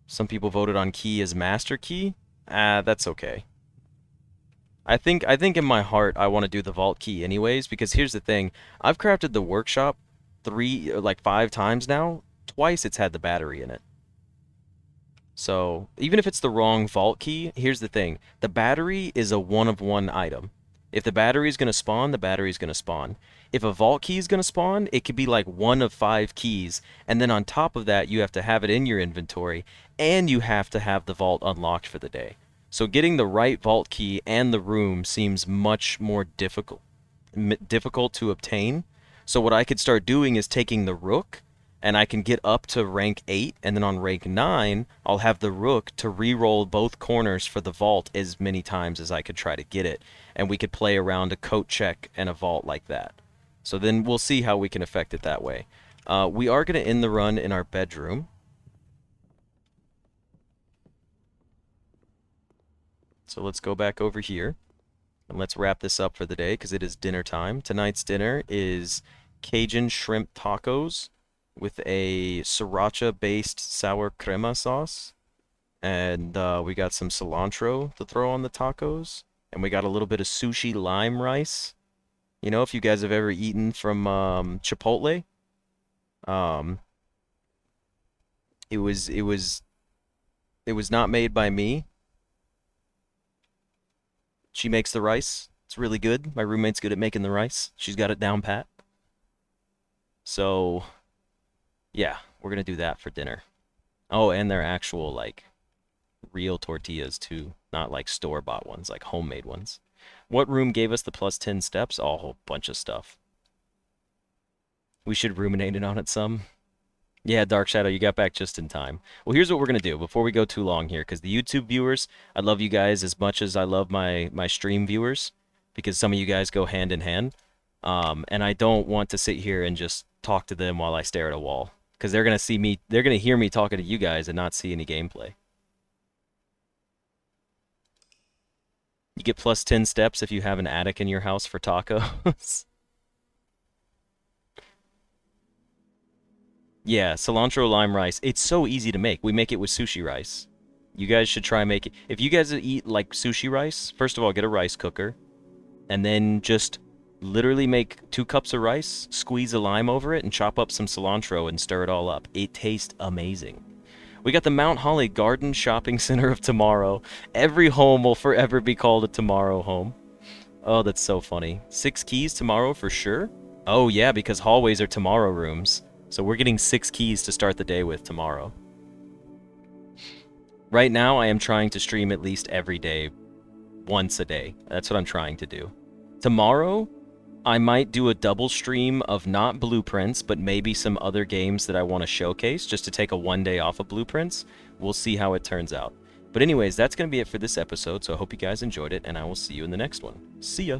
Some people voted on key as master key. That's okay. I think in my heart I want to do the vault key anyways, because here's the thing. I've crafted the workshop 5 times now. Twice it's had the battery in it. So, even if it's the wrong vault key, here's the thing. The battery is a one-of-one item. If the battery is going to spawn, the battery is going to spawn. If a vault key is going to spawn, it could be like 1 of 5 keys, and then on top of that, you have to have it in your inventory, and you have to have the vault unlocked for the day. So getting the right vault key and the room seems much more difficult to obtain. So what I could start doing is taking the rook, and I can get up to rank 8, and then on rank 9, I'll have the rook to re-roll both corners for the vault as many times as I could try to get it, and we could play around a coat check and a vault like that. So then we'll see how we can affect it that way. We are going to end the run in our bedroom. So let's go back over here, and let's wrap this up for the day, because it is dinner time. Tonight's dinner is Cajun shrimp tacos with a sriracha-based sour crema sauce. And we got some cilantro to throw on the tacos. And we got a little bit of sushi lime rice. You know, if you guys have ever eaten from Chipotle, it was not made by me. She makes the rice. It's really good. My roommate's good at making the rice. She's got it down pat. So, yeah, we're gonna do that for dinner. Oh, and they're actual, like, real tortillas, too. Not, like, store-bought ones, like homemade ones. What room gave us the plus 10 steps? Oh, a whole bunch of stuff. We should ruminate it on it some. Yeah, Dark Shadow, you got back just in time. Well, here's what we're going to do before we go too long here, because the YouTube viewers, I love you guys as much as I love my stream viewers, because some of you guys go hand in hand. And I don't want to sit here and just talk to them while I stare at a wall. Because they're gonna see me, they're gonna hear me talking to you guys and not see any gameplay. You get plus 10 steps if you have an attic in your house for tacos. Yeah, cilantro lime rice. It's so easy to make. We make it with sushi rice. You guys should try make it. If you guys eat like sushi rice, first of all, get a rice cooker, and then just literally make 2 cups of rice, squeeze a lime over it, and chop up some cilantro and stir it all up. It tastes amazing. We got the Mount Holly Garden Shopping Center of Tomorrow. Every home will forever be called a tomorrow home. Oh, that's so funny. 6 keys tomorrow for sure? Oh yeah, because hallways are tomorrow rooms. So we're getting 6 keys to start the day with tomorrow. Right now, I am trying to stream at least every day, once a day. That's what I'm trying to do. Tomorrow, I might do a double stream of not Blueprints, but maybe some other games that I want to showcase, just to take a 1 day off of Blueprints. We'll see how it turns out. But anyways, that's going to be it for this episode, so I hope you guys enjoyed it, and I will see you in the next one. See ya!